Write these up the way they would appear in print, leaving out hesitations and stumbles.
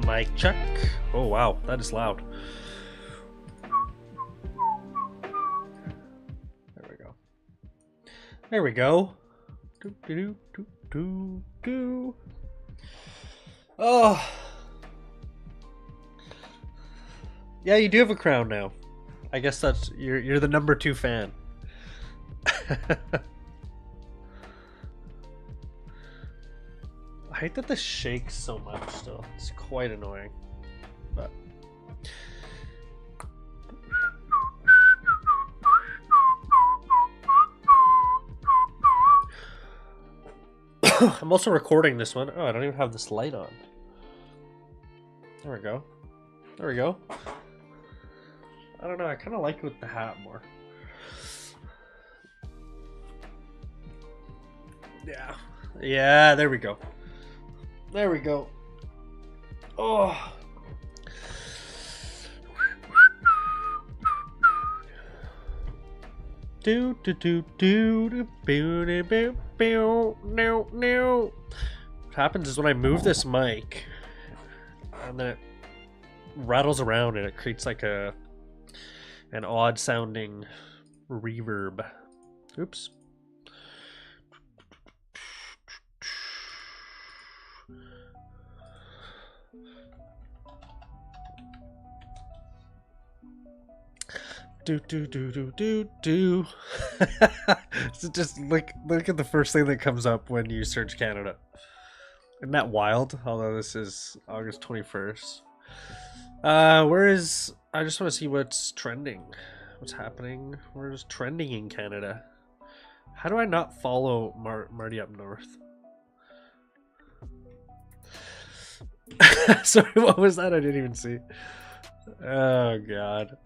Mic check. Oh wow, that is loud. There we go. There we go. Do, do, do, do, do. Oh. Yeah, you do have a crown now. I guess that's you're the number 2 fan. I hate that this shakes so much still. It's quite annoying. But I'm also recording this one. Oh, I don't even have this light on. There we go. There we go. I don't know, I kind of like it with the hat more. Yeah. Yeah, there we go. There we go. Oh. Do do do do do boo do boo boo no no. What happens is when I move this mic and then it rattles around and it creates like an odd sounding reverb. Oops. Do do do do do do. So just look at the first thing that comes up when you search Canada. Isn't that wild? Although this is August 21st. Where is? I just want to see what's trending. What's happening? Where's trending in Canada? How do I not follow Marty up north? Sorry, what was that? I didn't even see. Oh god.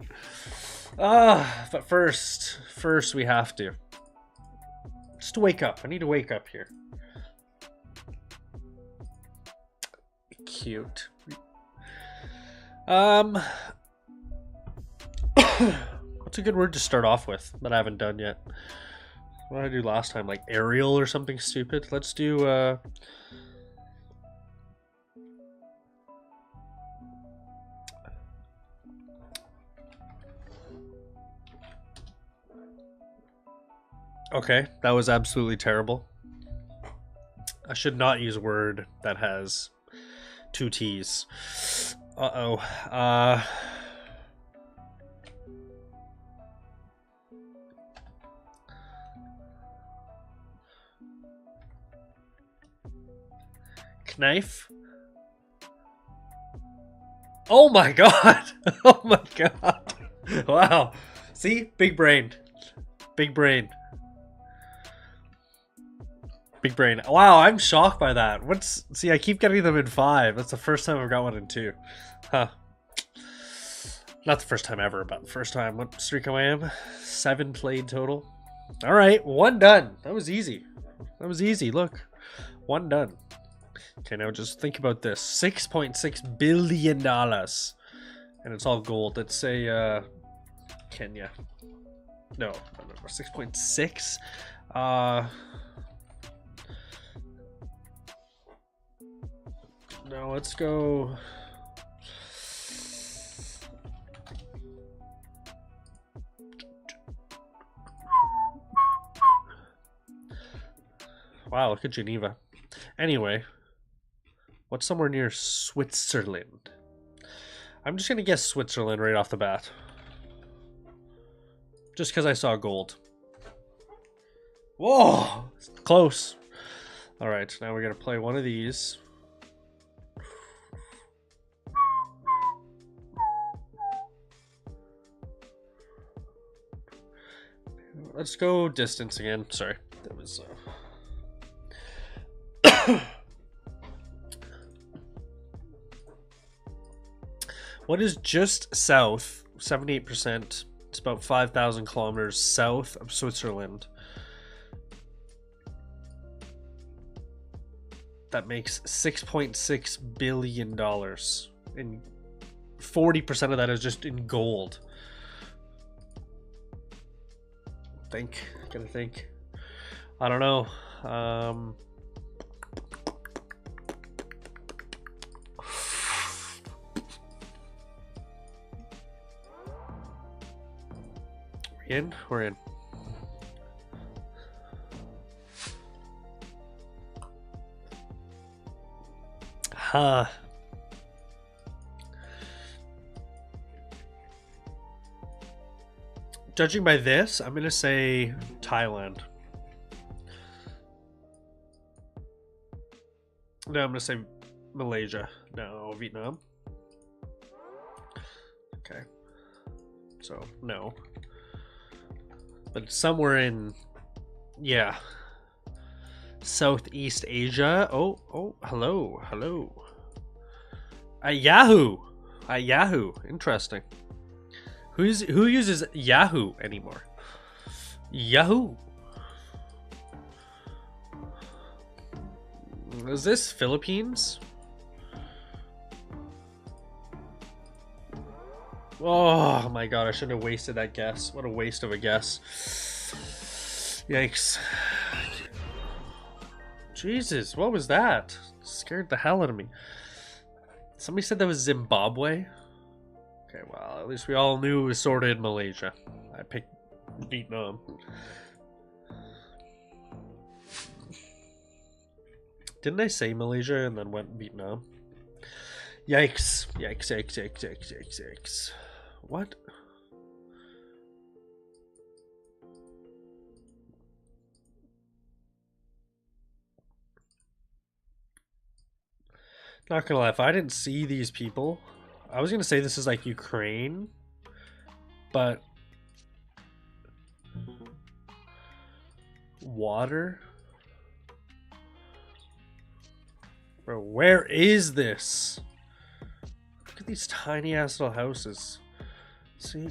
But first we have to just wake up. I need to wake up here. Cute. What's a good word to start off with that I haven't done yet? What did I do last time? Like aerial or something stupid? Let's do okay, that was absolutely terrible. I should not use a word that has 2 T's. Uh-oh. Knife? Oh my god! Oh my god! Wow. See? Big brain. Big brain. Big brain. Wow, I'm shocked by that. See, I keep getting them in 5. That's the first time I've got one in 2. Huh. Not the first time ever, but the first time. What streak am I in? 7 played total. Alright, 1 done. That was easy. That was easy, look. 1 done. Okay, now just think about this. $6.6 billion. And it's all gold. Let's say, Kenya. No, 6.6. No, let's go. Wow, look at Geneva. Anyway, what's somewhere near Switzerland? I'm just gonna guess Switzerland right off the bat. Just because I saw gold. Whoa! Close. Alright, now we're gonna play one of these. Let's go distance again. Sorry. That was What is just south, 78%, it's about 5,000 kilometers south of Switzerland. That makes $6.6 billion. And 40% of that is just in gold. Gotta think. I don't know. In? We're in. Huh. Judging by this, I'm gonna say Thailand. No, I'm gonna say Malaysia. No, Vietnam. Okay. So, no. But somewhere in... Yeah. Southeast Asia. Oh, hello. Yahoo! Yahoo. Interesting. Who uses Yahoo anymore? Yahoo! Is this Philippines? Oh my god, I shouldn't have wasted that guess. What a waste of a guess. Yikes. Jesus, what was that? Scared the hell out of me. Somebody said that was Zimbabwe. Okay, well, at least we all knew it was sorted in Malaysia. I picked Vietnam. Didn't I say Malaysia and then went Vietnam? Yikes. Yikes. What? Not gonna lie, if I didn't see these people, I was gonna say this is like Ukraine, but water? Bro, where is this? Look at these tiny ass little houses. See,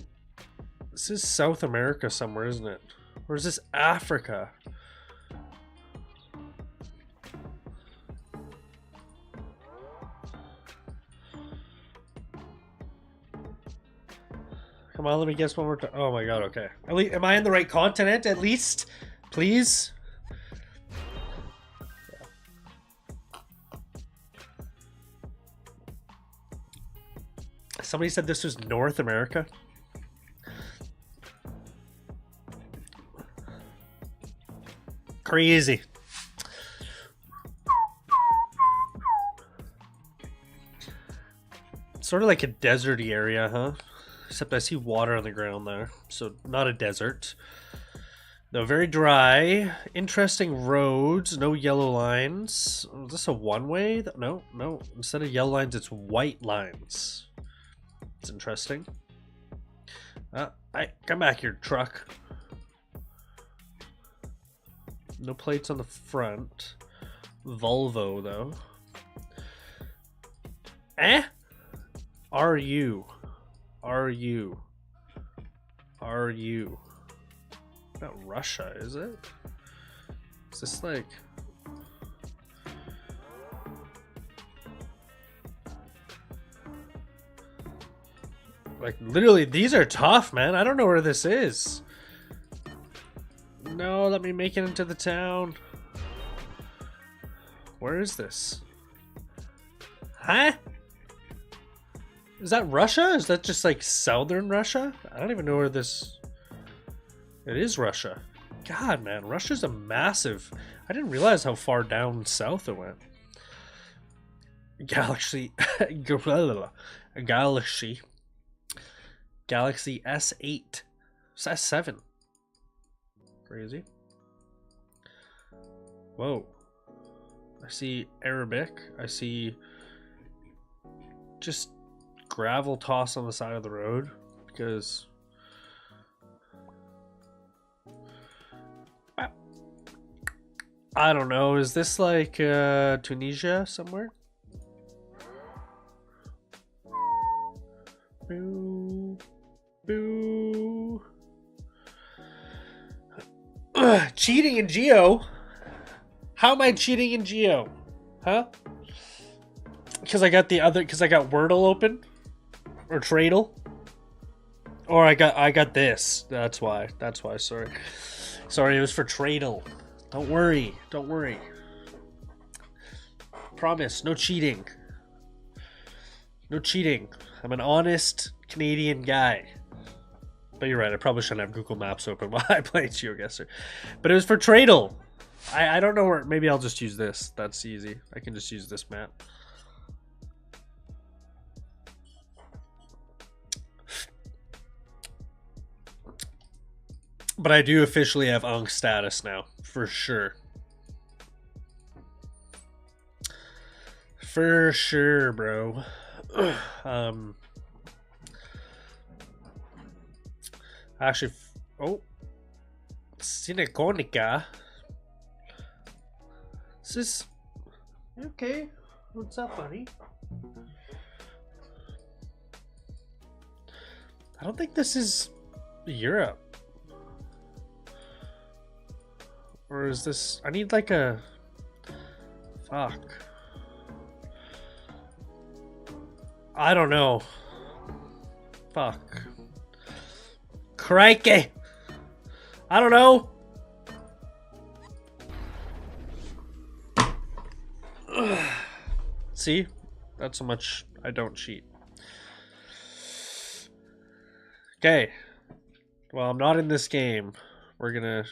this is South America somewhere, isn't it? Or is this Africa? Come on, let me guess one more time. Oh my god, okay. At least, am I in the right continent at least? Please? Somebody said this was North America. Crazy. Sort of like a deserty area, huh? Except I see water on the ground there. So not a desert. No, very dry. Interesting roads. No yellow lines. Is this a one-way? No. Instead of yellow lines, it's white lines. It's interesting. Come back here, truck. No plates on the front. Volvo, though. Are you? Not Russia, is it? Is this like... Like, literally, these are tough, man. I don't know where this is. No, let me make it into the town. Where is this? Huh? Is that Russia? Is that just like southern Russia? I don't even know where this... It is Russia. God, man, Russia's a massive... I didn't realize how far down south it went. Galaxy... Galaxy S8. It's S7. Crazy. Whoa. I see Arabic. I see just gravel toss on the side of the road because I don't know. Is this like Tunisia somewhere? Boo. Boo. Cheating in Geo? How am I cheating in Geo? Huh? Because I got Wordle open? Or Tradle? Or I got this. That's why, sorry. Sorry, it was for Tradle. Don't worry. Promise, no cheating. No cheating. I'm an honest Canadian guy. But you're right, I probably shouldn't have Google Maps open while I play GeoGuessr. But it was for Tradle. I don't know where. Maybe I'll just use this. That's easy. I can just use this map. But I do officially have Ankh status now, for sure. For sure, bro. Actually, oh, Cineconica. Is this okay? What's up, buddy? I don't think this is Europe. Or is this... I need like a... Fuck. I don't know. Fuck. Crikey! I don't know. See? That's how much I don't cheat. Okay. Well, I'm not in this game. We're gonna...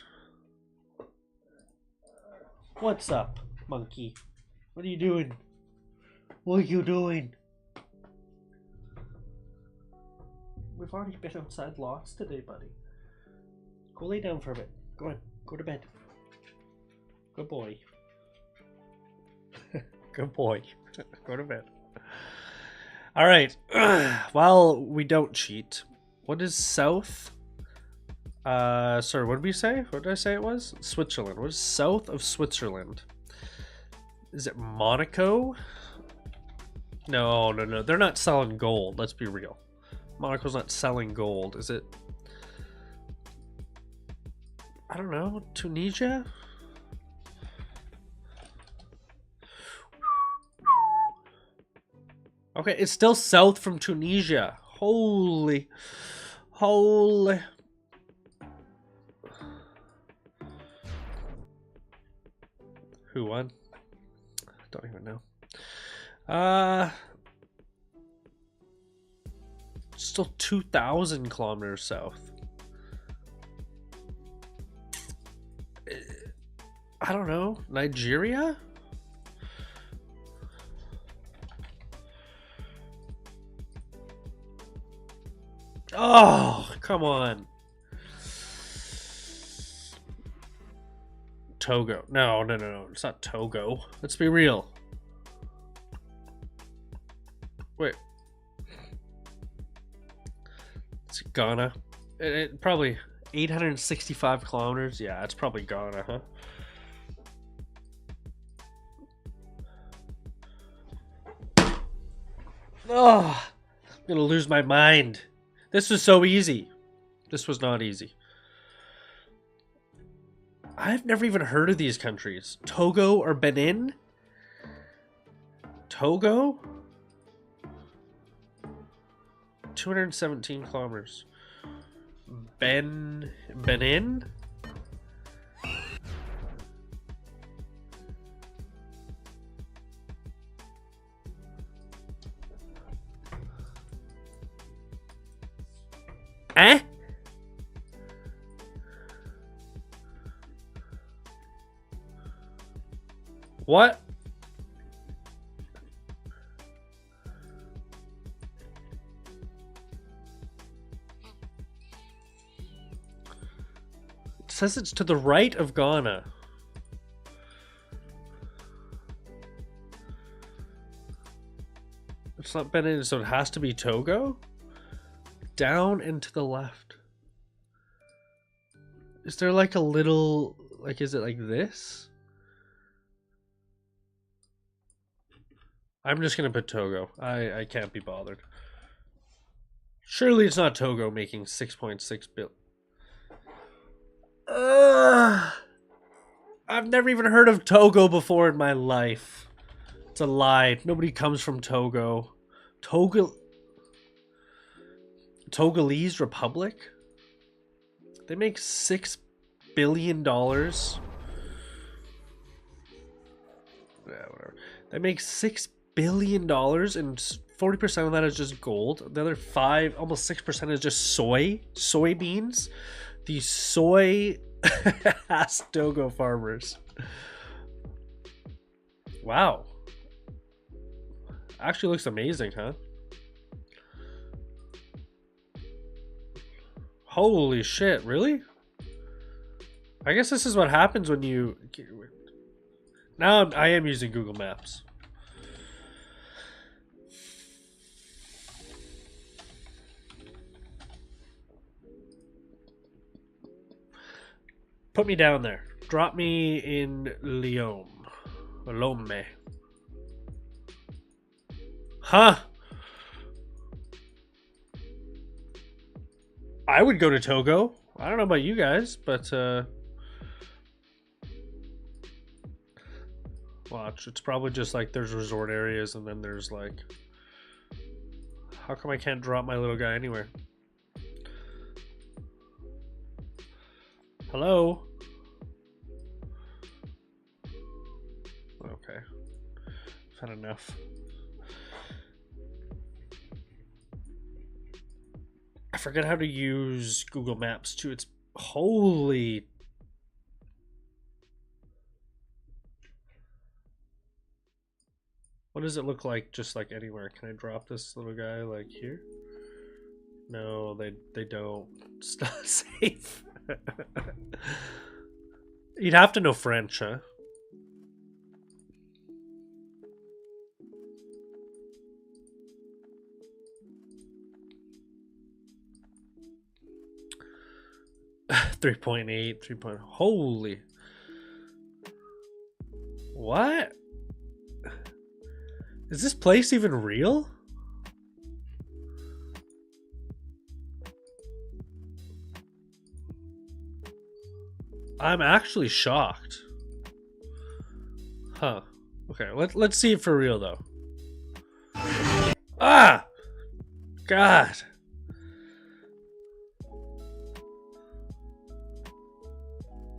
What's up, monkey? What are you doing? What are you doing? We've already been outside lots today, buddy. Go lay down for a bit. Go on. Go to bed. Good boy. Good boy. Go to bed. Alright. While we don't cheat, what is south? Sorry, what did we say? What did I say it was? Switzerland. What is south of Switzerland? Is it Monaco? No. They're not selling gold. Let's be real. Monaco's not selling gold. Is it? I don't know. Tunisia? Okay, it's still south from Tunisia. Holy. Who won? Don't even know. Still 2,000 kilometers south. I don't know. Nigeria? Oh, come on. Togo. No. It's not Togo. Let's be real. Wait. It's Ghana. It probably 865 kilometers. Yeah, it's probably Ghana, huh? Oh, I'm gonna lose my mind. This was so easy. This was not easy. I've never even heard of these countries. Togo or Benin? Togo? 217 kilometers. Benin? Eh? What? It says it's to the right of Ghana. It's not Benin, so it has to be Togo? Down and to the left. Is there like a little, like, is it like this? I'm just gonna put Togo. I can't be bothered. Surely it's not Togo making 6.6 billion. I've never even heard of Togo before in my life. It's a lie. Nobody comes from Togo. Togolese Republic? They make $6 billion. Yeah, whatever. They make $6 billion in 40% of that is just gold. The other 5, almost 6% is just soybeans. These soy ass Togo farmers. Wow. Actually looks amazing, huh? Holy shit, really? I guess this is what happens when you... Now I am using Google Maps. Put me down there. Drop me in Lyon. Lome. Huh? I would go to Togo. I don't know about you guys, but watch. It's probably just like there's resort areas and then there's like... How come I can't drop my little guy anywhere? Hello? Okay. I've had enough. I forget how to use Google Maps too. It's holy... What does it look like just like anywhere? Can I drop this little guy like here? No, they don't. It's not safe. You'd have to know French, huh? .3.8, 3. Holy. What? Is this place even real? I'm actually shocked. Huh. Okay, let's see it for real though. Ah! God.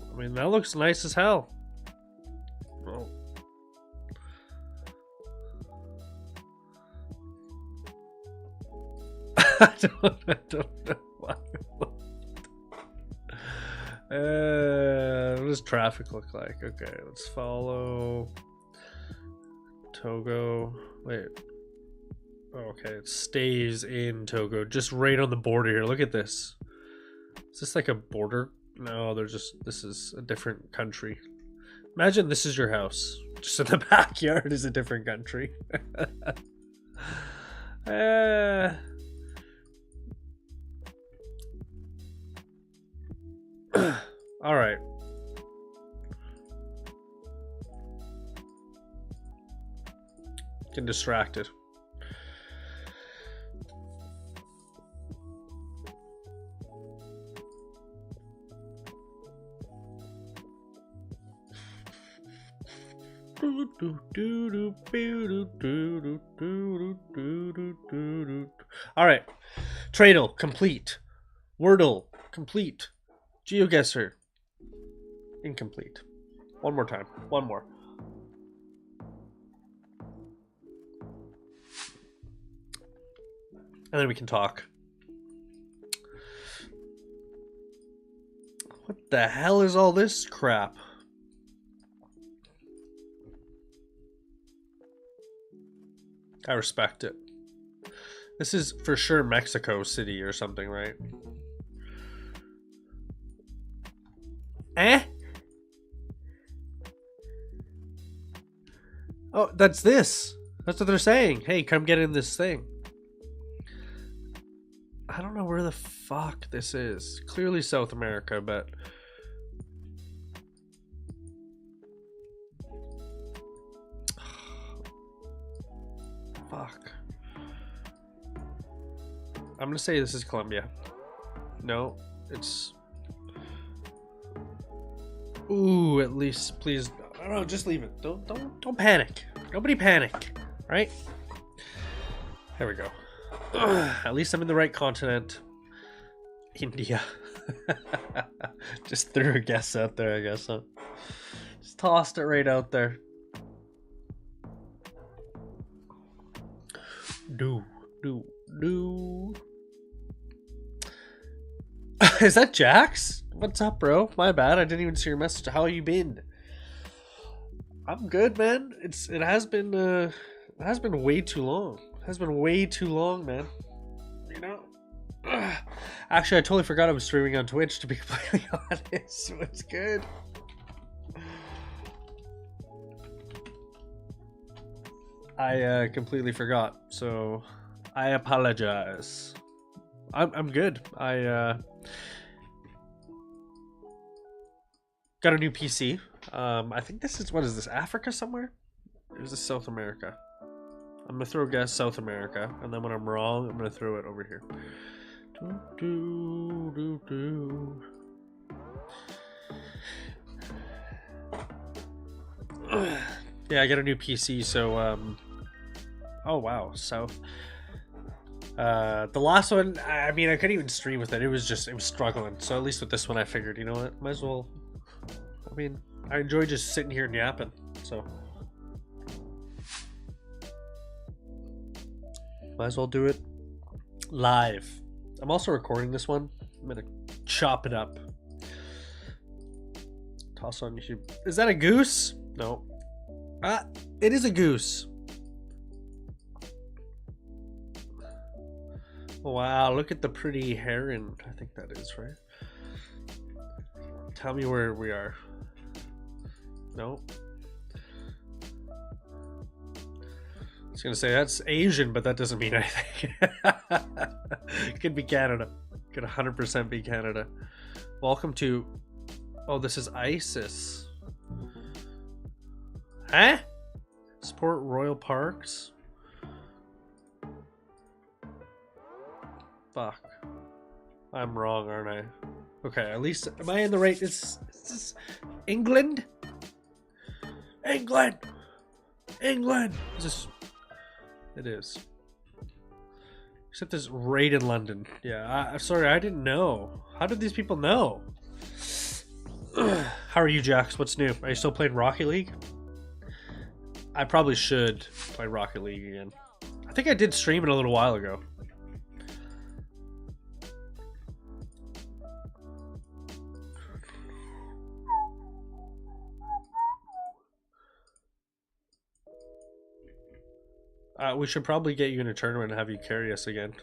I mean, that looks nice as hell. Oh. I don't know why. What does traffic look like? Okay, let's follow Togo. Wait. Okay, it stays in Togo, just right on the border here. Look at this. Is this like a border? No, they're just... This is a different country. Imagine this is your house. Just in the backyard is a different country. All right. Getting distracted. All right. Tradle complete. Wordle complete. GeoGuessr incomplete. One more time. One more. And then we can talk. What the hell is all this crap? I respect it. This is for sure Mexico City or something, right? Eh? Oh, that's this. That's what they're saying. Hey, come get in this thing. I don't know where the fuck this is. Clearly South America, but... Fuck. I'm gonna say this is Colombia. No, it's... Ooh, at least, please. I don't know, just leave it. Don't panic. Nobody panic, right? There we go. At least I'm in the right continent. India. Just threw a guess out there, I guess, huh? Just tossed it right out there. No, no, no. Is that Jax? What's up, bro? My bad. I didn't even see your message. How you been? I'm good, man. It has been way too long. It has been way too long, man. You know. Actually, I totally forgot I was streaming on Twitch. To be completely honest, so it's good. I completely forgot, so I apologize. I'm good. I got a new PC. I think this is, what is this, Africa somewhere? Or is this South America? I'm gonna throw a guess South America, and then when I'm wrong, I'm gonna throw it over here. Yeah, I got a new PC, so oh wow, South. The last one, I mean, I couldn't even stream with it. It was struggling. So at least with this one, I figured, you know what, might as well. I mean, I enjoy just sitting here and yapping. So might as well do it live. I'm also recording this one. I'm gonna chop it up. Toss on YouTube. Is that a goose? No. It is a goose. Wow, look at the pretty heron. I think that is, right? Tell me where we are. No. I was gonna say that's Asian, but that doesn't mean anything. Could be Canada. Could 100% be Canada. Welcome to... Oh, this is ISIS. Huh? Support royal parks? Fuck. I'm wrong, aren't I? Okay, at least... Am I in the right... Is this England? England! England! Is this... It is. Except it's right in London. Yeah, I'm sorry, I didn't know. How did these people know? How are you, Jax? What's new? Are you still playing Rocket League? I probably should play Rocket League again. I think I did stream it a little while ago. We should probably get you in a tournament and have you carry us again.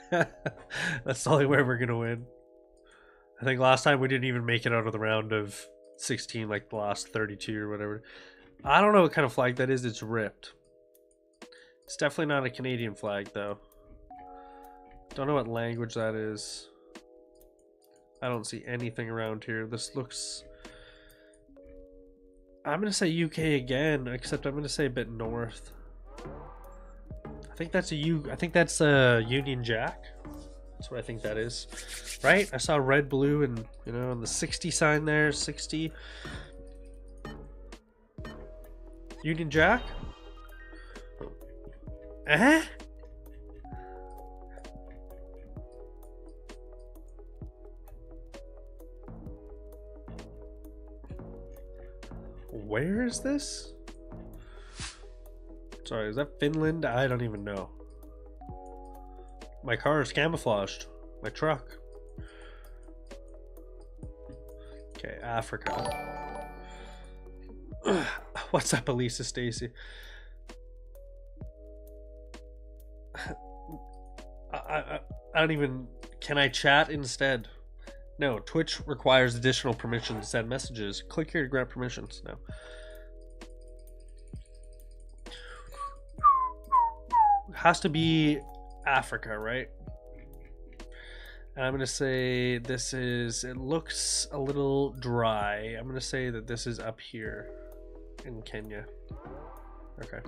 That's the only way we're gonna win. I think last time we didn't even make it out of the round of 16, like the last 32 or whatever. I don't know what kind of flag that is. It's ripped. It's definitely not a Canadian flag, though. Don't know what language that is. I don't see anything around here. This looks... I'm gonna say UK again, except I'm gonna say a bit north. I think that's a Union Jack. That's what I think that is. Right? I saw red, blue, and, you know, on the 60 sign there, 60. Union Jack? Eh? Where is this? Sorry, is that Finland? I don't even know. My car is camouflaged. My truck. Okay, Africa. What's up, Elisa Stacy? I don't even... Can I chat instead? No, Twitch requires additional permission to send messages. Click here to grant permissions. No. Has to be Africa, right? And I'm going to say this is... It looks a little dry. I'm going to say that this is up here in Kenya. Okay.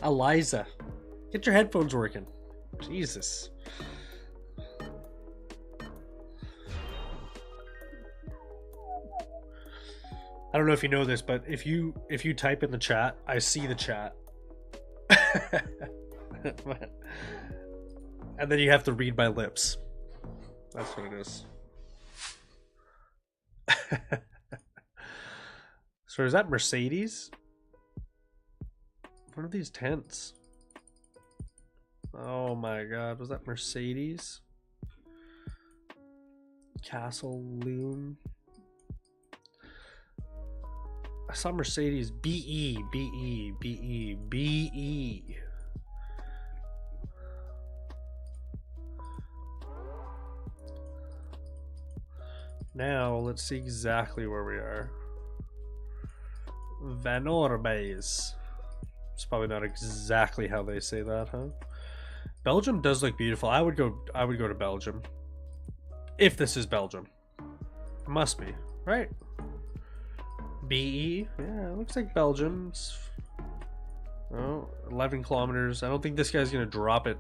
Eliza, get your headphones working. Jesus. I don't know if you know this, but if you type in the chat, I see the chat. And then you have to read my lips. That's what it is. So is that Mercedes? What are these tents? Oh my god, was that Mercedes? Castle Loom. I saw Mercedes. BE. Now let's see exactly where we are. Van Orbes. It's probably not exactly how they say that, huh? Belgium does look beautiful. I would go to Belgium. If this is Belgium. It must be, right? BE? Yeah, it looks like Belgium. Oh, 11 kilometers. I don't think this guy's gonna drop it.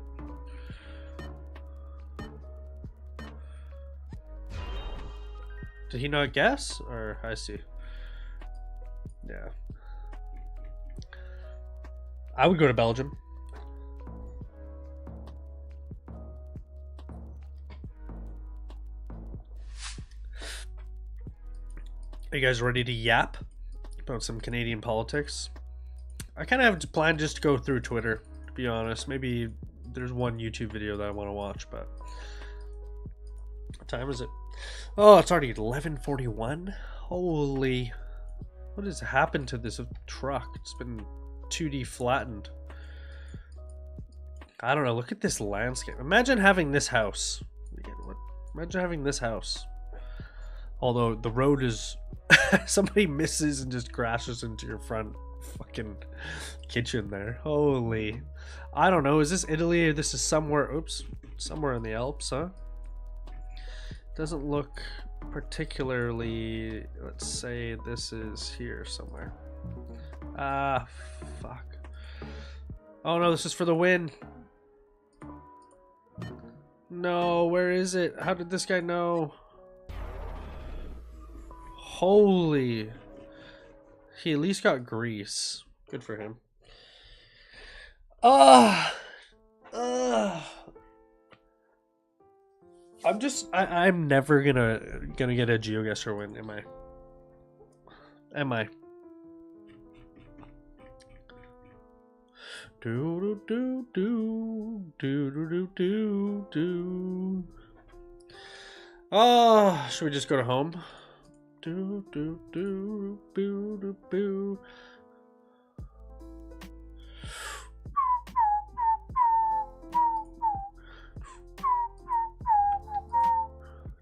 Did he not guess? Or I see. Yeah. I would go to Belgium. Are you guys ready to yap about some Canadian politics? I kind of have planned just to go through Twitter, to be honest. Maybe there's one YouTube video that I want to watch, but what time is it? Oh, it's already 11:41. Holy, what has happened to this truck? It's been 2D flattened. I don't know. Look at this landscape. Imagine having this house. Imagine having this house. Although the road is somebody misses and just crashes into your front fucking kitchen there. Holy. I don't know. Is this Italy or this is somewhere? Oops. Somewhere in the Alps, huh? Doesn't look particularly. Let's say this is here somewhere. Ah, fuck. Oh no, this is for the win. No, where is it? How did this guy know? Holy. He at least got grease. Good for him. I'm never gonna get a GeoGuessr win, am I? Am I? Do do do do do do do do. Oh, should we just go to home? Do do do do do do.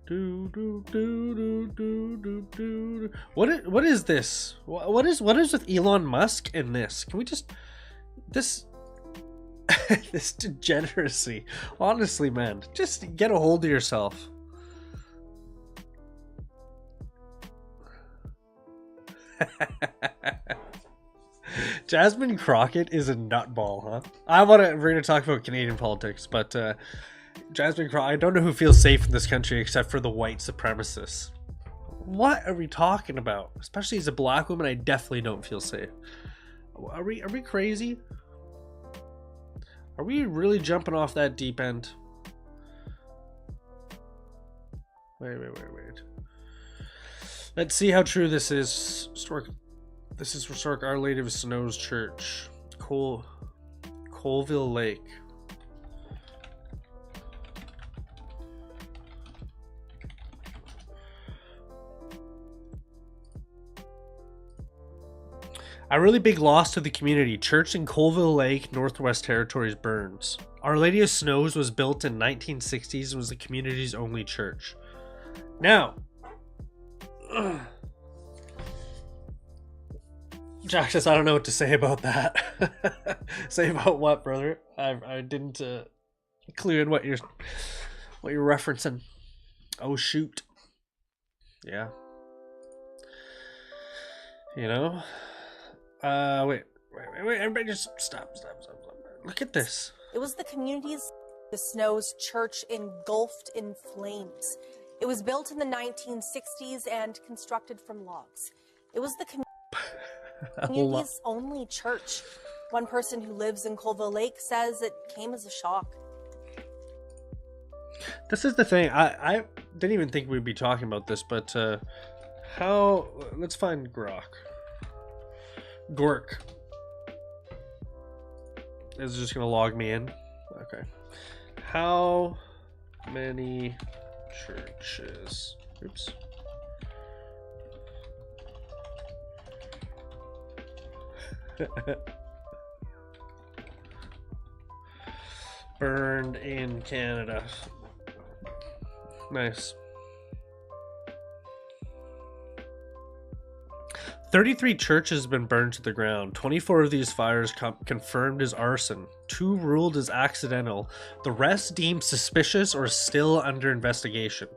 Do do do do do do do. What is this? What is with Elon Musk and this? Can we just this this degeneracy? Honestly, man, just get a hold of yourself. Jasmine Crockett is a nutball, huh? We're gonna talk about Canadian politics, but Jasmine Crockett, I don't know who feels safe in this country except for the white supremacists. What are we talking about? Especially as a black woman, I definitely don't feel safe. Are we crazy? Are we really jumping off that deep end? Wait. Let's see how true this is. This is historic Our Lady of Snows Church. Colville Lake. A really big loss to the community. Church in Colville Lake, Northwest Territories burns. Our Lady of Snows was built in 1960s and was the community's only church. Now, Jaxus, I don't know what to say about that. Say about what, brother? I didn't clue in what you're referencing. Oh shoot. Yeah. You know. Wait. Everybody just stop. Look at this. It was the community's the Snows Church engulfed in flames. It was built in the 1960s and constructed from logs. It was the community's only church. One person who lives in Colville Lake says it came as a shock. This is the thing. I didn't even think we'd be talking about this, but let's find Grok. Gork. Is it just gonna log me in? Okay. How many churches? Oops. Burned in Canada. Nice. 33 churches have been burned to the ground. 24 of these fires confirmed as arson. 2 ruled as accidental. The rest deemed suspicious or still under investigation.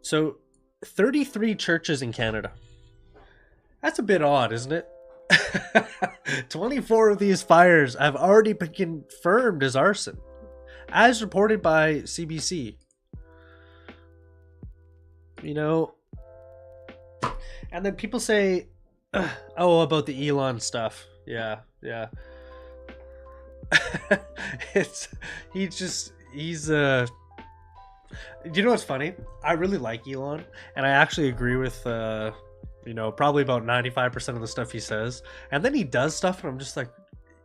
So, 33 churches in Canada. That's a bit odd, isn't it? 24 of these fires have already been confirmed as arson, as reported by CBC. You know, and then people say, oh, about the Elon stuff. Yeah. he's you know what's funny? I really like Elon, and I actually agree with probably about 95% of the stuff he says. And then he does stuff and I'm just like,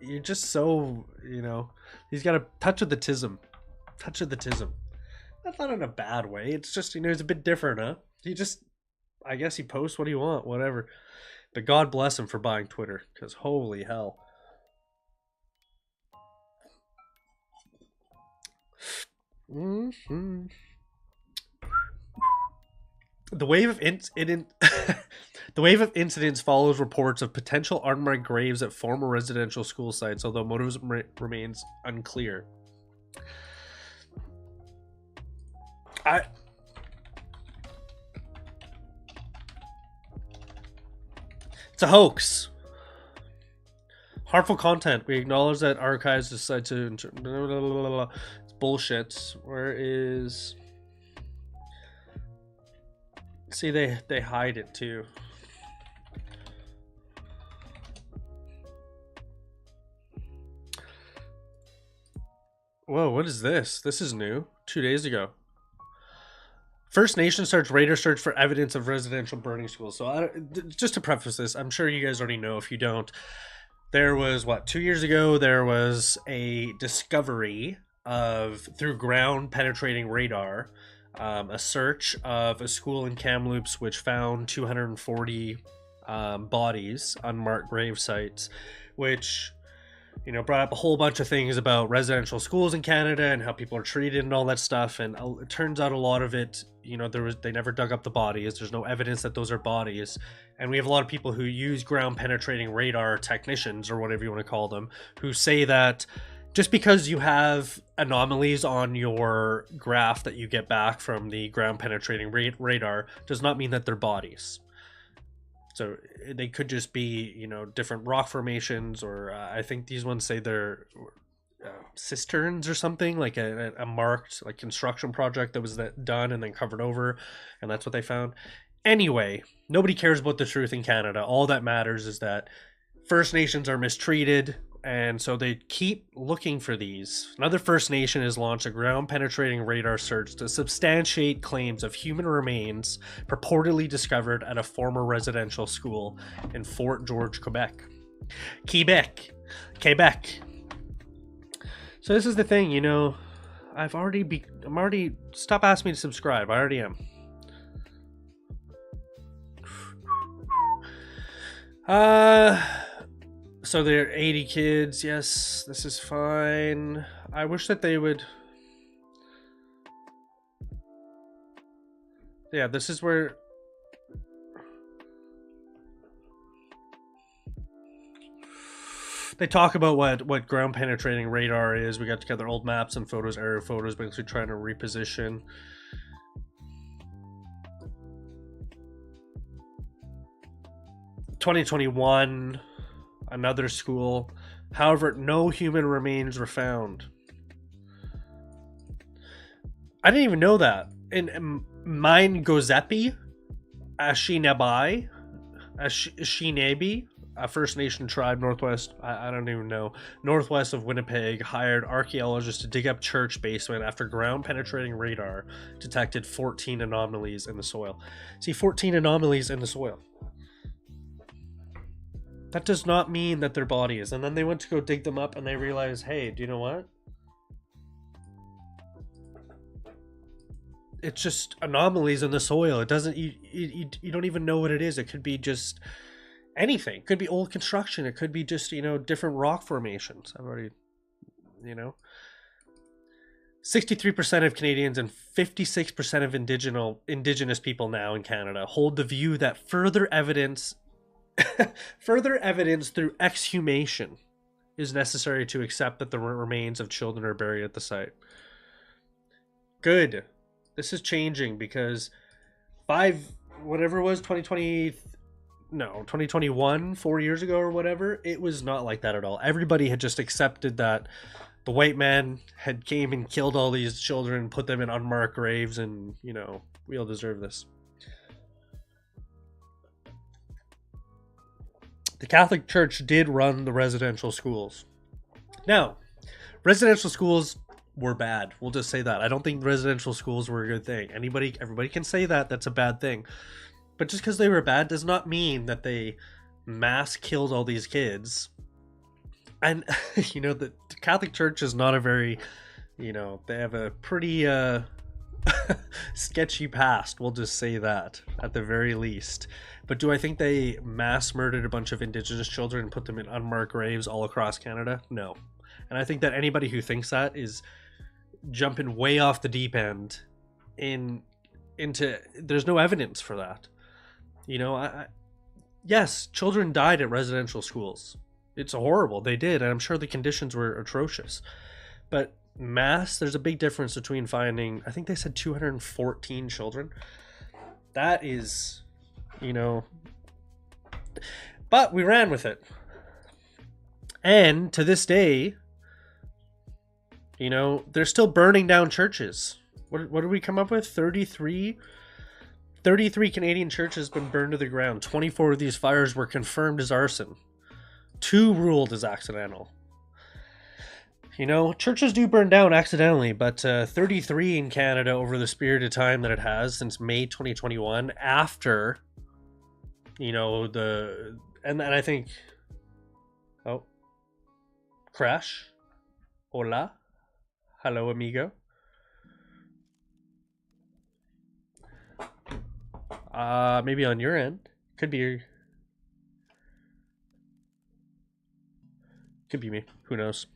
you're just so, he's got a touch of the tism. That's not in a bad way. It's just, it's a bit different, huh? I guess he posts what he wants, whatever. But God bless him for buying Twitter, because holy hell. Mm-hmm. The wave of incidents follows reports of potential unmarked graves at former residential school sites, although motives remains unclear. It's a hoax. Harmful content. We acknowledge that archives decide to... It's bullshit. Where is... See, they hide it too. Whoa, what is this? This is new. 2 days ago. First Nation starts radar search for evidence of residential burning schools. So just to preface this, I'm sure you guys already know. If you don't, there was, 2 years ago, there was a discovery through ground penetrating radar, a search of a school in Kamloops which found 240 bodies, unmarked grave sites, which brought up a whole bunch of things about residential schools in Canada and how people are treated and all that stuff. And it turns out a lot of it, they never dug up the bodies. There's no evidence that those are bodies. And we have a lot of people who use ground penetrating radar technicians, or whatever you want to call them, who say that just because you have anomalies on your graph that you get back from the ground penetrating radar does not mean that they're bodies. So they could just be, different rock formations, or I think these ones say they're cisterns or something, like a marked construction project that was done and then covered over, and that's what they found. Anyway, nobody cares about the truth in Canada. All that matters is that First Nations are mistreated, and so they keep looking for these. Another First Nation has launched a ground-penetrating radar search to substantiate claims of human remains purportedly discovered at a former residential school in Fort George, Quebec. So this is the thing, I'm already... Stop asking me to subscribe. I already am. So there are 80 kids. Yes, this is fine. I wish that they would... Yeah, this is where... They talk about what ground penetrating radar is. We got together old maps and photos, aerial photos, basically trying to reposition. (2021) another school. However, no human remains were found. I didn't even know that. In Mine Gozepi, Ashinabi, a First Nation tribe northwest, I don't even know, northwest of Winnipeg, hired archaeologists to dig up church basement after ground penetrating radar detected 14 anomalies in the soil. See, 14 anomalies in the soil. That does not mean that their body is. And then they went to go dig them up and they realized, hey, do you know what? It's just anomalies in the soil. It doesn't, you don't even know what it is. It could be just anything. It could be old construction. It could be just, different rock formations. I've already, 63% of Canadians and 56% of indigenous people now in Canada hold the view that further evidence through exhumation is necessary to accept that the remains of children are buried at the site. Good. This is changing because 2021, 4 years ago or whatever, it was not like that at all. Everybody had just accepted that the white man had came and killed all these children, put them in unmarked graves, and, we all deserve this. The Catholic Church did run the residential schools. Now, residential schools were bad. We'll just say that. I don't think residential schools were a good thing. Everybody can say that. That's a bad thing. But just because they were bad does not mean that they mass killed all these kids. And, the Catholic Church is not a very, they have a pretty sketchy past. We'll just say that, at the very least. But do I think they mass murdered a bunch of Indigenous children and put them in unmarked graves all across Canada? No. And I think that anybody who thinks that is jumping way off the deep end into there's no evidence for that. Yes, children died at residential schools. It's horrible. They did, and I'm sure the conditions were atrocious. But mass, there's a big difference between finding, I think they said 214 children. That is, but we ran with it. And to this day, they're still burning down churches. What did we come up with? 33 Canadian churches have been burned to the ground. 24 of these fires were confirmed as arson. 2 ruled as accidental. Churches do burn down accidentally, but 33 in Canada over the period of time that it has since May 2021 after, and I think, crash. Hola. Hello, amigo. Maybe on your end. Could be me. Who knows?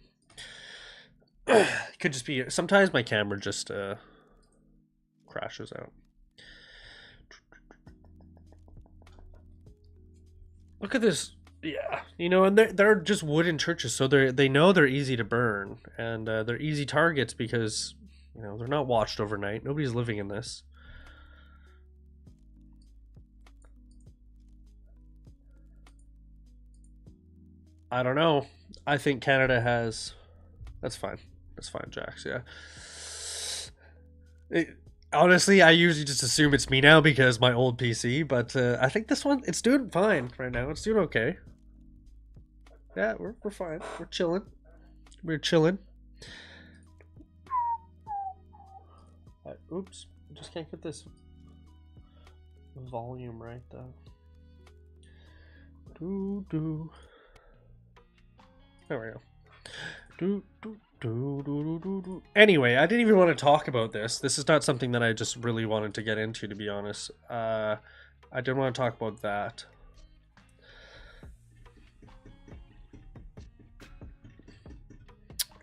Could just be. Sometimes my camera just crashes out. Look at this. Yeah, and they're just wooden churches, so they know they're easy to burn, and they're easy targets because they're not watched overnight. Nobody's living in this. I don't know. I think Canada has. That's fine, Jax. Yeah. Honestly, I usually just assume it's me now because my old PC, but I think this one, it's doing fine right now. It's doing okay. Yeah, we're fine. We're chilling. Oops. I just can't get this volume right, though. There we go. Anyway, I didn't even want to talk about this. This is not something that I just really wanted to get into, to be honest. I didn't want to talk about that.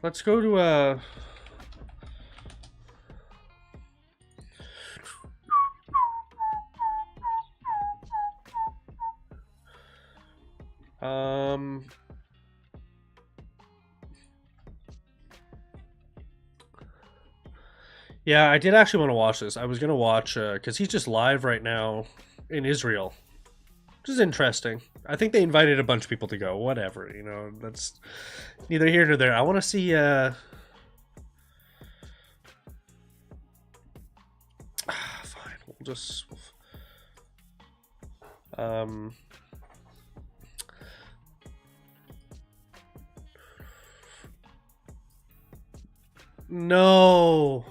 Let's go to yeah, I did actually want to watch this. I was gonna watch because he's just live right now in Israel, which is interesting. I think they invited a bunch of people to go. Whatever, that's neither here nor there. I want to see. Fine, we'll just. No.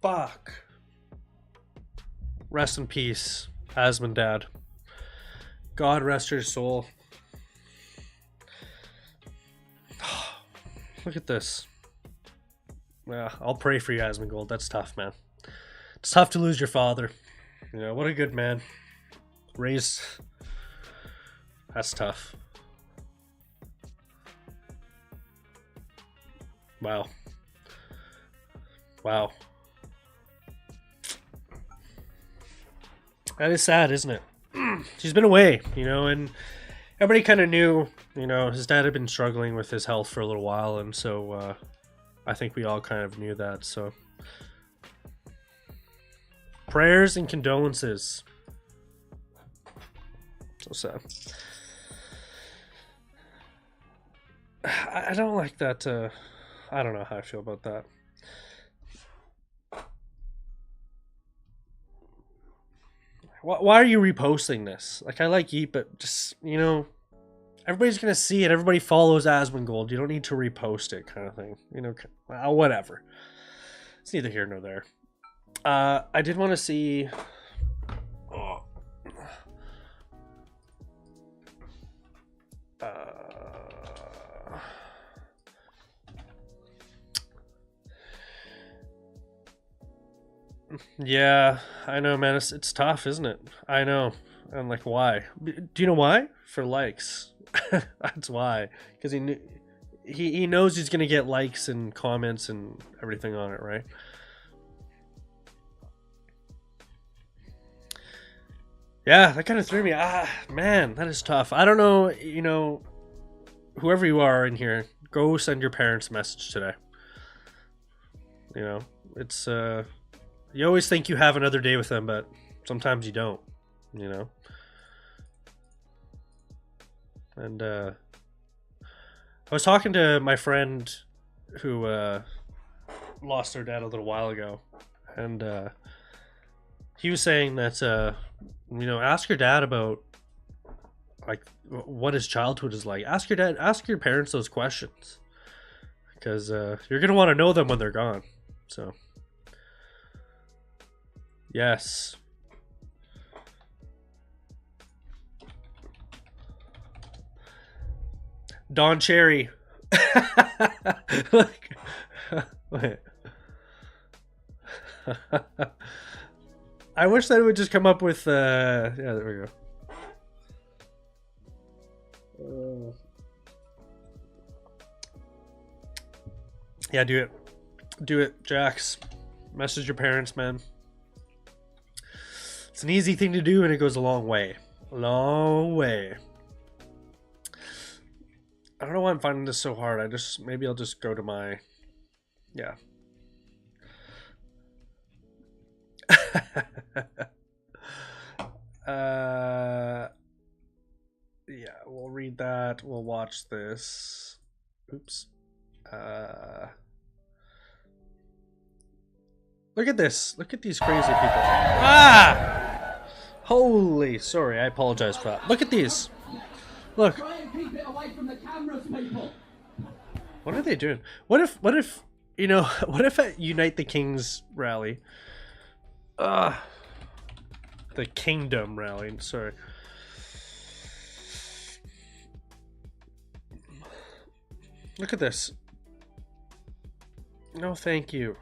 Fuck. Rest in peace, Asmund Dad. God rest your soul. Look at this. Yeah, I'll pray for you, Asmongold. That's tough, man. It's tough to lose your father. You know, what a good man. Raised. That's tough. Wow. Wow. That is sad, isn't it? She's been away, you know, and everybody kind of knew, you know, his dad had been struggling with his health for a little while, and so I think we all kind of knew that, so prayers and condolences. So sad. I don't like that. I don't know how I feel about that. Why are you reposting this? Like, I like Yeet, but just, you know, everybody's gonna see it. Everybody follows Asmongold. You don't need to repost it, kind of thing. You know, whatever. It's neither here nor there. I did want to see. Oh. Yeah, I know, man. It's tough, isn't it? I know. And like, why? Do you know why? For likes. That's why. Because he knows he's gonna get likes and comments and everything on it, right? Yeah, that kind of threw me. Man, that is tough. I don't know. You know, whoever you are in here, go send your parents a message today. You know, it's you always think you have another day with them, but sometimes you don't, you know? And I was talking to my friend who lost their dad a little while ago, and he was saying that, you know, ask your dad about, like, what his childhood is like. Ask your parents those questions, because you're going to want to know them when they're gone, so... Yes. Don Cherry. Look. Wait. I wish that it would just come up with yeah, there we go. Yeah, do it. Do it, Jax. Message your parents, man. It's an easy thing to do, and it goes a long way. A long way. I don't know why I'm finding this so hard. Maybe I'll just go to my... Yeah. Yeah, we'll read that. We'll watch this. Oops. Look at this. Look at these crazy people. Ah! Holy, sorry, I apologize for that. Look at these. Look. Try and keep it away from the cameras, people. What are they doing? What if, you know, what if at Unite the Kings rally, the Kingdom rally, sorry. Look at this. No, thank you.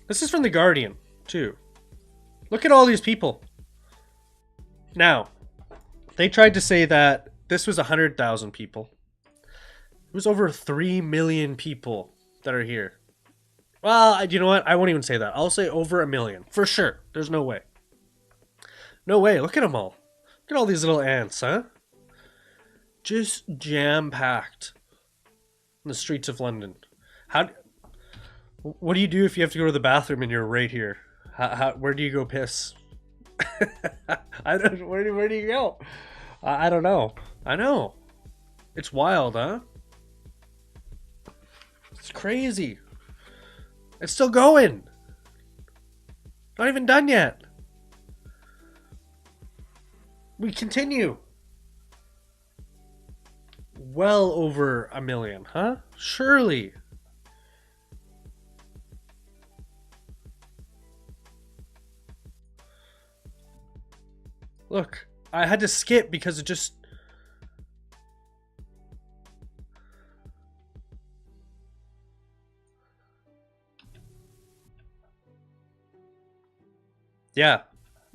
This is from The Guardian, too. Look at all these people. Now, they tried to say that this was 100,000 people. It was over 3 million people that are here. Well, you know what? I won't even say that. I'll say over 1 million. For sure. There's no way. No way. Look at them all. Look at all these little ants, huh? Just jam-packed in the streets of London. What do you do if you have to go to the bathroom and you're right here? Where do you go piss? Where do you go? I don't know. I know. It's wild, huh? It's crazy. It's still going. Not even done yet. We continue. Well over 1 million, huh? Surely. Look, I had to skip because it just... Yeah.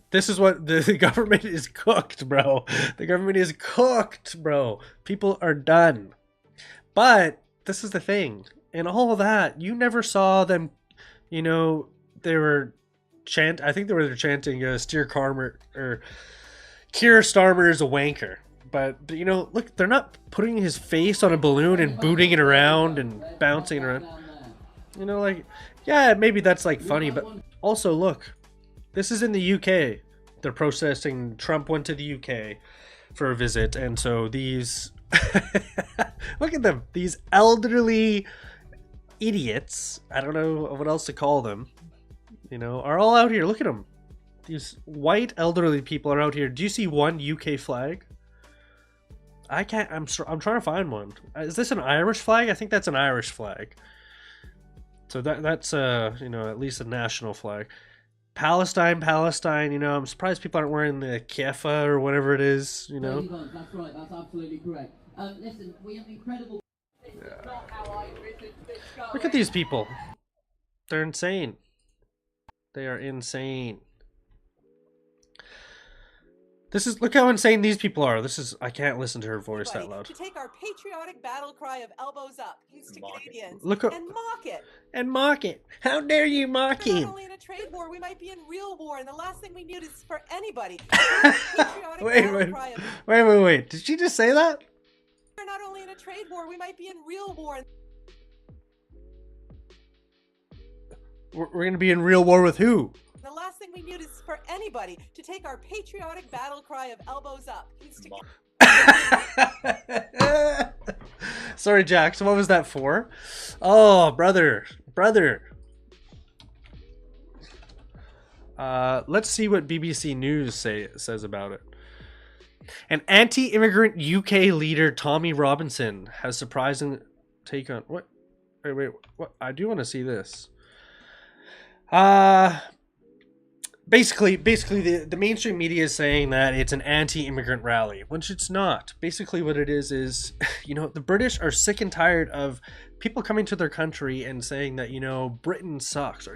This is what the government is cooked, bro. The government is cooked, bro. People are done. But this is the thing. In all of that, you never saw them, you know, they were I think they were chanting Steer Karmer or Keir Starmer is a wanker. But, you know, look, they're not putting his face on a balloon and booting it around and bouncing around. You know, like, yeah, maybe that's like funny, but also look, this is in the UK. They're protesting. Trump went to the UK for a visit, and so these look at them, these elderly idiots, I don't know what else to call them, you know, are all out here. Look at them. These white elderly people are out here. Do you see one UK flag? I can't. I'm trying to find one. Is this an Irish flag? I think that's an Irish flag. So that's you know, at least a national flag. Palestine, you know, I'm surprised people aren't wearing the keffa or whatever it is, you know. That's right, that's absolutely correct. Listen, we have incredible... Look at these people. They're insane. They are insane. This is, look how insane these people are. This is, I can't listen to her voice that loud. To take our patriotic battle cry of elbows up, thanks to Canadians, look at, and mock it. And mock it. How dare you mock We're him? not only in a trade war, we might be in real war, and the last thing we need is for anybody. Wait. Did she just say that? We're not only in a trade war, we might be in real war. We're going to be in real war with who? The last thing we need is for anybody to take our patriotic battle cry of elbows up. Sorry, Jax. What was that for? Oh, brother. Let's see what BBC News says about it. An anti-immigrant UK leader, Tommy Robinson, has surprising take on what? Wait. What? I do want to see this. Basically the mainstream media is saying that it's an anti-immigrant rally, which it's not. Basically what it is, you know, the British are sick and tired of people coming to their country and saying that, you know, Britain sucks,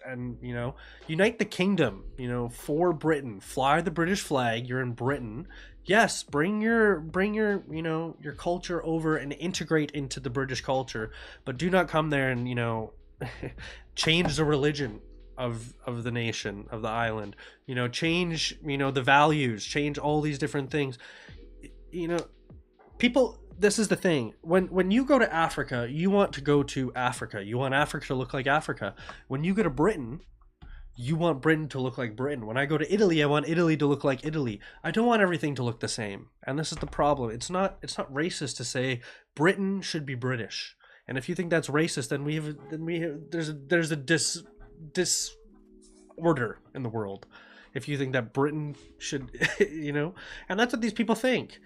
and, you know, unite the kingdom, you know, for Britain, fly the British flag, you're in Britain. Yes, bring your, you know, your culture over and integrate into the British culture, but do not come there and, you know, change the religion of the nation, of the island, you know, change, you know, the values, change all these different things. You know, people, this is the thing, when you go to Africa, you want to go to Africa, you want Africa to look like Africa. When you go to Britain, you want Britain to look like Britain. When I go to Italy, I want Italy to look like Italy. I don't want everything to look the same, and this is the problem. It's not racist to say Britain should be British. And if you think that's racist, then we have there's a disorder in the world. If you think that Britain should, you know, and that's what these people think.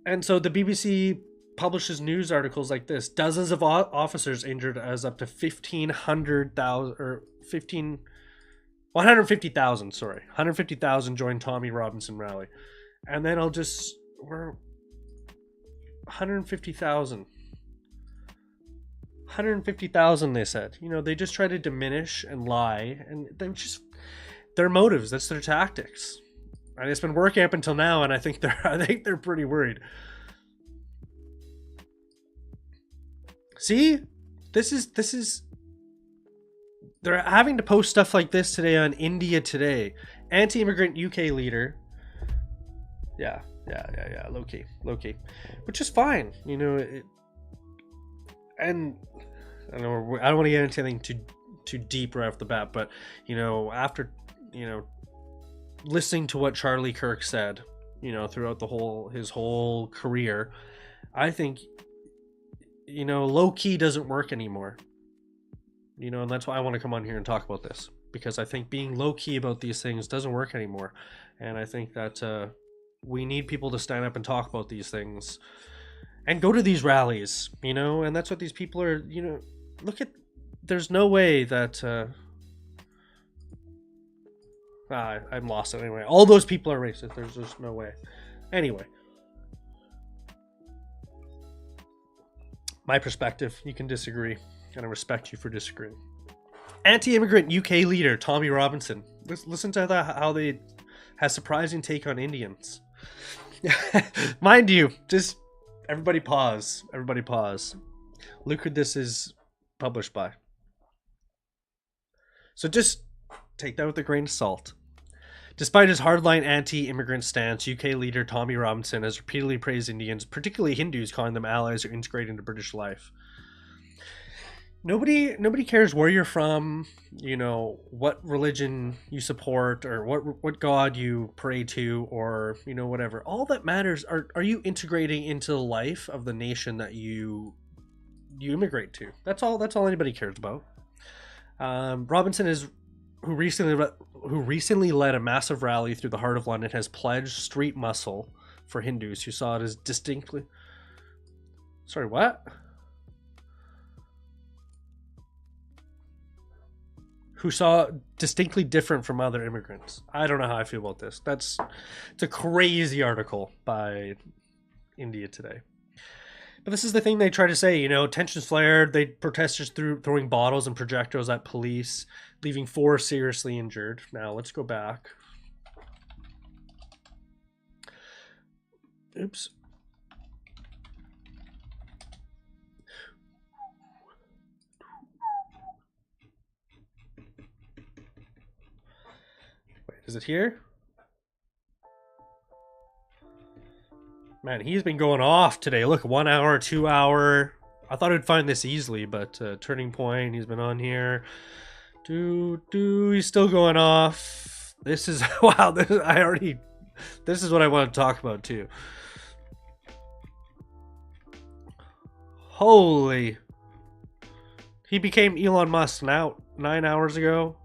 And so the BBC publishes news articles like this: dozens of officers injured as up to 150,000. Sorry, 150,000 joined Tommy Robinson rally, and then we're 150,000. 150,000, they said. You know, they just try to diminish and lie, and they're just their motives. That's their tactics, and it's been working up until now. And I think they're pretty worried. See, this is. They're having to post stuff like this today on India Today. Anti-immigrant UK leader. Yeah. Low key, which is fine. You know, and I don't want to get into anything too deep right off the bat, but you know, after, you know, listening to what Charlie Kirk said, you know, throughout his whole career, I think, you know, low key doesn't work anymore. You know, and that's why I want to come on here and talk about this, because I think being low key about these things doesn't work anymore, and I think that we need people to stand up and talk about these things. And go to these rallies, you know, and that's what these people are, you know, there's no way that, I'm lost anyway. All those people are racist. There's just no way. Anyway. My perspective. You can disagree. And I respect you for disagreeing. Anti-immigrant UK leader Tommy Robinson. Listen to how they has surprising take on Indians. Mind you, just everybody pause. Everybody pause. Look who this is published by. So just take that with a grain of salt. Despite his hardline anti-immigrant stance, UK leader Tommy Robinson has repeatedly praised Indians, particularly Hindus, calling them allies who integrate into British life. Nobody cares where you're from, you know, what religion you support, or what god you pray to, or, you know, whatever. All that matters are you integrating into the life of the nation that you immigrate to. That's all anybody cares about. Robinson is who recently led a massive rally through the heart of London, has pledged street muscle for Hindus who saw it as distinctly... Sorry, what? Who saw distinctly different from other immigrants. I don't know how I feel about this. It's a crazy article by India Today. But this is the thing they try to say, you know, tensions flared, protesters throwing bottles and projectiles at police, leaving 4 seriously injured. Now, let's go back. Oops. Wait, is it here? Man, he's been going off today. Look, 1 hour, 2 hour. I thought I'd find this easily, but Turning Point, he's been on here. He's still going off. This is, wow, this is what I want to talk about too. Holy. He became Elon Musk now 9 hours ago.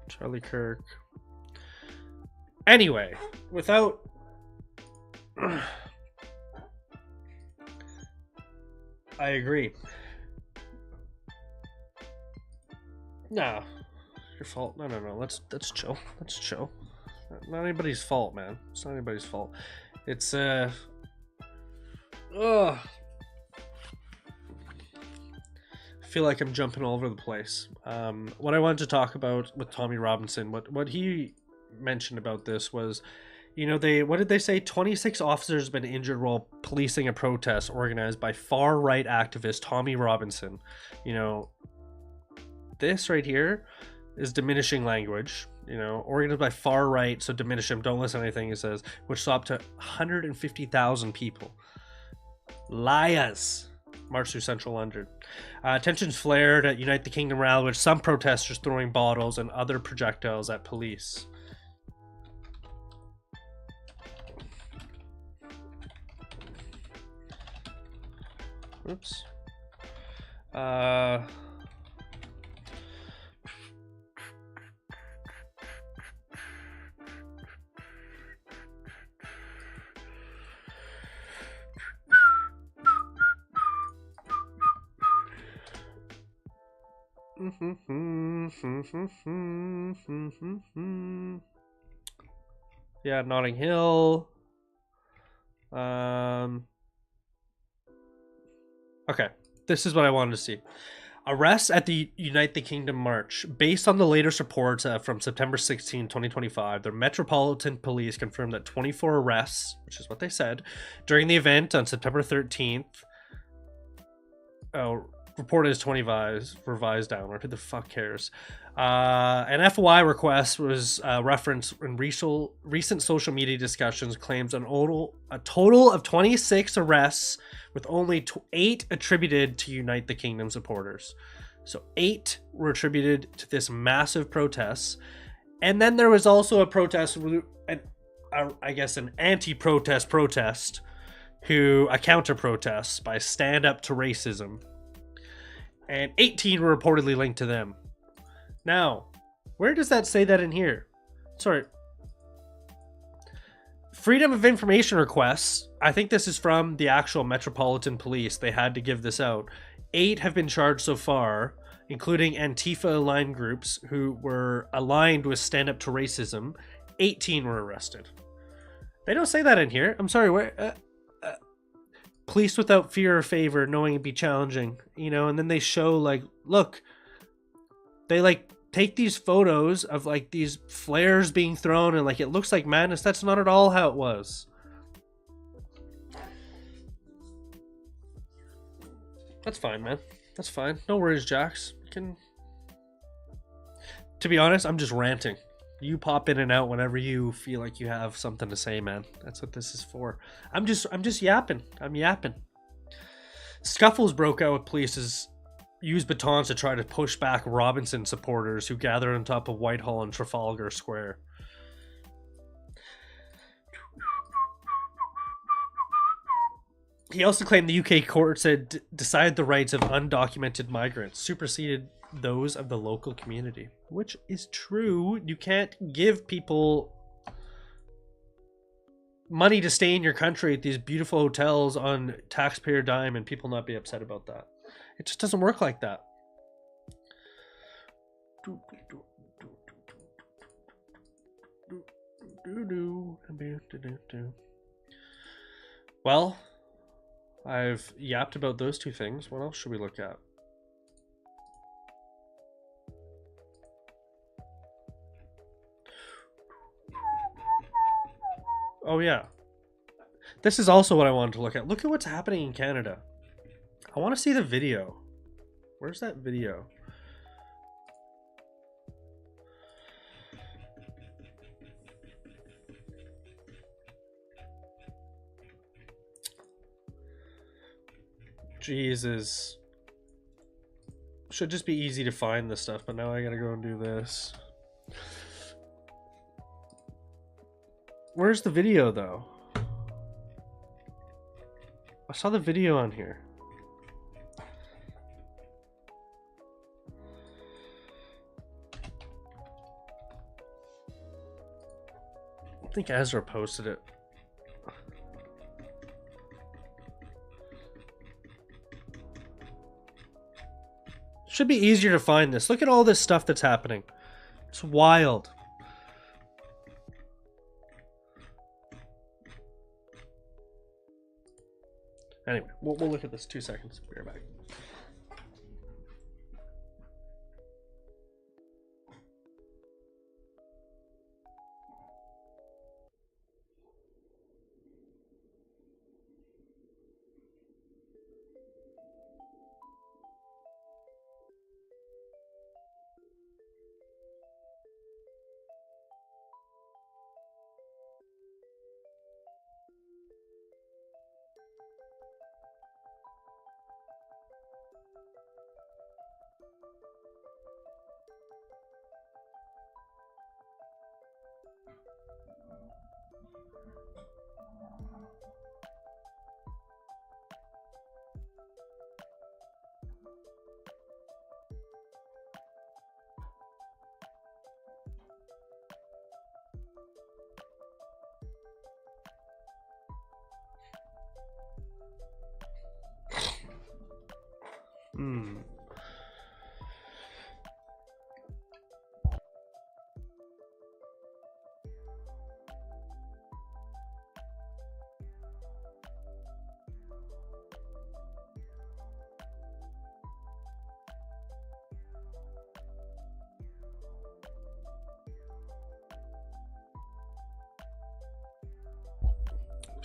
Charlie Kirk. Anyway, without... I agree. Nah, your fault. No. Let's chill. Let's chill. Not anybody's fault, man. It's not anybody's fault. It's ugh. I feel like I'm jumping all over the place. What I wanted to talk about with Tommy Robinson, what he mentioned about this was, you know, what did they say? 26 officers have been injured while policing a protest organized by far-right activist Tommy Robinson. You know, this right here is diminishing language. You know, organized by far-right, so diminish him, don't listen to anything he says, which saw up to 150,000 people. Liars. March through central London. Tensions flared at Unite the Kingdom rally, with some protesters throwing bottles and other projectiles at police. Oops. Yeah, Notting Hill. Okay, this is what I wanted to see. Arrests at the Unite the Kingdom March. Based on the latest reports from September 16, 2025, the Metropolitan Police confirmed that 24 arrests, which is what they said, during the event on September 13th. Oh, reported as 20 revised downward. Who the fuck cares? An FOI request was referenced in recent social media discussions, claims a total of 26 arrests, with only 8 attributed to Unite the Kingdom supporters. So 8 were attributed to this massive protest. And then there was also a protest, I guess an anti-protest protest, a counter-protest by Stand Up to Racism. And 18 were reportedly linked to them. Now, where does that say that in here? Sorry. Freedom of information requests. I think this is from the actual Metropolitan Police. They had to give this out. 8 have been charged so far. including Antifa-aligned groups who were aligned with Stand Up to Racism. 18 were arrested. They don't say that in here. I'm sorry, where... police without fear or favor, knowing it'd be challenging, you know, and then they show, like, look, they, like, take these photos of, like, these flares being thrown, and, like, it looks like madness. That's not at all how it was. That's fine, man. That's fine. No worries, Jax. You can... To be honest, I'm just ranting. You pop in and out whenever you feel like you have something to say, man. That's what this is for. I'm just yapping. I'm yapping. Scuffles broke out with police used batons to try to push back Robinson supporters who gathered on top of Whitehall and Trafalgar Square. He also claimed the UK courts had decided the rights of undocumented migrants superseded those of the local community, which is true. You can't give people money to stay in your country at these beautiful hotels on taxpayer dime and people not be upset about that. It just doesn't work like that. Well, I've yapped about those two things. What else should we look at? Oh yeah. This is also what I wanted to look at. Look at what's happening in Canada. I want to see the video. Where's that video? Jesus. Should just be easy to find this stuff, but now I gotta go and do this. Where's the video, though? I saw the video on here. I think Ezra posted it. Should be easier to find this. Look at all this stuff that's happening. It's wild. Anyway, we'll look at this 2 seconds. Be right back.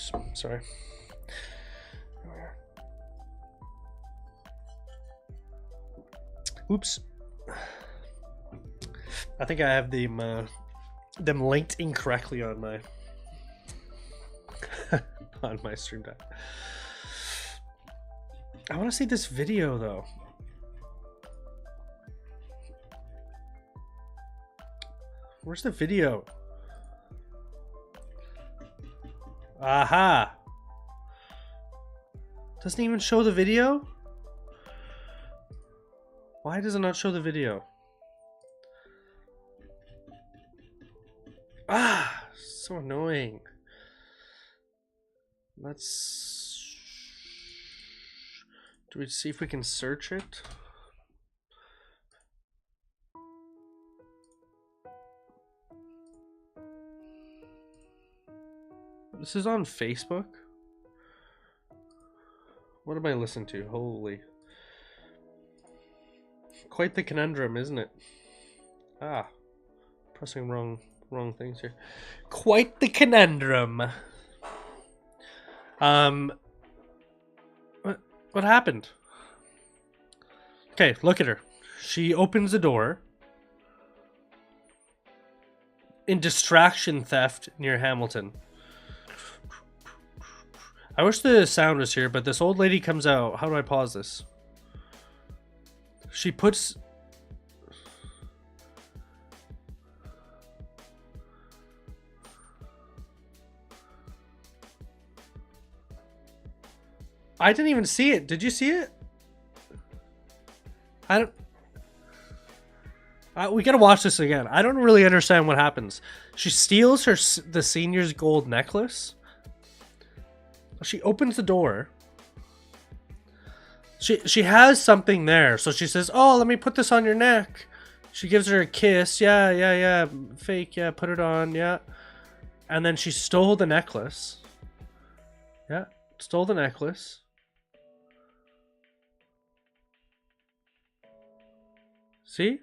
Oops, sorry. Oops. I think I have them linked incorrectly on my on my stream deck. I want to see this video though. Where's the video? Aha! Doesn't even show the video? Why does it not show the video? Ah! So annoying. Do we see if we can search it? This is on Facebook? What am I listening to? Holy. Quite the conundrum, isn't it? Ah. Pressing wrong things here. Quite the conundrum. What happened? Okay, look at her. She opens the door. In distraction theft near Hamilton. I wish the sound was here, but this old lady comes out. How do I pause this? She puts... I didn't even see it. Did you see it? I don't... we gotta watch this again. I don't really understand what happens. She steals the senior's gold necklace. She opens the door. She has something there, so she says, "Oh, let me put this on your neck." She gives her a kiss. Yeah. Fake. Yeah, put it on. Yeah. And then she stole the necklace. Yeah, stole the necklace. See?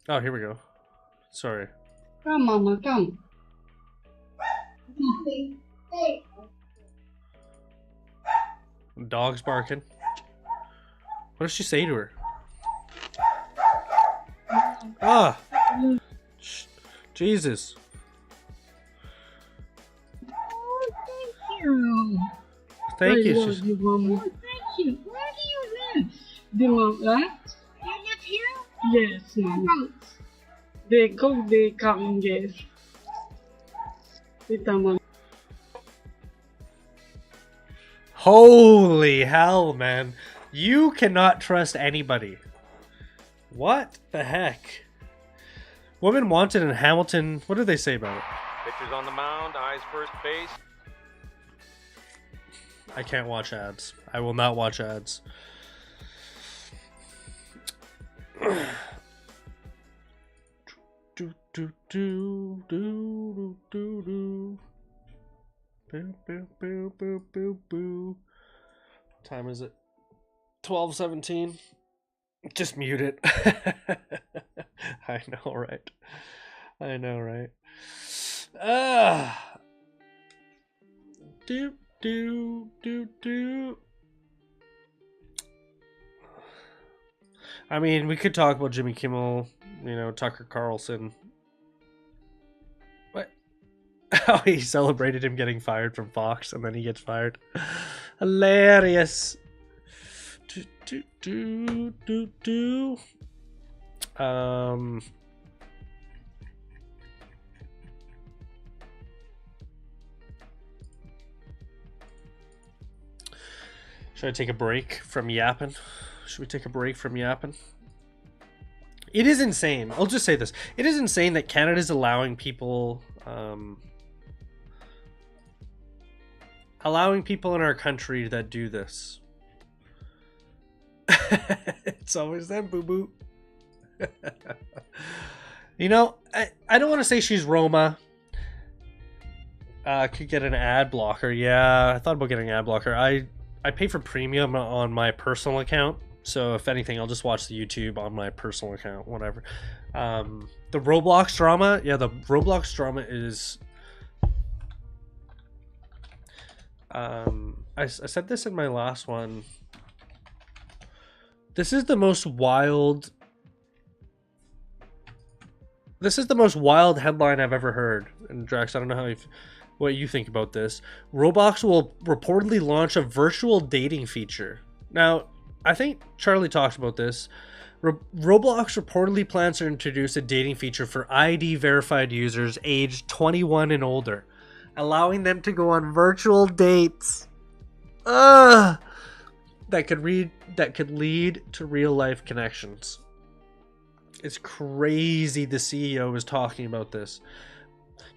Oh, here we go. Sorry. Come, Mama, come. Dog's barking. What does she say to her? Ah! Jesus. Oh, thank you. Thank you. Love you, Mama. Thank you. Where do you live? Do you want that? You live here? Yes, Mama. They come, yes. Mama. Holy hell, man. You cannot trust anybody. What the heck? Woman wanted in Hamilton. What did they say about it? Pitchers on the mound, eyes first base. I can't watch ads. I will not watch ads. What time is it? 12:17. Just mute it. I know, right? I know, right? I mean, we could talk about Jimmy Kimmel, you know, Tucker Carlson. What? How he celebrated him getting fired from Fox and then he gets fired. Hilarious. Should I take a break from yapping? Should we take a break from yapping? It is insane. I'll just say this. It is insane that Canada's allowing people in our country that do this. It's always them, boo-boo. You know, I don't want to say she's Roma. Could get an ad blocker. Yeah, I thought about getting an ad blocker. I pay for premium on my personal account, so if anything, I'll just watch the YouTube on my personal account, whatever. The Roblox drama, yeah, the Roblox drama is... I said this in my last one. This is the most wild... This is the most wild headline I've ever heard. And Drax, I don't know what you think about this. Roblox will reportedly launch a virtual dating feature. Now, I think Charlie talked about this. Roblox reportedly plans to introduce a dating feature for ID verified users aged 21 and older, allowing them to go on virtual dates. That could lead to real life connections. It's crazy the CEO is talking about this.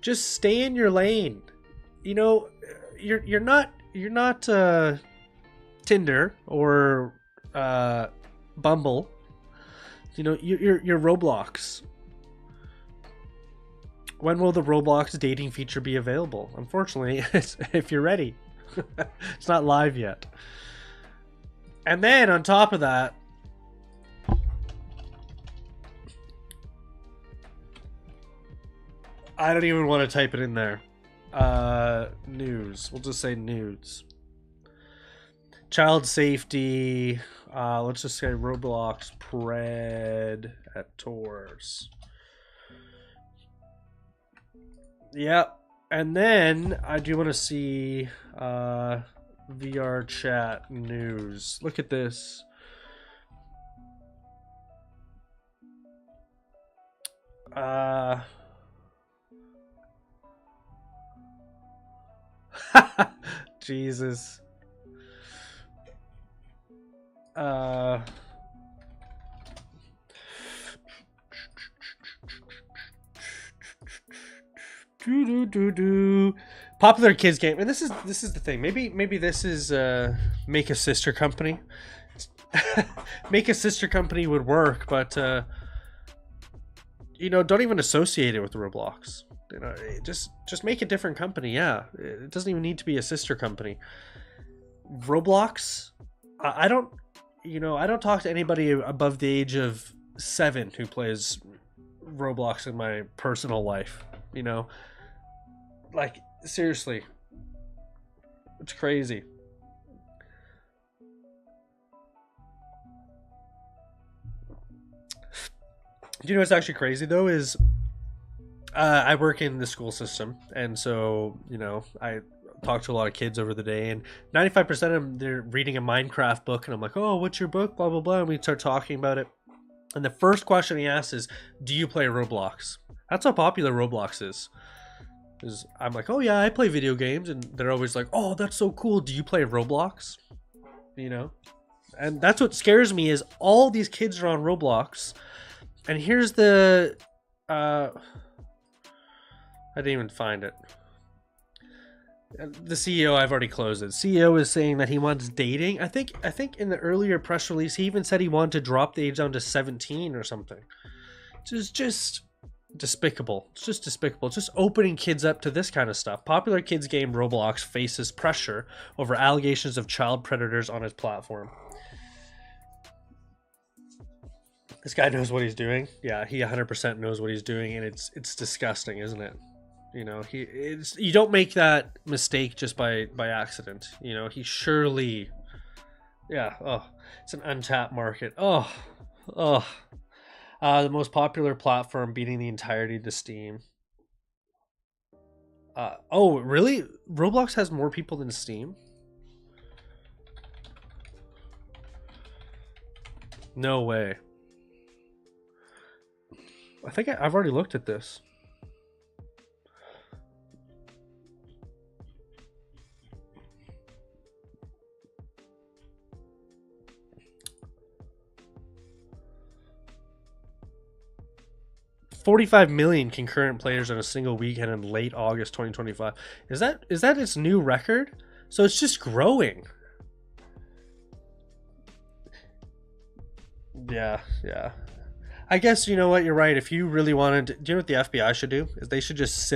Just stay in your lane. You know, you're not Tinder or Bumble. You know, you're Roblox. When will the Roblox dating feature be available? Unfortunately, if you're ready. It's not live yet. And then on top of that, I don't even want to type it in there. News. We'll just say nudes. Child safety. Let's just say Roblox predators. Yep. And then I do want to see VR chat news. Look at this. Jesus. Popular kids game, and this is the thing. Maybe this is make a sister company. Make a sister company would work, but you know, don't even associate it with Roblox. You know, just make a different company. Yeah, it doesn't even need to be a sister company. Roblox, I don't, you know, I don't talk to anybody above the age of 7 who plays Roblox in my personal life. You know, like seriously, it's crazy. You know what's actually crazy though is I work in the school system, and so, you know, I talk to a lot of kids over the day, and 95% of them, they're reading a Minecraft book, and I'm like, oh, what's your book, blah blah blah, and we start talking about it, and the first question he asks is, do you play Roblox? That's how popular Roblox is. I'm like, oh yeah, I play video games, and they're always like, oh, that's so cool, do you play Roblox? You know, and that's what scares me is all these kids are on Roblox, and here's the I didn't even find it. The CEO, I've already closed it. CEO is saying that he wants dating. I think in the earlier press release, he even said he wanted to drop the age down to 17 or something. It's just despicable. It's just despicable. It's just opening kids up to this kind of stuff. Popular kids game Roblox faces pressure over allegations of child predators on his platform. This guy knows what he's doing. Yeah, he 100% knows what he's doing, and it's disgusting, isn't it? You know, you don't make that mistake just by accident. You know, he surely, yeah. Oh, it's an untapped market. The most popular platform beating the entirety to Steam. Oh, really? Roblox has more people than Steam? No way. I think I've already looked at this. $45 million concurrent players in a single weekend in late August 2025. Is that its new record? So it's just growing. Yeah. I guess, you know what, you're right. If you really wanted to, do you know what the FBI should do? Is they should just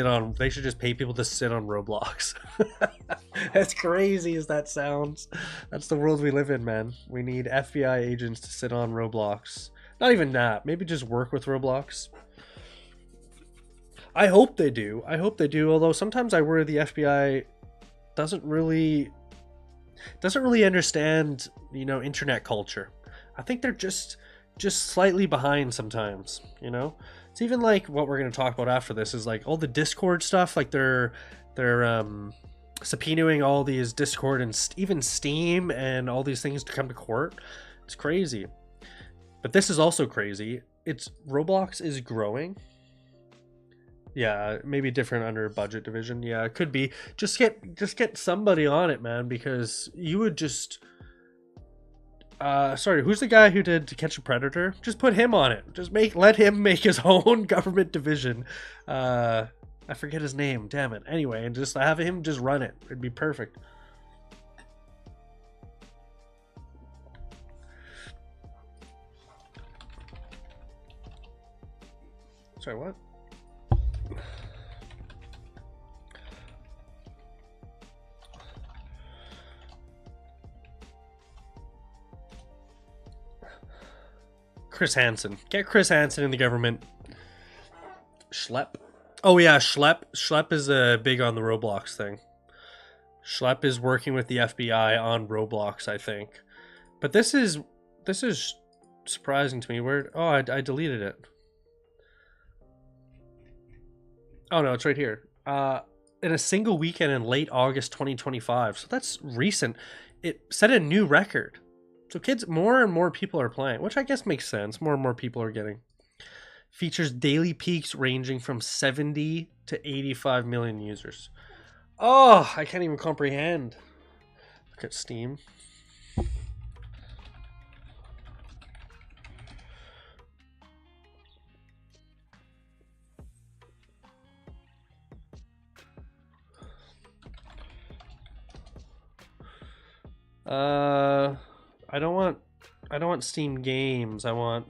pay people to sit on Roblox. As crazy as that sounds, that's the world we live in, man. We need FBI agents to sit on Roblox. Not even that. Maybe just work with Roblox. I hope they do. Although sometimes I worry the FBI doesn't really understand, you know, internet culture. I think they're just slightly behind sometimes, you know. It's even like what we're going to talk about after this is like all the Discord stuff. Like they're subpoenaing all these Discord and even Steam and all these things to come to court. It's crazy. But this is also crazy. It's Roblox is growing. Yeah, maybe different under budget division. Yeah, it could be. Just get somebody on it, man, because you would just sorry, who's the guy who did To Catch a Predator? Just put him on it. Just let him make his own government division. I forget his name, damn it. Anyway, and just have him just run it. It'd be perfect. Sorry, what? Chris Hansen. Get Chris Hansen in the government. Schlepp. Oh yeah, Schlepp. Schlepp is big on the Roblox thing. Schlepp is working with the FBI on Roblox, I think. But this is surprising to me. Where? Oh, I deleted it. Oh no, it's right here. In a single weekend in late August 2025. So that's recent. It set a new record. So kids, more and more people are playing, which I guess makes sense. More and more people are getting. Features daily peaks ranging from 70 to 85 million users. Oh, I can't even comprehend. Look at Steam. I don't want Steam games. I want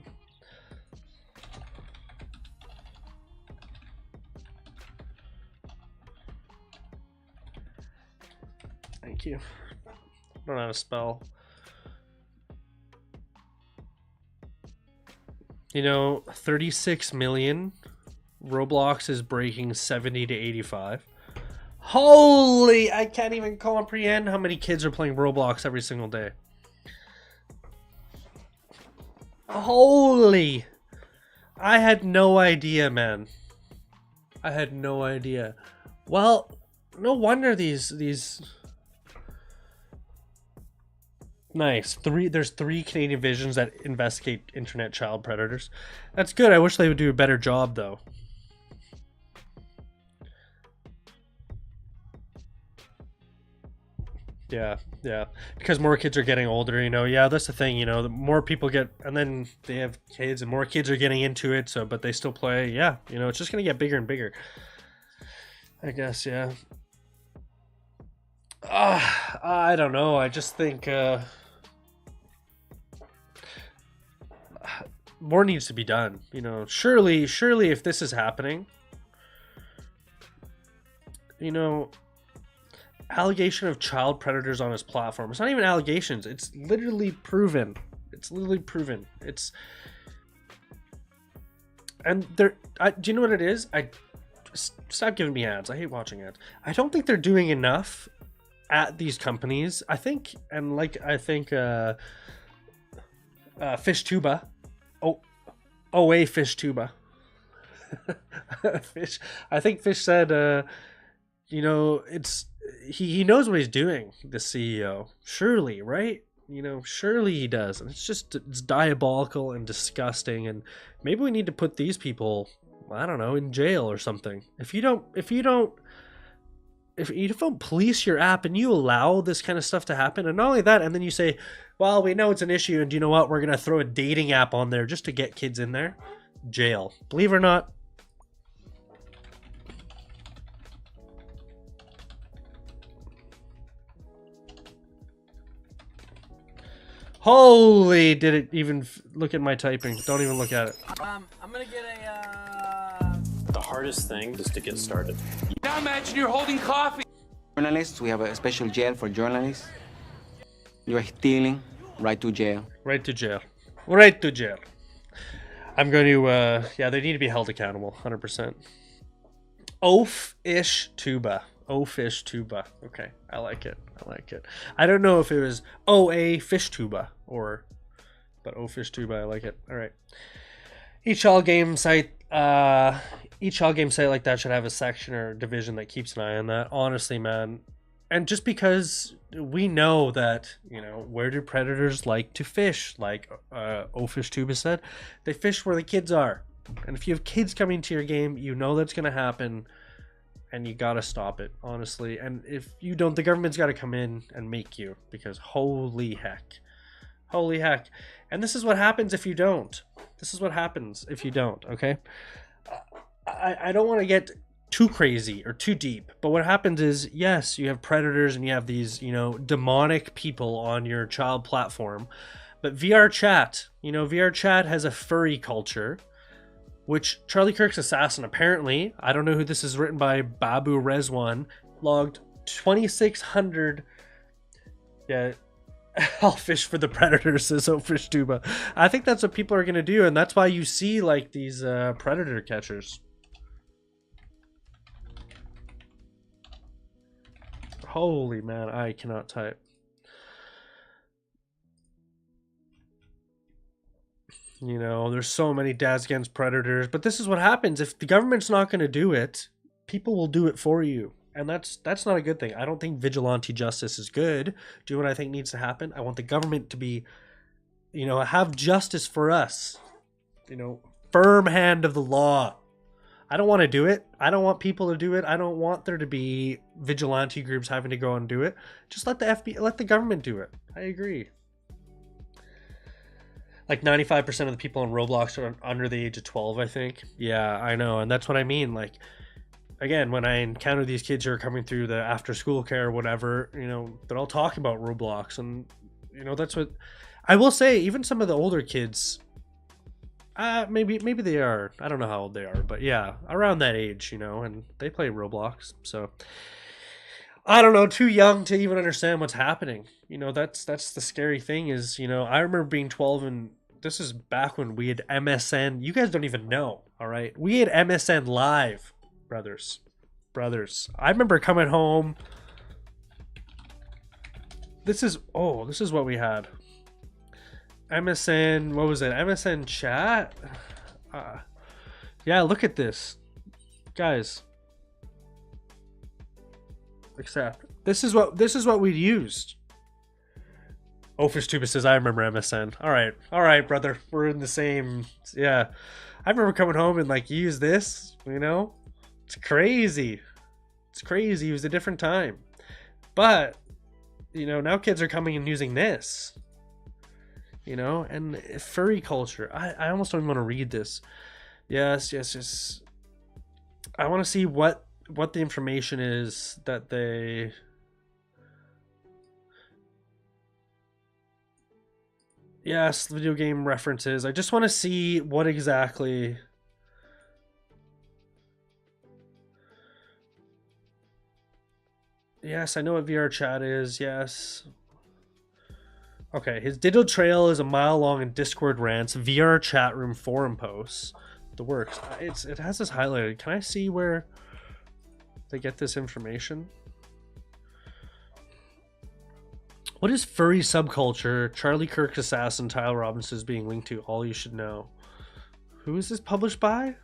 Thank you. I don't know how to spell. You know, 36 million. Roblox is breaking 70 to 85. Holy! I can't even comprehend how many kids are playing Roblox every single day. Holy! I had no idea, man. I had no idea. Well, no wonder these nice. There's 3 Canadian visions that investigate internet child predators. That's good. I wish they would do a better job though. Yeah, yeah. Because more kids are getting older, you know. Yeah, that's the thing, you know. The more people get, and then they have kids, and more kids are getting into it. So, but they still play. Yeah, you know, it's just gonna get bigger and bigger. I guess, yeah. I don't know. I just think more needs to be done. You know, surely, if this is happening, you know. Allegation of child predators on his platform. It's not even allegations. It's literally proven. It's literally proven. It's and they're. Do you know what it is? Stop giving me ads. I hate watching ads. I don't think they're doing enough at these companies. I think Fish Tuba. OA Fish Tuba. Fish. I think Fish said. You know, he knows what he's doing, the CEO. Surely, right? You know, surely he does. And it's diabolical and disgusting. And maybe we need to put these people, I don't know, in jail or something. If you don't police your app and you allow this kind of stuff to happen, and not only that, and then you say, well, we know it's an issue, and you know what? We're gonna throw a dating app on there just to get kids in there. Jail. Believe it or not. Holy, did it even look at my typing? Don't even look at it. I'm gonna get The hardest thing is to get started. Now imagine you're holding coffee. Journalists, we have a special jail for journalists. You're stealing, right to jail. Right to jail. Right to jail. I'm going to, yeah, they need to be held accountable, 100%. Oaf-ish tuba. Fish tuba. Okay, I like it. I like it. I don't know if it was OA fish tuba but fish tuba. I like it. All right. Each all game site like that should have a section or division that keeps an eye on that. Honestly, man. And just because we know that, you know, where do predators like to fish? Like Fish tuba said, they fish where the kids are. And if you have kids coming to your game, you know that's going to happen. And you gotta stop it, honestly. And if you don't, the government's gotta come in and make you, because holy heck. Holy heck. And this is what happens if you don't. This is what happens if you don't, okay? I don't want to get too crazy or too deep, but what happens is, yes, you have predators and you have these, you know, demonic people on your child platform, but VR chat, you know, VR chat has a furry culture, which Charlie Kirk's assassin, apparently, I don't know who this is written by, Babu Rezwan, logged 2,600 I'll fish for the predators, says Ofish Tuba. I think that's what people are gonna do, and that's why you see like these predator catchers. Holy man, I cannot type. You know, there's so many dads against predators, but this is what happens if the government's not going to do it. People will do it for you, and that's not a good thing. I don't think vigilante justice is good. Do you know what I think needs to happen? I want the government to be, you know, have justice for us. You know, firm hand of the law. I don't want to do it. I don't want people to do it. I don't want there to be vigilante groups having to go and do it. Just let the FBI, let the government do it. I agree. Like 95% of the people on Roblox are under the age of 12, I think. Yeah, I know. And that's what I mean. Like, again, when I encounter these kids who are coming through the after school care or whatever, you know, they're all talking about Roblox. And, you know, that's what I will say. Even some of the older kids, maybe they are. I don't know how old they are, but yeah, around that age, you know, and they play Roblox. So I don't know, too young to even understand what's happening. You know, that's the scary thing is, you know, I remember being 12 and this is back when we had MSN. You guys don't even know, all right? We had MSN Live, brothers. I remember coming home. This is what we had. MSN, what was it? MSN chat? Yeah, look at this. Guys. Accept. This is what we used. Ofish Tuba says, I remember MSN. All right, brother. We're in the same. Yeah, I remember coming home and like use this. You know, it's crazy. It was a different time, but you know now kids are coming and using this. You know, and furry culture. I almost don't even want to read this. Yes. I want to see what the information is that they. Yes, video game references. I just want to see what exactly. Yes, I know what VR chat is. Yes. Okay, his digital trail is a mile long in Discord rants, VR chat room forum posts. The works. It has this highlighted. Can I see where they get this information? What is furry subculture? Charlie Kirk's assassin, Tyler Robinson is being linked to. All you should know. Who is this published by?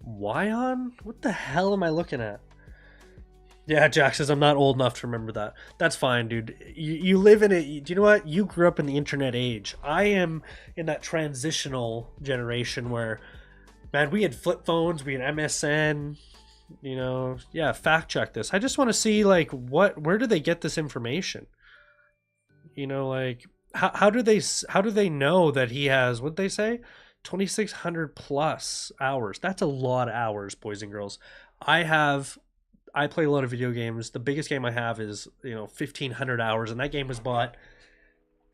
Wyon? What the hell am I looking at? Yeah, Jack says, I'm not old enough to remember that. That's fine, dude. You live in it. Do you know what? You grew up in the internet age. I am in that transitional generation where, man, we had flip phones, we had MSN, you know. Yeah, fact check this. I just want to see, like, where do they get this information? You know, like, how do they know that he has, what'd they say? 2,600 plus hours. That's a lot of hours, boys and girls. I play a lot of video games. The biggest game I have is, you know, 1,500 hours, and that game was bought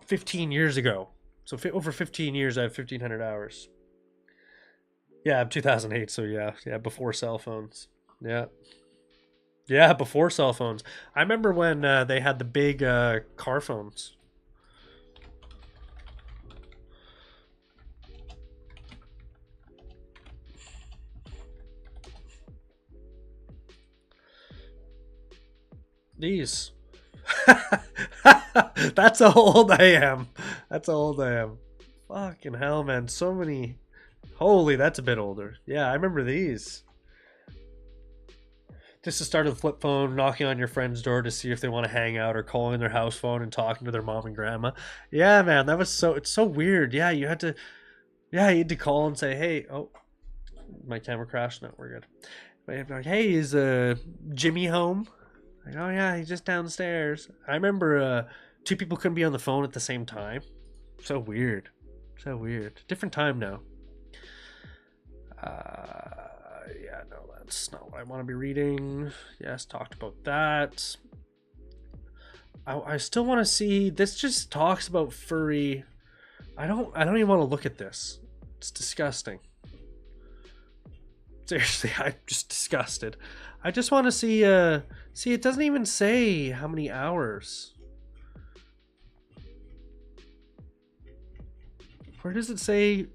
15 years ago. So over 15 years, I have 1,500 hours. Yeah, I'm 2008, so yeah, before cell phones. Yeah, before cell phones. I remember when they had the big car phones. These. That's how old I am. Fucking hell, man. So many. Holy, that's a bit older. Yeah, I remember these. Just to start a flip phone, knocking on your friend's door to see if they want to hang out, or calling their house phone and talking to their mom and grandma. Yeah, man, it's so weird. Yeah, you had to call and say, hey, oh, my camera crashed. No, we're good. But you'd be like, hey, is Jimmy home? Like, oh yeah, he's just downstairs. I remember two people couldn't be on the phone at the same time. So weird. Different time now. Yeah, no, that's not what I want to be reading. Yes, talked about that. I still want to see. This just talks about furry. I don't even want to look at this. It's disgusting. Seriously, I'm just disgusted. I just want to see. See, it doesn't even say how many hours. Where does it say?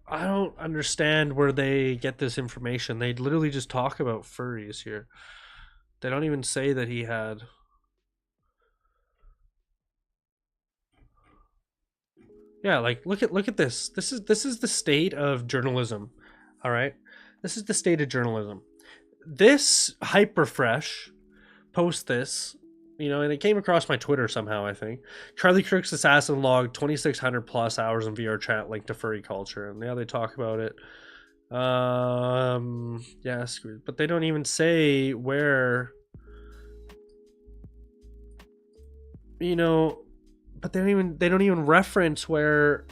I don't understand where they get this information. They literally just talk about furries here. They don't even say that he had. Yeah, like look at this. This is the state of journalism. All right? This is the state of journalism. This Hyperfresh post this, you know, and it came across my Twitter somehow, I think. Charlie Kirk's assassin logged 2,600 plus hours in VR chat linked to furry culture. And yeah, they talk about it. Yeah, but they don't even say where, you know, but they don't even reference where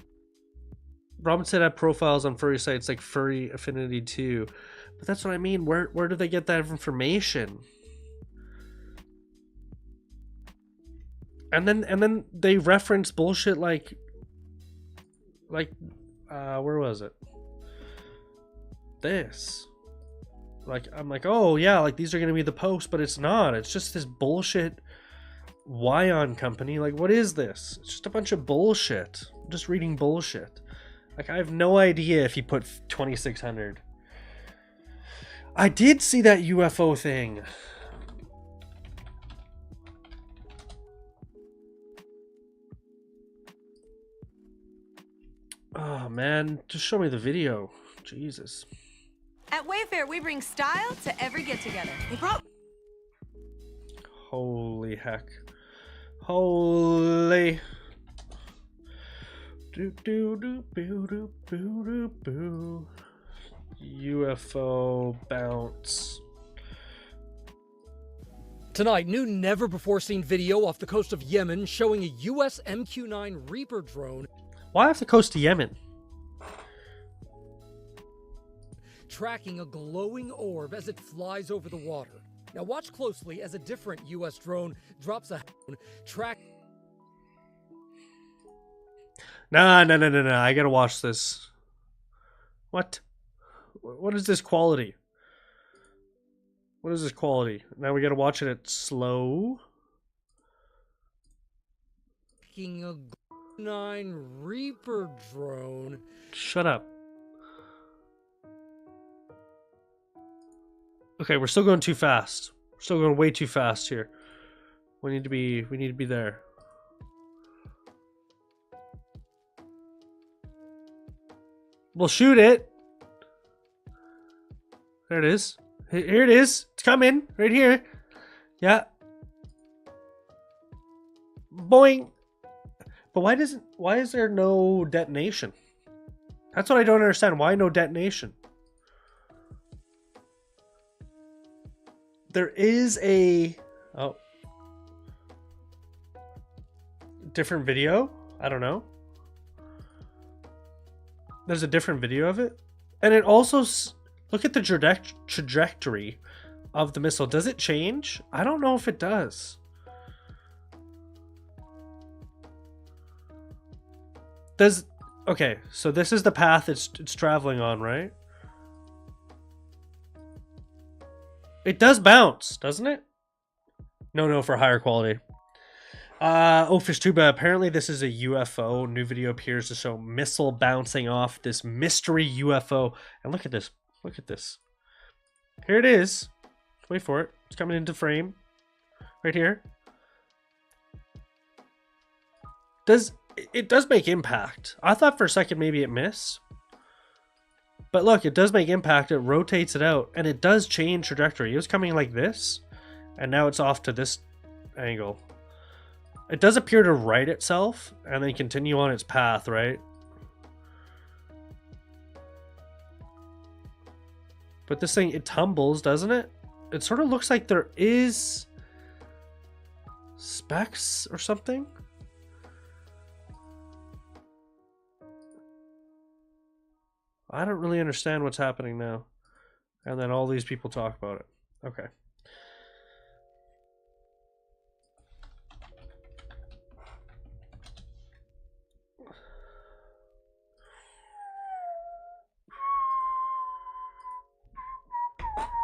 Robinson had profiles on furry sites like Furry Affinity 2. But that's what I mean. Where do they get that information? And then they reference bullshit like where was it? This. Like, I'm like, oh yeah, like these are gonna be the posts, but it's not. It's just this bullshit Wion company. Like, what is this? It's just a bunch of bullshit. I'm just reading bullshit. Like, I have no idea if he put 2,600. I did see that UFO thing. Oh man, just show me the video. Jesus. At Wayfair, we bring style to every get-together. We brought... Holy heck. Holy. Do do do boo do boo do boo. UFO bounce. Tonight, new never-before-seen video off the coast of Yemen showing a U.S. MQ-9 Reaper drone. Why off the coast of Yemen? Tracking a glowing orb as it flies over the water. Now watch closely as a different U.S. drone drops a track. Nah. I gotta watch this. What? What is this quality? What is this quality? Now we gotta watch it at slow. Tracking a 9 Reaper drone. Shut up. Okay, we're still going too fast. We're still going way too fast here. We need to be there. We'll shoot it. There it is. Here it is. It's coming right here. Yeah. Boing. But why is there no detonation? That's what I don't understand. Why no detonation? There is a different video. I don't know. There's a different video of it, and it also look at the trajectory of the missile. Does it change? I don't know if it does. Okay, so this is the path it's traveling on, right? It does bounce, doesn't it? No, for higher quality. Oh, Fishtuba, apparently this is a UFO. New video appears to show missile bouncing off this mystery UFO. And look at this. Look at this. Here it is. Wait for it. It's coming into frame. Right here. It does make impact. I thought for a second maybe it missed. But look, it does make impact. It rotates it out. And it does change trajectory. It was coming like this. And now it's off to this angle. It does appear to right itself. And then continue on its path, right? But this thing, it tumbles, doesn't it? It sort of looks like there is specks or something. I don't really understand what's happening now. And then all these people talk about it. Okay.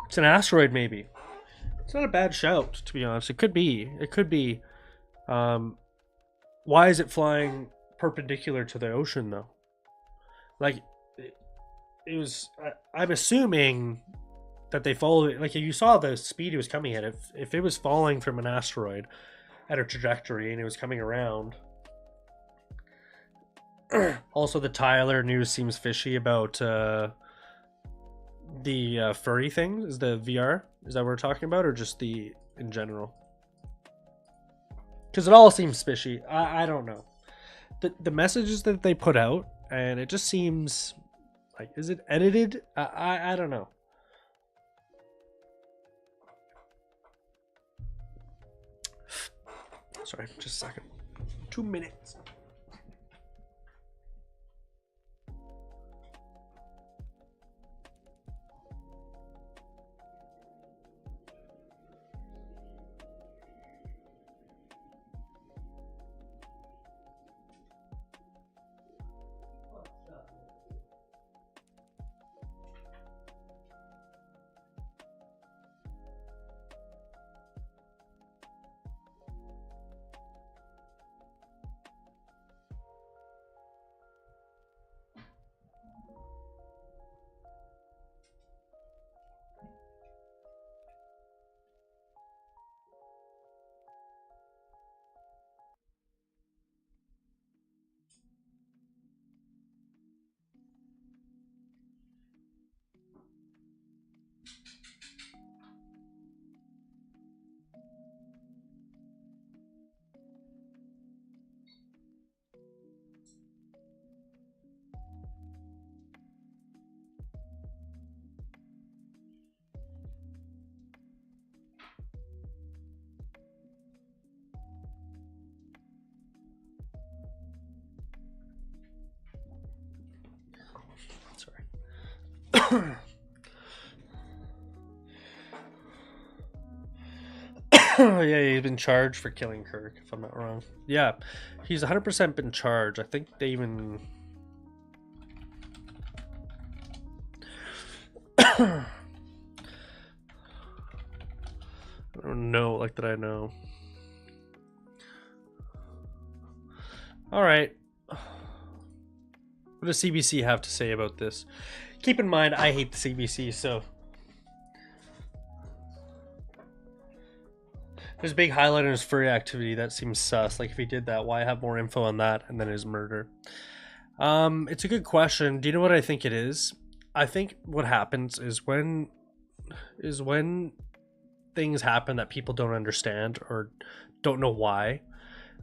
It's an asteroid, maybe. It's not a bad shout, to be honest. It could be. Why is it flying perpendicular to the ocean, though? Like, it was... I'm assuming that they followed it. Like, you saw the speed it was coming at. If it was falling from an asteroid at a trajectory and it was coming around... Also, the Tyler news seems fishy about the furry thing. Is the VR? Is that what we're talking about, or just the in general? Because it all seems fishy. I don't know. The messages that they put out, and it just seems like, is it edited? I don't know. Sorry, just a second. 2 minutes. Yeah, he's been charged for killing Kirk, if I'm not wrong. Yeah, he's 100% been charged. I think they even... I don't know, like that I know. Alright. What does CBC have to say about this? Keep in mind, I hate the CBC, so... There's a big highlight on his furry activity. That seems sus. Like, if he did that, why have more info on that and then his murder? It's a good question. Do you know what I think it is? I think what happens is when things happen that people don't understand or don't know why,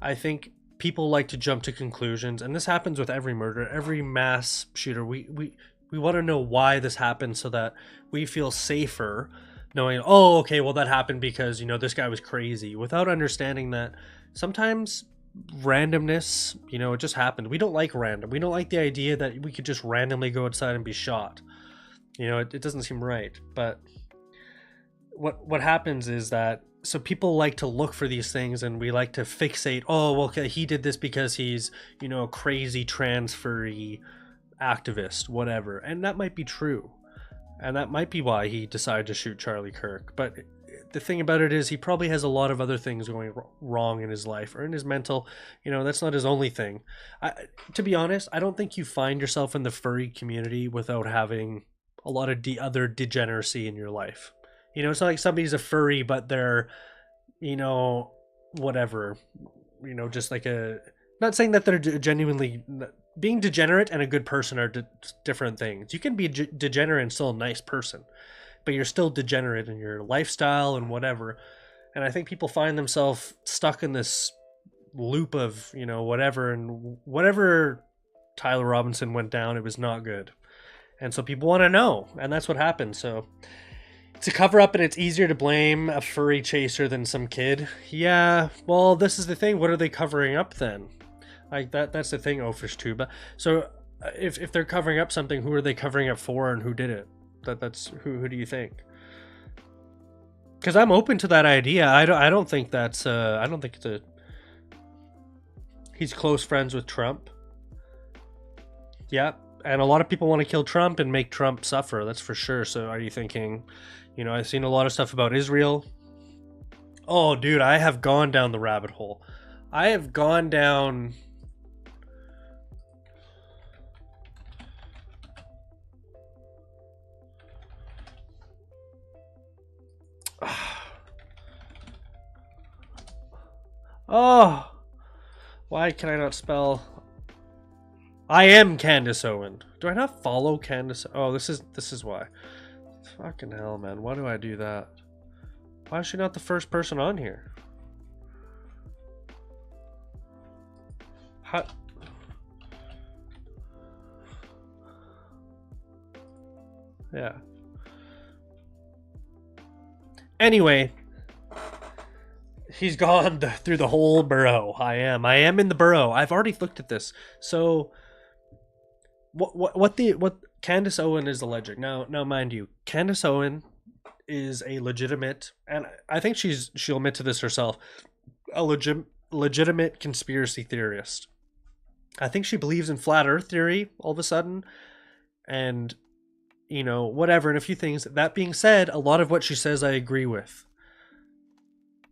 I think people like to jump to conclusions, and this happens with every murder, every mass shooter. We want to know why this happened so that we feel safer knowing, oh, okay, well, that happened because, you know, this guy was crazy, without understanding that sometimes randomness, you know, it just happened. We don't like random. We don't like the idea that we could just randomly go outside and be shot. You know, it doesn't seem right. But what happens is that, so people like to look for these things, and we like to fixate, oh, well, okay, he did this because he's, you know, a crazy trans furry activist, whatever. And that might be true. And that might be why he decided to shoot Charlie Kirk. But the thing about it is he probably has a lot of other things going wrong in his life or in his mental, you know, that's not his only thing. To be honest, I don't think you find yourself in the furry community without having a lot of other degeneracy in your life. You know, it's not like somebody's a furry, but they're, you know, whatever, you know, just like not saying that they're genuinely... Being degenerate and a good person are different things. You can be degenerate and still a nice person, but you're still degenerate in your lifestyle and whatever. And I think people find themselves stuck in this loop of, you know, whatever, and whatever Tyler Robinson went down, it was not good. And so people want to know, and that's what happened. So it's a cover up, and it's easier to blame a furry chaser than some kid. Yeah, well, this is the thing. What are they covering up then? Like that's the thing, Ofish too. But so if they're covering up something, who are they covering up for, and who did it? That's who do you think? Because I'm open to that idea. I don't think that's I don't think it's a... He's close friends with Trump. Yeah, and a lot of people want to kill Trump and make Trump suffer. That's for sure. So are you thinking, you know, I've seen a lot of stuff about Israel. Oh, dude, I have gone down the rabbit hole. I have gone down... Oh, why can I not spell? I am Candace Owen. Do I not follow Candace? Oh, this is why. Fucking hell, man. Why do I do that? Why is she not the first person on here? How? Yeah. Anyway. He's gone through the whole borough. I am in the borough. I've already looked at this. So, what Candace Owen is alleging. Now, mind you, Candace Owen is a legitimate, and I think she'll admit to this herself, a legitimate conspiracy theorist. I think she believes in flat Earth theory all of a sudden, and you know, whatever, and a few things. That being said, a lot of what she says I agree with.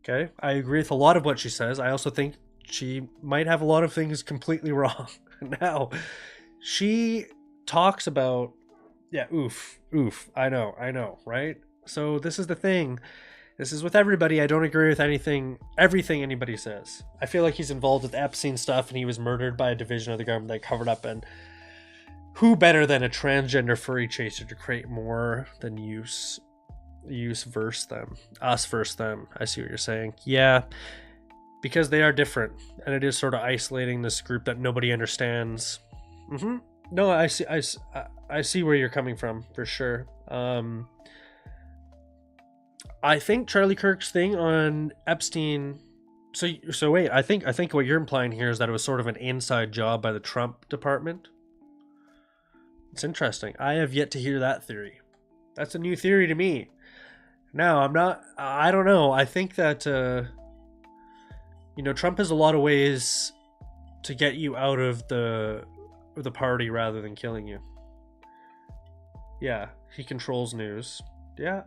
Okay, I agree with a lot of what she says. I also think she might have a lot of things completely wrong. Now, she talks about, yeah, oof, I know, right? So this is the thing. This is with everybody. I don't agree with everything anybody says. I feel like he's involved with Epstein stuff, and he was murdered by a division of the government that covered up. And who better than a transgender furry chaser to create more than us versus them? I see what you're saying. Yeah, because they are different, and it is sort of isolating this group that nobody understands. No, I see where you're coming from for sure. I think Charlie Kirk's thing on Epstein. So wait, I think what you're implying here is that it was sort of an inside job by the Trump department. It's interesting. I have yet to hear that theory. That's a new theory to me. Now, I don't know. I think that, you know, Trump has a lot of ways to get you out of the party rather than killing you. Yeah, he controls news. Yeah.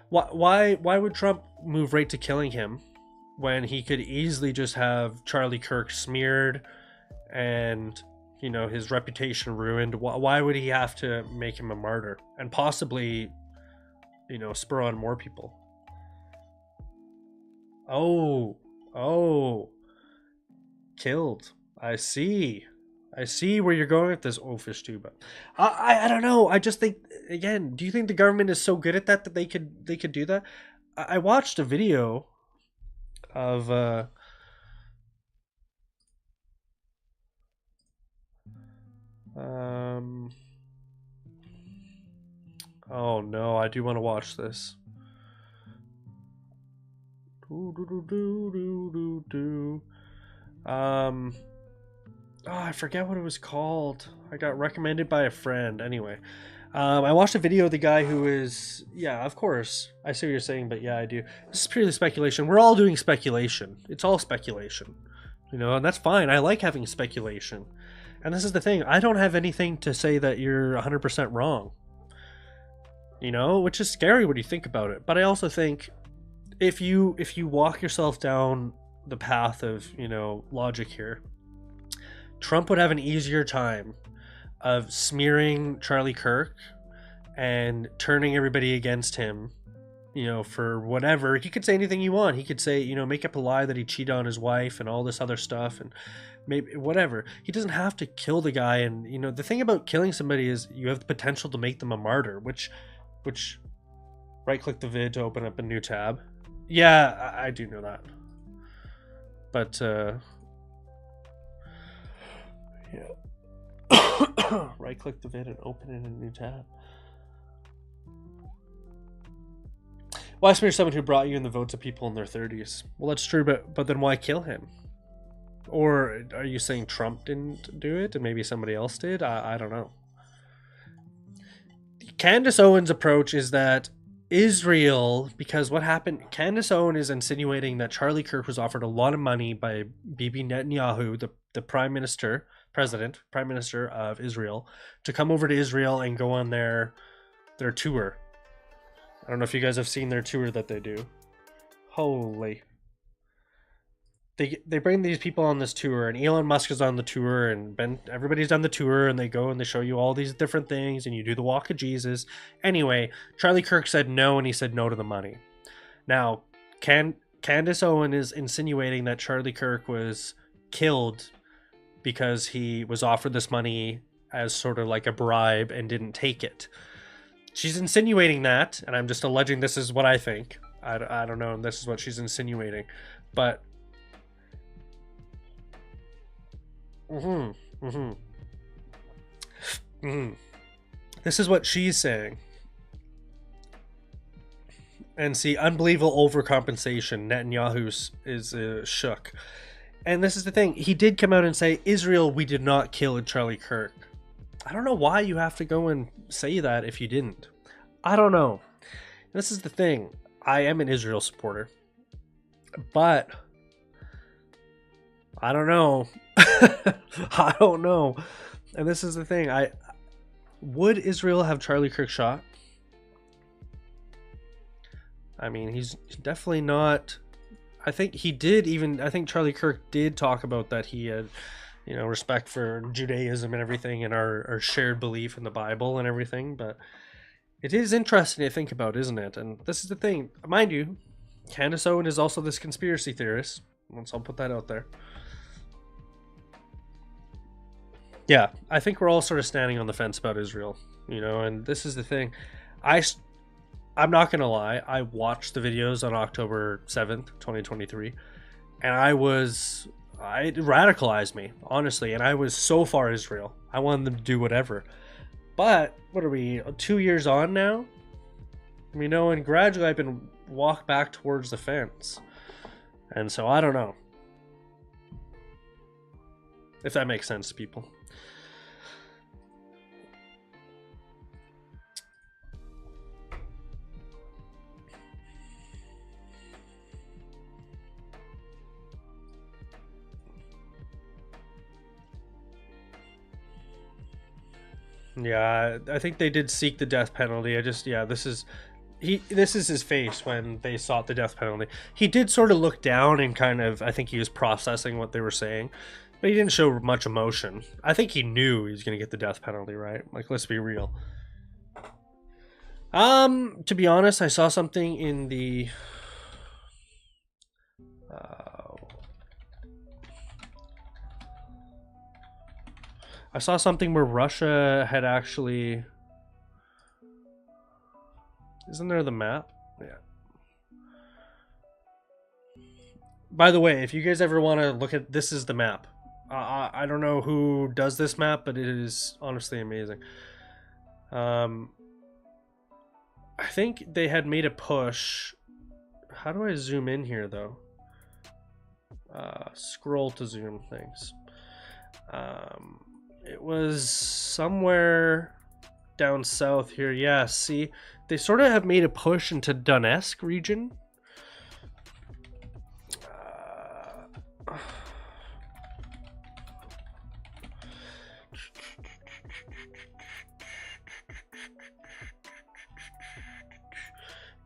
Why would Trump move right to killing him when he could easily just have Charlie Kirk smeared and, you know, his reputation ruined? Why would he have to make him a martyr and possibly, you know, spur on more people? Oh, killed. I see where you're going with this oafish too, but I don't know. I just think, again, do you think the government is so good at that they could do that? I watched a video of oh no, I do want to watch this. Oh, I forget what it was called. I got recommended by a friend. Anyway, I watched a video of the guy who is, yeah, of course. I see what you're saying, but yeah, I do. This is purely speculation. We're all doing speculation. It's all speculation, you know, and that's fine. I like having speculation. And this is the thing. I don't have anything to say that you're 100% wrong, you know, which is scary when you think about it. But I also think if you walk yourself down the path of, you know, logic here, Trump would have an easier time of smearing Charlie Kirk and turning everybody against him, you know, for whatever. He could say anything you want. He could say, you know, make up a lie that he cheated on his wife and all this other stuff and maybe whatever. He doesn't have to kill the guy. And, you know, the thing about killing somebody is you have the potential to make them a martyr, which right-click the vid to open up a new tab. Yeah, I do know that. But, yeah. Right click the vid and open it in a new tab. Well, I smear someone who brought you in the votes of people in their 30s. Well, that's true, but then why kill him? Or are you saying Trump didn't do it and maybe somebody else did? I don't know. Candace Owens' approach is that Israel, because what happened, Candace Owen is insinuating that Charlie Kirk was offered a lot of money by Bibi Netanyahu, the prime minister of Israel, to come over to Israel and go on their tour. I don't know if you guys have seen their tour that they do. Holy. They bring these people on this tour, and Elon Musk is on the tour, and everybody's done the tour, and they go and they show you all these different things, and you do the walk of Jesus. Anyway, Charlie Kirk said no, and he said no to the money. Now, Candace Owen is insinuating that Charlie Kirk was killed because he was offered this money as sort of like a bribe and didn't take it. She's insinuating that, and I'm just alleging this is what I think. I don't know, and this is what she's insinuating. But this is what she's saying. And see, unbelievable overcompensation. Netanyahu is shook. And this is the thing. He did come out and say, Israel, we did not kill Charlie Kirk. I don't know why you have to go and say that if you didn't. I don't know. This is the thing. I am an Israel supporter. But I don't know. I don't know. And this is the thing. Would Israel have Charlie Kirk shot? I mean, he's definitely not. I think Charlie Kirk did talk about that he had, respect for Judaism and everything, and our shared belief in the Bible and everything. But it is interesting to think about, isn't it? And this is the thing. Mind you, Candace Owen is also this conspiracy theorist. Once I'll put that out there. Yeah, I think we're all sort of standing on the fence about Israel, and this is the thing. I'm not going to lie, I watched the videos on October 7th, 2023, and it radicalized me, honestly, and I was so far Israel. I wanted them to do whatever. But, what are we, 2 years on now? And gradually I've been walked back towards the fence. And so I don't know. If that makes sense to people. Yeah, I think they did seek the death penalty. This is his face when they sought the death penalty. He did sort of look down and kind of, I think he was processing what they were saying, but he didn't show much emotion. I think he knew he was going to get the death penalty, right? Like, let's be real. To be honest, I saw something in the I saw something where Russia had actually... Isn't there the map? Yeah. By the way, if you guys ever want to look at... This is the map. I don't know who does this map, but it is honestly amazing. I think they had made a push. How do I zoom in here, though? Scroll to zoom things. It was somewhere down south here. Yeah, see, they sort of have made a push into Donetsk region.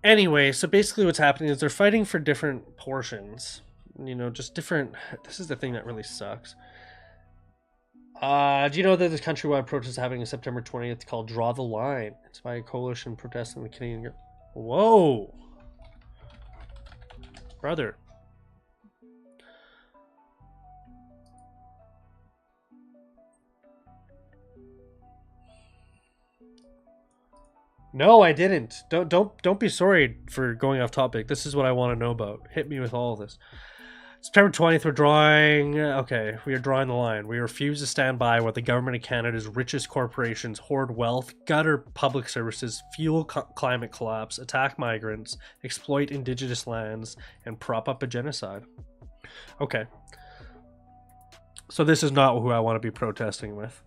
Anyway, so basically what's happening is they're fighting for different portions. Just different... This is the thing that really sucks. Do you know that this countrywide protest is happening on September 20th called Draw the Line? It's by a coalition protesting the Canadian... Whoa! Brother. No, I didn't. Don't be sorry for going off topic. This is what I want to know about. Hit me with all of this. September 20th, we're drawing... Okay, we are drawing the line. We refuse to stand by while the government of Canada's richest corporations hoard wealth, gutter public services, fuel climate collapse, attack migrants, exploit indigenous lands, and prop up a genocide. Okay. So this is not who I want to be protesting with.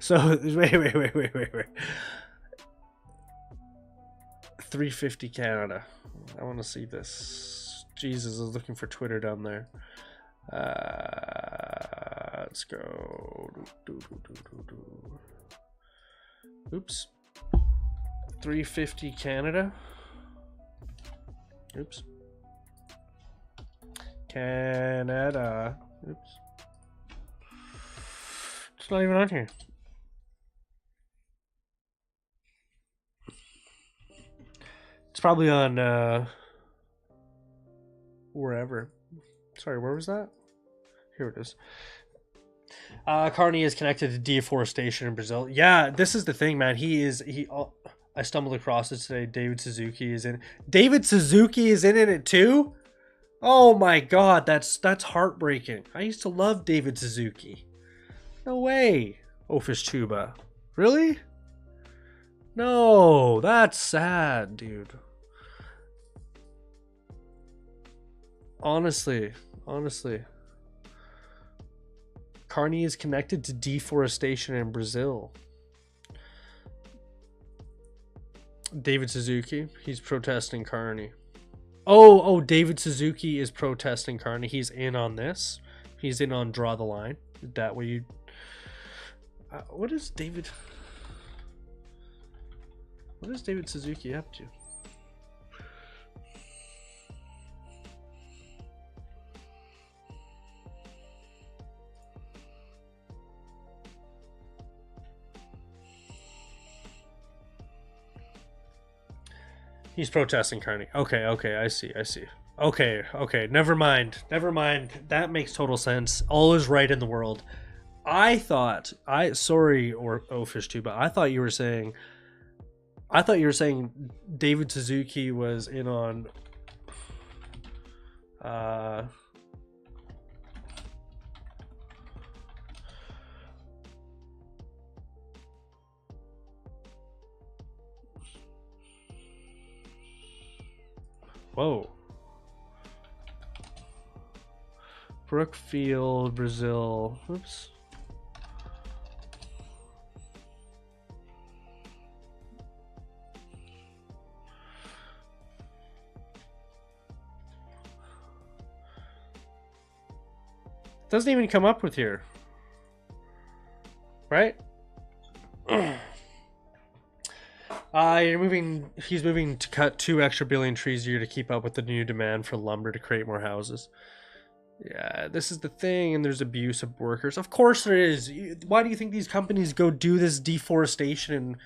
So, wait. 350 Canada. I want to see this. Jesus, I was looking for Twitter down there. Let's go. Oops. 350 Canada. Oops. Canada. Oops. It's not even on here. It's probably on wherever. Sorry, where was that? Here it is. Carney is connected to deforestation in Brazil. Yeah, this is the thing, man. I stumbled across it today. David Suzuki is in it too. Oh my god, that's heartbreaking. I used to love David Suzuki. No way. Ofish Chuba. Really? No, that's sad, dude. Honestly. Carney is connected to deforestation in Brazil. David Suzuki, he's protesting Carney. Oh, David Suzuki is protesting Carney. He's in on this. He's in on draw the line. That way you... What is David Suzuki up to? He's protesting Carney. Okay, I see. Okay, never mind. That makes total sense. All is right in the world. Sorry, or Ofish too, but I thought you were saying David Suzuki was in on whoa. Brookfield, Brazil. Oops. Doesn't even come up with here. Right? He's moving to cut 2 extra billion trees a year to keep up with the new demand for lumber to create more houses. Yeah, this is the thing, and there's abuse of workers. Of course there is. Why do you think these companies go do this deforestation and,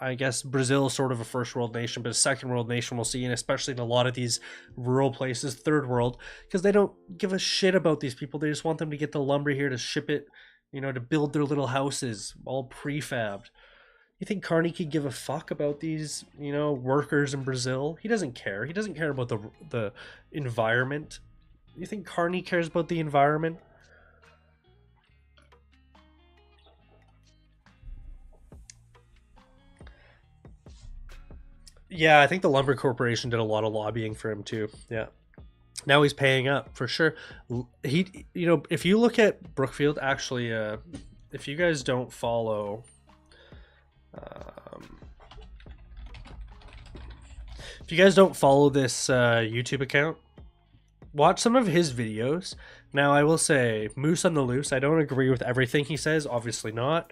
I guess Brazil is sort of a first world nation, but a second world nation we'll see, and especially in a lot of these rural places, third world, because they don't give a shit about these people. They just want them to get the lumber here to ship it, to build their little houses, all prefabbed. You think Carney could give a fuck about these, workers in Brazil? He doesn't care. He doesn't care about the environment. You think Carney cares about the environment? Yeah, I think the Lumber Corporation did a lot of lobbying for him too. Yeah. Now he's paying up for sure. If you look at Brookfield, actually, if you guys don't follow, this YouTube account, watch some of his videos. Now, I will say, Moose on the Loose, I don't agree with everything he says, obviously not,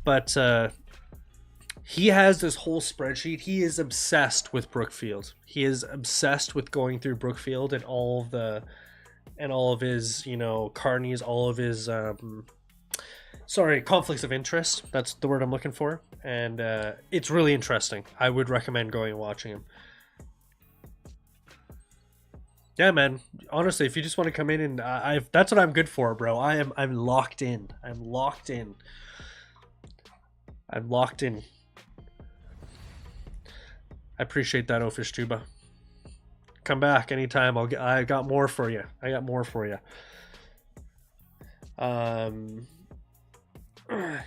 but he has this whole spreadsheet. He is obsessed with Brookfield. He is obsessed with going through Brookfield and all of his, Carney's, all of his, conflicts of interest. That's the word I'm looking for. And it's really interesting. I would recommend going and watching him. Yeah, man. Honestly, if you just want to come in and that's what I'm good for, bro. I'm locked in. I'm locked in. I appreciate that, Ofish Tuba. Come back anytime. I got more for you.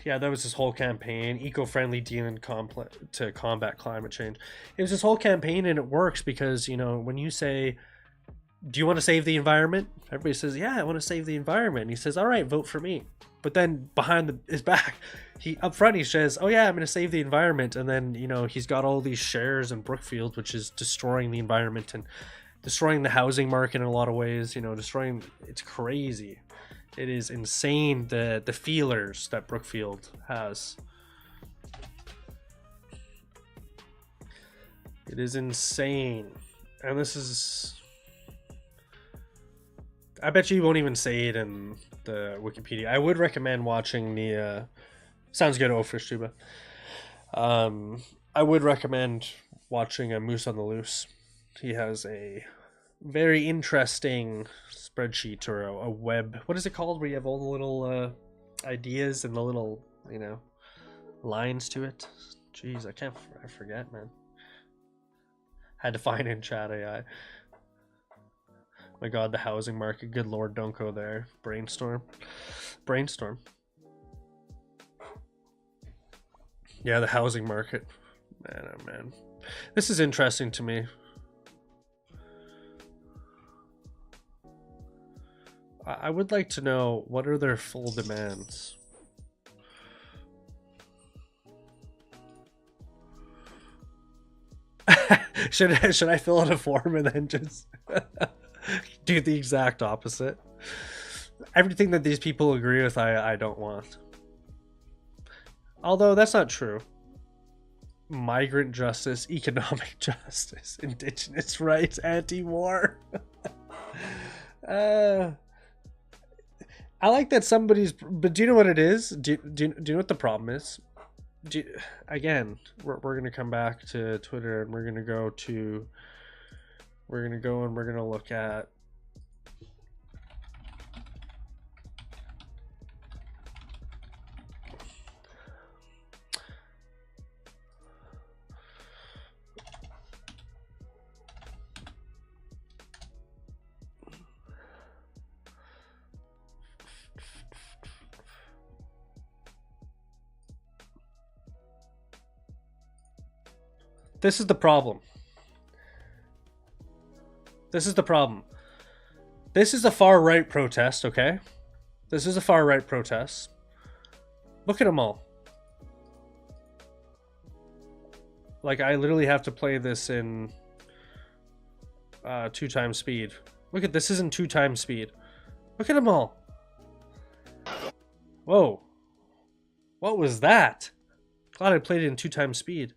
Yeah, that was his whole campaign. Eco-friendly dealing to combat climate change. It was this whole campaign, and it works because, when you say, do you want to save the environment? Everybody says, yeah, I want to save the environment. And he says, all right, vote for me. But then behind his back, up front he says, oh yeah, I'm going to save the environment. And then, he's got all these shares in Brookfield, which is destroying the environment and destroying the housing market in a lot of ways, it's crazy. It is insane, the feelers that Brookfield has. It is insane. And this is... I bet you won't even say it in the Wikipedia. I would recommend watching the... Sounds good, Ofish Tuba. I would recommend watching a Moose on the Loose. He has a very interesting spreadsheet or a web. What is it called? Where you have all the little ideas and the little, you know, lines to it. Jeez, I forget, man. Had to find in chat AI. My god, the housing market. Good lord, don't go there. Brainstorm. Yeah, the housing market. Man, oh man. This is interesting to me. I would like to know, what are their full demands? Should I fill out a form and then just do the exact opposite? Everything that these people agree with, I don't want. Although that's not true. Migrant justice, economic justice, indigenous rights, anti-war. I like that somebody's... But do you know what it is? Do you know what the problem is? Again, we're going to come back to Twitter and we're going to go and we're going to look at... This is the problem. This is the problem. This is a far right protest, okay? This is a far right protest. Look at them all. Like, I literally have to play this in 2 times speed. Look at this, is in 2 times speed. Look at them all. Whoa. What was that? Glad I played it in 2 times speed.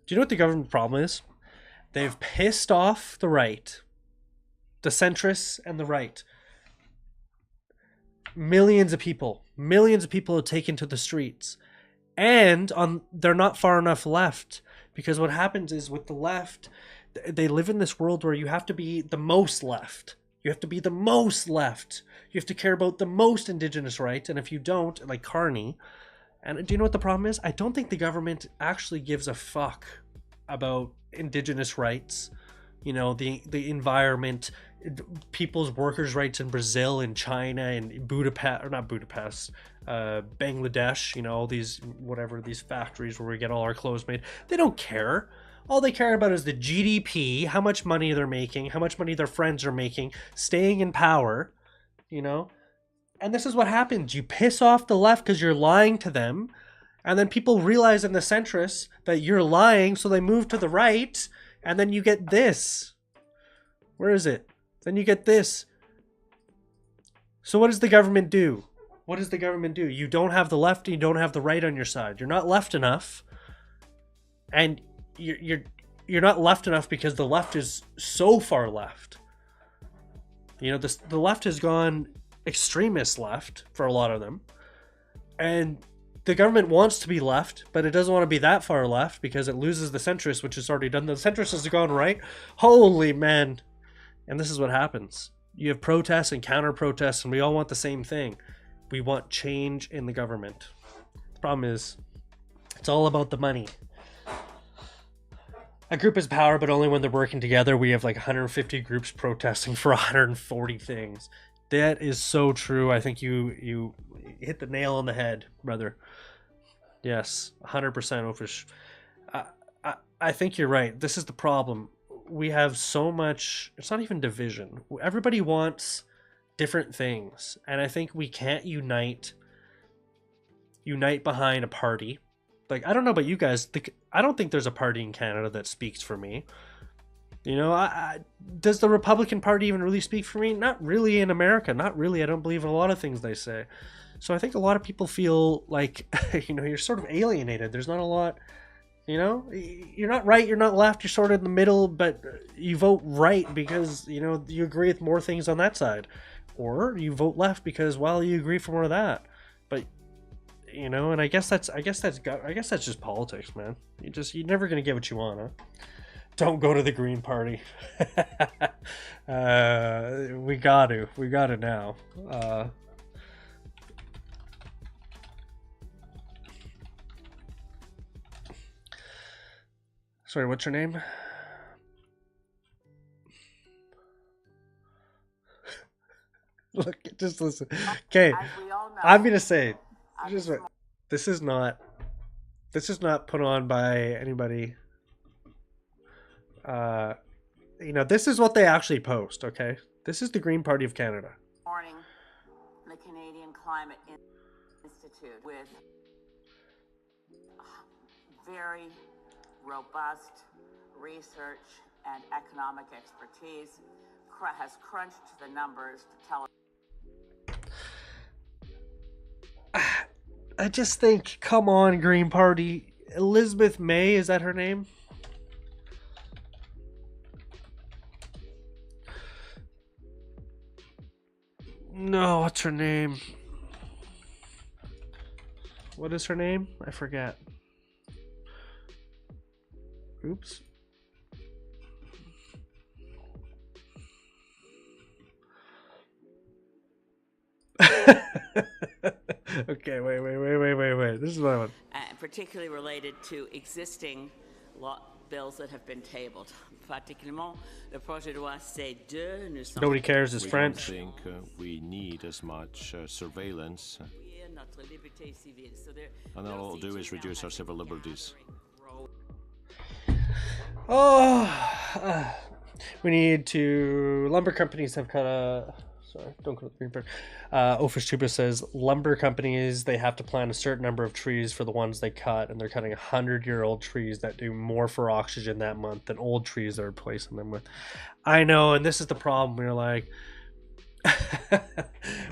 Do you know what the government problem is? They've pissed off the right, the centrists and the right. Millions of people have taken to the streets. And they're not far enough left. Because what happens is with the left, they live in this world where you have to be the most left. You have to be the most left. You have to care about the most indigenous rights. And if you don't, like Carney... And do you know what the problem is? I don't think the government actually gives a fuck about indigenous rights, you know, the environment, people's workers' rights in Brazil, in China, in Budapest, or not Budapest, Bangladesh, you know, all these, whatever, these factories where we get all our clothes made. They don't care. All they care about is the GDP, how much money they're making, how much money their friends are making, staying in power, you know? And this is what happens. You piss off the left because you're lying to them. And then people realize in the centrists that you're lying. So they move to the right. And then you get this. Where is it? Then you get this. So what does the government do? What does the government do? You don't have the left and you don't have the right on your side. You're not left enough. And you're not left enough because the left is so far left. You know, the left has gone... extremist left for a lot of them, and the government wants to be left, but it doesn't want to be that far left because it loses the centrist, which is already done. The centrist has gone right. Holy man. And this is what happens. You have protests and counter protests, and we all want the same thing. We want change in the government. The problem is it's all about the money. A group is power, but only when they're working together. We have like 150 groups protesting for 140 things. That is so true. I think you hit the nail on the head, brother. Yes, 100% Ofish. I think you're right. This is the problem. We have so much... It's not even division. Everybody wants different things. And I think we can't unite behind a party. Like, I don't know about you guys. I don't think there's a party in Canada that speaks for me. You know, does the Republican Party even really speak for me? Not really in America. Not really. I don't believe in a lot of things they say. So I think a lot of people feel like, you know, you're sort of alienated. There's not a lot, you know, you're not right, you're not left, you're sort of in the middle, but you vote right because, you know, you agree with more things on that side. Or you vote left because, well, you agree for more of that. But, you know, and I guess that's just politics, man. You're never going to get what you want, huh? Don't go to the Green Party. We got to now. Sorry, what's your name? Look, just listen. Okay, I'm gonna say, this is not put on by anybody. You know, this is what they actually post. Okay, this is the Green Party of Canada. Morning, the Canadian Climate Institute with very robust research and economic expertise has crunched the numbers to tell us. I just think, come on, Green Party. Elizabeth May, is that her name? No, what's her name? What is her name? I forget. Oops. Okay, wait. This is what I want. Particularly related to existing law bills that have been tabled. Particulièrement, le projet de loi C2 ne sont... Nobody cares, it's French. I don't think we need as much surveillance. And all it'll do is reduce our civil liberties. Oh, we need to... Lumber companies have kind of... Sorry, don't go to the green part. Ofish Tuba says lumber companies, they have to plant a certain number of trees for the ones they cut, and they're cutting 100-year-old trees that do more for oxygen that month than old trees they're replacing them with. I know, and this is the problem. We're like,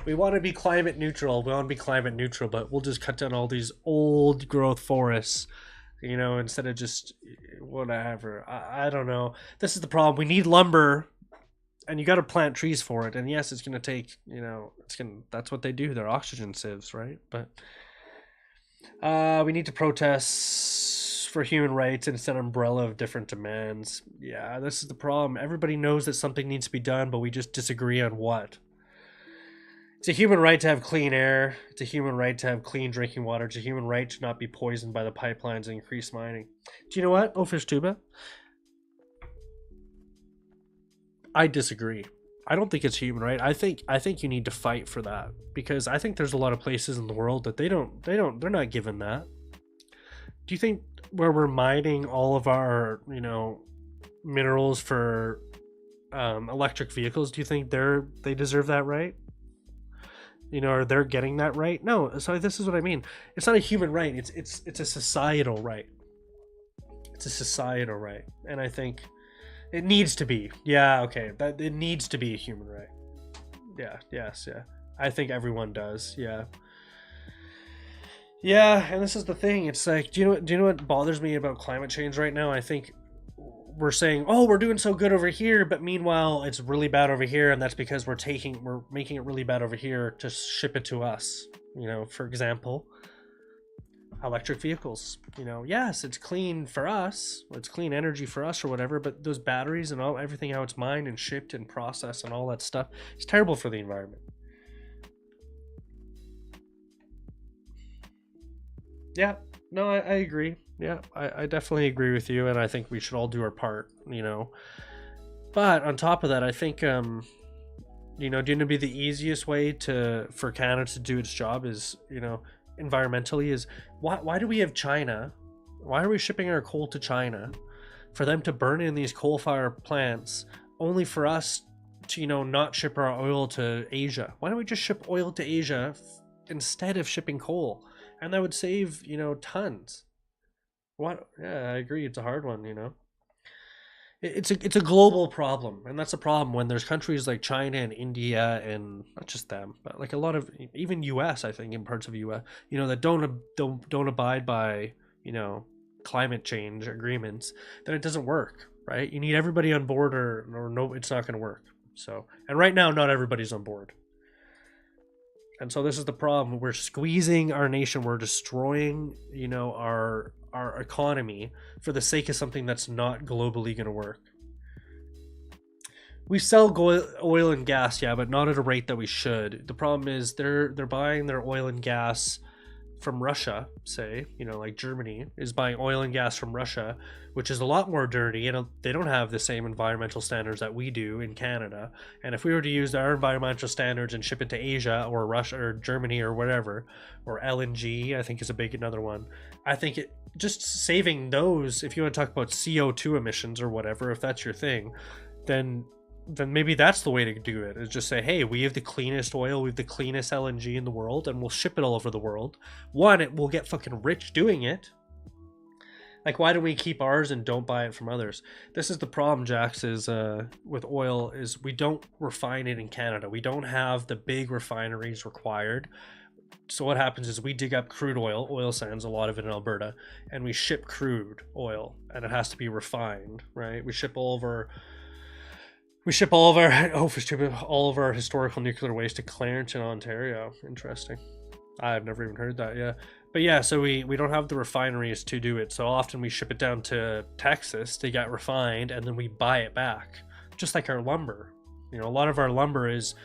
we want to be climate neutral. We want to be climate neutral, but we'll just cut down all these old growth forests, you know, instead of just whatever. I don't know. This is the problem. We need lumber. And you got to plant trees for it. And yes, it's going to take, you know, that's what they do. They're oxygen sieves, right? But we need to protest for human rights and it's an umbrella of different demands. Yeah, this is the problem. Everybody knows that something needs to be done, but we just disagree on what. It's a human right to have clean air. It's a human right to have clean drinking water. It's a human right to not be poisoned by the pipelines and increased mining. Do you know what, Ofish Tuba? I disagree. I don't think it's human right. I think you need to fight for that because I think there's a lot of places in the world that they're not given that. Do you think where we're mining all of our, you know, minerals for electric vehicles, do you think they deserve that right? You know, or they're getting that right? No. So this is what I mean. It's not a human right. It's a societal right. It's a societal right, and I think. It needs to be. Yeah, okay. It needs to be a human right. Yeah, yes, yeah. I think everyone does, yeah. Yeah, and this is the thing. It's like, do you know what bothers me about climate change right now? I think we're saying, oh, we're doing so good over here, but meanwhile, it's really bad over here, and that's because we're making it really bad over here to ship it to us. You know, for example, electric vehicles, you know, yes, it's clean for us, it's clean energy for us or whatever, but those batteries and everything, how it's mined and shipped and processed and all that stuff, it's terrible for the environment. Yeah, no, I agree. Yeah, I definitely agree with you, and I think we should all do our part, you know. But on top of that, I think you know, do you know be the easiest way for Canada to do its job is, you know, environmentally is why do we have China? Why are we shipping our coal to China for them to burn in these coal-fired plants only for us to, you know, not ship our oil to Asia? Why don't we just ship oil to Asia instead of shipping coal? And that would save, you know, tons. What? Yeah, I agree. It's a hard one, you know. it's a global problem, and that's a problem when there's countries like China and India, and not just them, but like a lot of even US, I think in parts of US, that don't abide by, climate change agreements. Then it doesn't work, right? You need everybody on board, or no, it's not going to work. So, and right now not everybody's on board. And so this is the problem. We're squeezing our nation. We're destroying, our economy for the sake of something that's not globally going to work. We sell oil and gas, yeah, but not at a rate that we should. The problem is they're buying their oil and gas from Russia, say, like Germany is buying oil and gas from Russia, which is a lot more dirty, and they don't have the same environmental standards that we do in Canada. And if we were to use our environmental standards and ship it to Asia or Russia or Germany or whatever, or LNG, I think is a big another one. I think it just saving those, if you want to talk about CO2 emissions or whatever, if that's your thing, then maybe that's the way to do it, is just say, hey, we have the cleanest oil, we have the cleanest LNG in the world, and we'll ship it all over the world. One, it will get fucking rich doing it. Like, why do we keep ours and don't buy it from others? This is the problem, Jax, is with oil, is we don't refine it in Canada. We don't have the big refineries required. So what happens is we dig up crude oil sands, a lot of it in Alberta, and we ship crude oil, and it has to be refined, right? We ship all of our historical nuclear waste to Clarington, Ontario. Interesting. I've never even heard that. Yeah, but yeah, so we don't have the refineries to do it. So often we ship it down to Texas to get refined, and then we buy it back, just like our lumber. A lot of our lumber is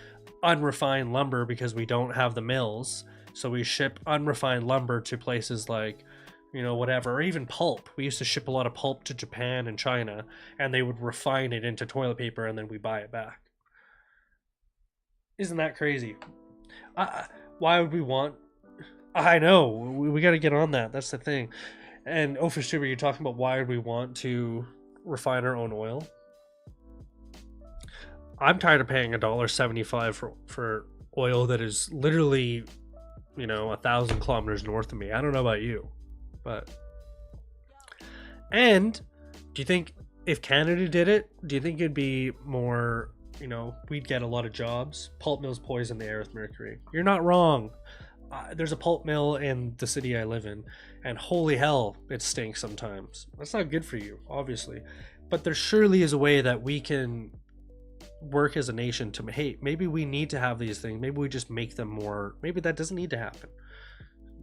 unrefined lumber because we don't have the mills. So we ship unrefined lumber to places like, whatever, or even pulp. We used to ship a lot of pulp to Japan and China, and they would refine it into toilet paper, and then we buy it back. Isn't that crazy? Why would we want... I know, we got to get on that. That's the thing. And for Stuber, you're talking about why would we want to refine our own oil? I'm tired of paying $1.75 for oil that is literally, 1,000 kilometers north of me. I don't know about you. But, and do you think if Canada did it, do you think it'd be more, we'd get a lot of jobs? Pulp mills poison the air with mercury. You're not wrong. There's a pulp mill in the city I live in, and holy hell, it stinks sometimes. That's not good for you, obviously. But there surely is a way that we can work as a nation to, hey, maybe we need to have these things. Maybe we just make them more, maybe that doesn't need to happen.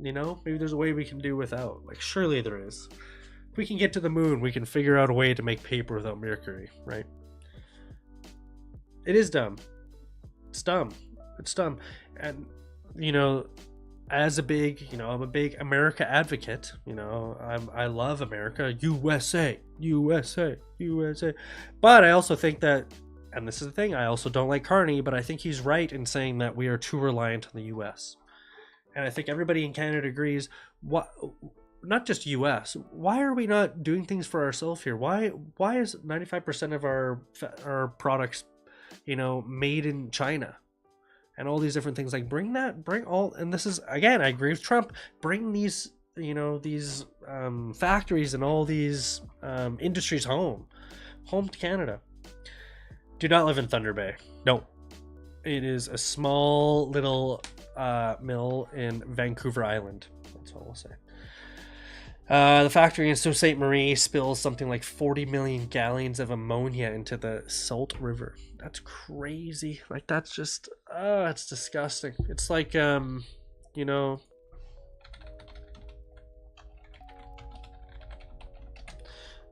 Maybe there's a way we can do without. Like, surely there is. If we can get to the moon, we can figure out a way to make paper without mercury, right? It is dumb. It's dumb. It's dumb. And, as a big, I'm a big America advocate. I love America. USA, USA, USA. But I also think that, and this is the thing, I also don't like Carney, but I think he's right in saying that we are too reliant on the US. And I think everybody in Canada agrees, not just US, why are we not doing things for ourselves here? Why is 95% of our products, made in China? And all these different things, like bring all, and this is, again, I agree with Trump, bring these, these factories and all these industries home to Canada. Do not live in Thunder Bay. No. It is a small little mill in Vancouver Island. That's all I'll say. The factory in Sault Ste. Marie spills something like 40 million gallons of ammonia into the Salt River. That's crazy. Like, that's just, it's disgusting. It's like,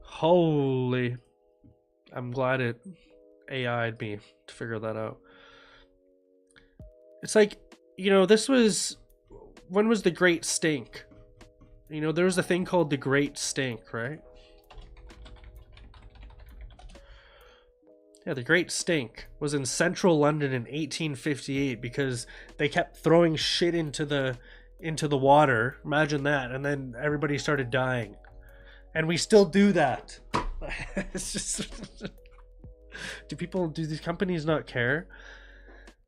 holy, I'm glad it AI'd me to figure that out. It's like, this was, when was the Great Stink? There was a thing called the Great Stink, right? Yeah, the Great Stink was in central London in 1858 because they kept throwing shit into the water. Imagine that. And then everybody started dying. And we still do that. It's just... do these companies not care?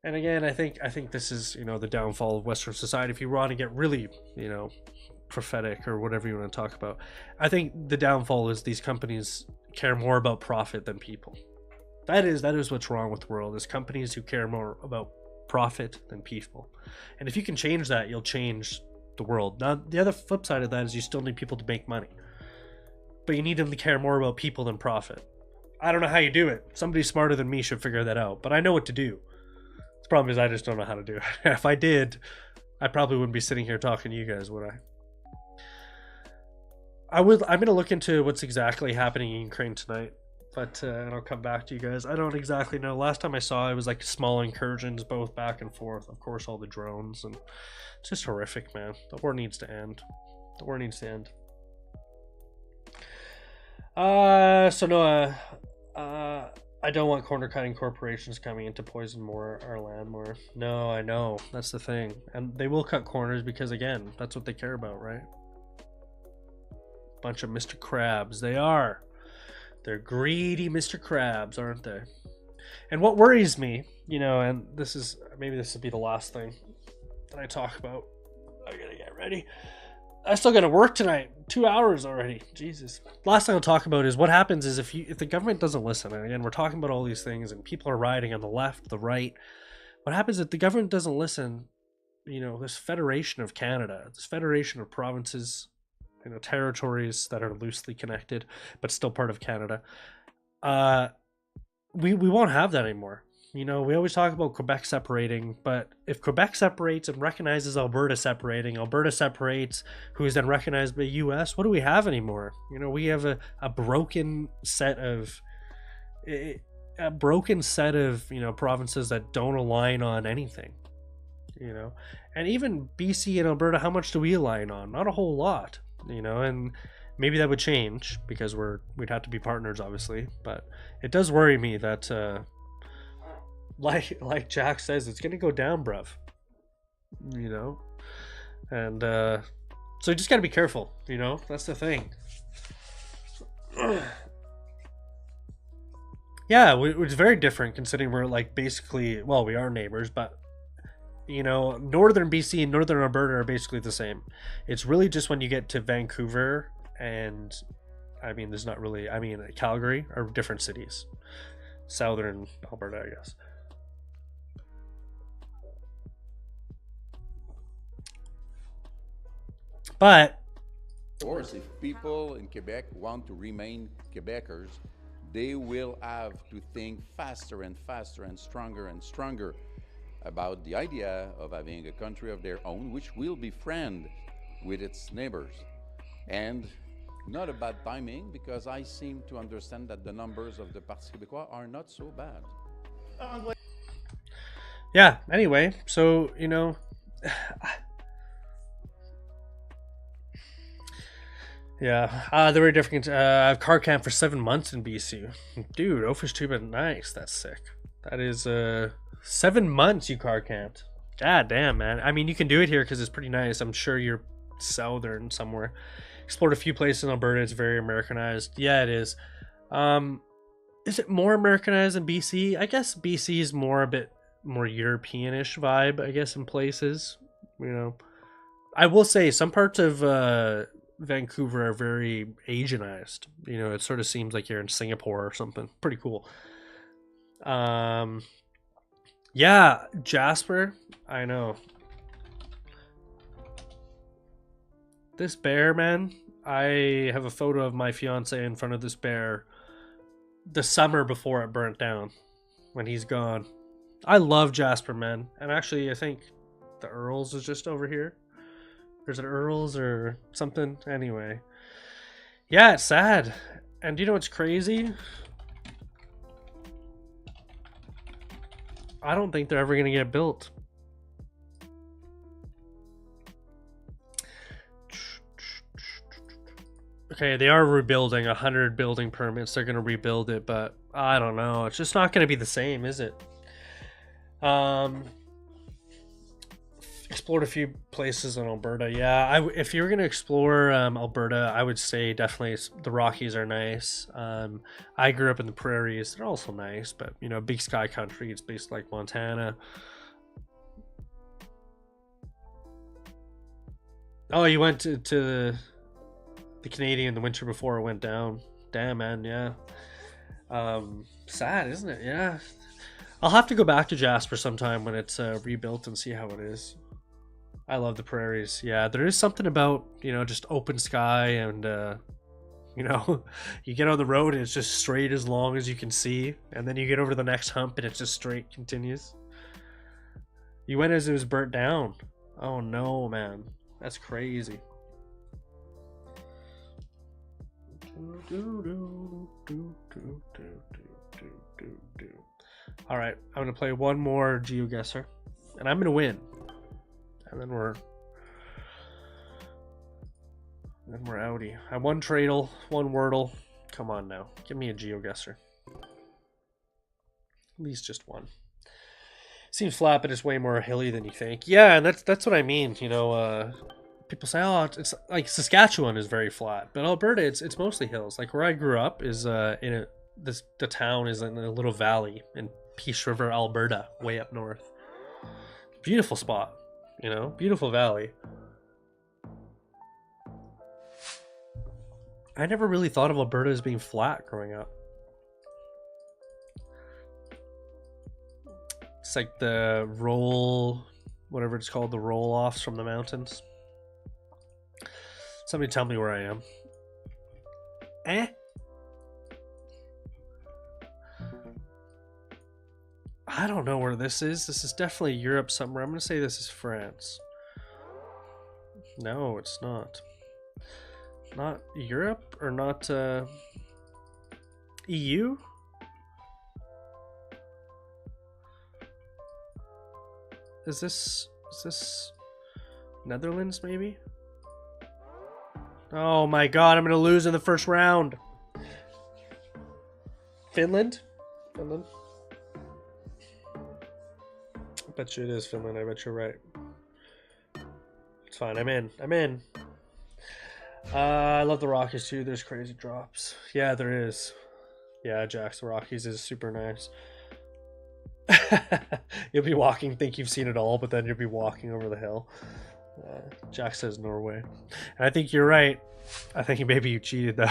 And again, I think this is, the downfall of Western society. If you want to get really, prophetic or whatever you want to talk about, I think the downfall is these companies care more about profit than people. That is what's wrong with the world, is companies who care more about profit than people. And if you can change that, you'll change the world. Now, the other flip side of that is you still need people to make money. But you need them to care more about people than profit. I don't know how you do it. Somebody smarter than me should figure that out. But I know what to do. The problem is I just don't know how to do it. If I did, I probably wouldn't be sitting here talking to you guys, would I? I'm going to look into what's exactly happening in Ukraine tonight. But and I'll come back to you guys. I don't exactly know. Last time I saw it was like small incursions, both back and forth. Of course, all the drones, and it's just horrific, man. The war needs to end. The war needs to end. So no, I don't want corner cutting corporations coming in to poison more our land more. No, I know, that's the thing, and they will cut corners because again, that's what they care about, right? Bunch of Mr. Krabs, they are. They're greedy Mr. Krabs, aren't they? And what worries me, you know, and this is, maybe this will be the last thing that I talk about. I gotta get ready. I still gotta work tonight. 2 hours already. Jesus. Last thing I'll talk about is what happens is if the government doesn't listen, and again, we're talking about all these things, and people are rioting on the left, the right. What happens if the government doesn't listen? You know, this federation of Canada, this federation of provinces, you know, territories that are loosely connected but still part of Canada, we won't have that anymore. You know, we always talk about Quebec separating, but if Quebec separates and recognizes Alberta separating, Alberta separates, who is then recognized by US, what do we have anymore? You know, we have a broken set of you know, provinces that don't align on anything. You know, and even BC and Alberta, how much do we align on? Not a whole lot. You know, and maybe that would change because we'd have to be partners, obviously. But it does worry me that, like Jack says, it's gonna go down, bruv. You know, and so you just gotta be careful. You know, that's the thing. Yeah, it's very different considering we're like basically, well, we are neighbors, but. You know, northern BC and northern Alberta are basically the same. It's really just when you get to Vancouver and, I mean, there's not really, I mean, Calgary are different cities. Southern Alberta, I guess. But, of course, if people in Quebec want to remain Quebecers, they will have to think faster and faster and stronger about the idea of having a country of their own, which will befriend with its neighbors. And not a bad timing, because I seem to understand that the numbers of the Parti Québécois are not so bad. Yeah, anyway, so, you know, yeah, they're very different. I've car camped for 7 months in BC. Dude, Ophis Tuba, nice, that's sick. That is, 7 months you car camped. God damn, man. I mean, you can do it here because it's pretty nice. I'm sure you're southern somewhere. Explored a few places in Alberta. It's very Americanized. Yeah, it is. Is it more Americanized than BC? I guess BC is more a bit more European-ish vibe, I guess, in places. You know, I will say some parts of Vancouver are very Asianized. You know, it sort of seems like you're in Singapore or something. Pretty cool. Yeah, Jasper, I know. This bear, man, I have a photo of my fiance in front of this bear the summer before it burnt down, when he's gone. I love Jasper, man. And actually, I think the Earls is just over here. There's an Earls or something. Anyway. Yeah, it's sad. And do you know what's crazy? I don't think they're ever going to get built. Okay, they are rebuilding 100 building permits. They're going to rebuild it, but I don't know. It's just not going to be the same, is it? Explored a few places in Alberta. Yeah, if you were going to explore Alberta, I would say definitely the Rockies are nice. I grew up in the prairies. They're also nice, but, you know, big sky country. It's based like Montana. Oh, you went to the Canadian the winter before it went down. Damn, man, yeah. Sad, isn't it? Yeah. I'll have to go back to Jasper sometime when it's rebuilt and see how it is. I love the prairies. Yeah, there is something about, you know, just open sky and, you know, you get on the road and it's just straight as long as you can see. And then you get over the next hump and it's just straight continues. You went as it was burnt down. Oh no, man. That's crazy. Alright, I'm gonna play one more GeoGuessr. And I'm gonna win. And then we're outie. I one Tradle, one Wordle. Come on now. Give me a GeoGuessr. At least just one. Seems flat, but it's way more hilly than you think. Yeah, and that's what I mean. You know, people say, oh, it's like Saskatchewan is very flat, but Alberta, it's mostly hills. Like where I grew up is the town is in a little valley in Peace River, Alberta, way up north. Beautiful spot, you know, beautiful valley. I never really thought of Alberta as being flat growing up. It's like the roll, whatever it's called, the roll-offs from the mountains. Somebody tell me where I am. Eh? I don't know where this is. This is definitely Europe somewhere. I'm going to say this is France. No, it's not. Not Europe or not EU? Is this Netherlands maybe? Oh my god, I'm gonna lose in the first round. Finland? Finland? I bet you it is Finland, I bet you're right. It's fine, I'm in. I love the Rockies too, there's crazy drops. Yeah, there is. Yeah, Jax, the Rockies is super nice. You'll be walking, think you've seen it all, but then you'll be walking over the hill. Jack says Norway. And I think you're right. I think maybe you cheated though.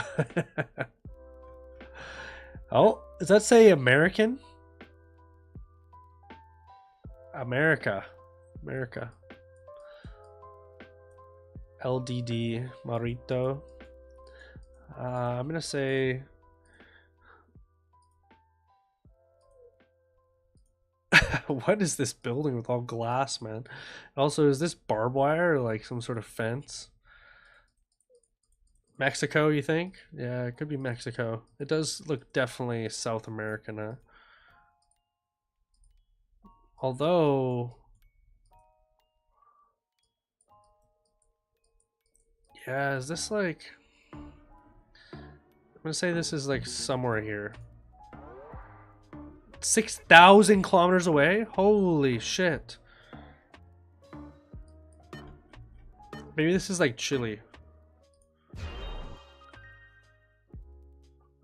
Oh, does that say American? America. LDD Marito. I'm gonna say what is this building with all glass, man? Also, is this barbed wire or like some sort of fence? Mexico, you think? Yeah, it could be Mexico. It does look definitely South American. Although, yeah, is this like... I'm gonna say this is like somewhere here. 6,000 kilometers away? Holy shit. Maybe this is like Chile.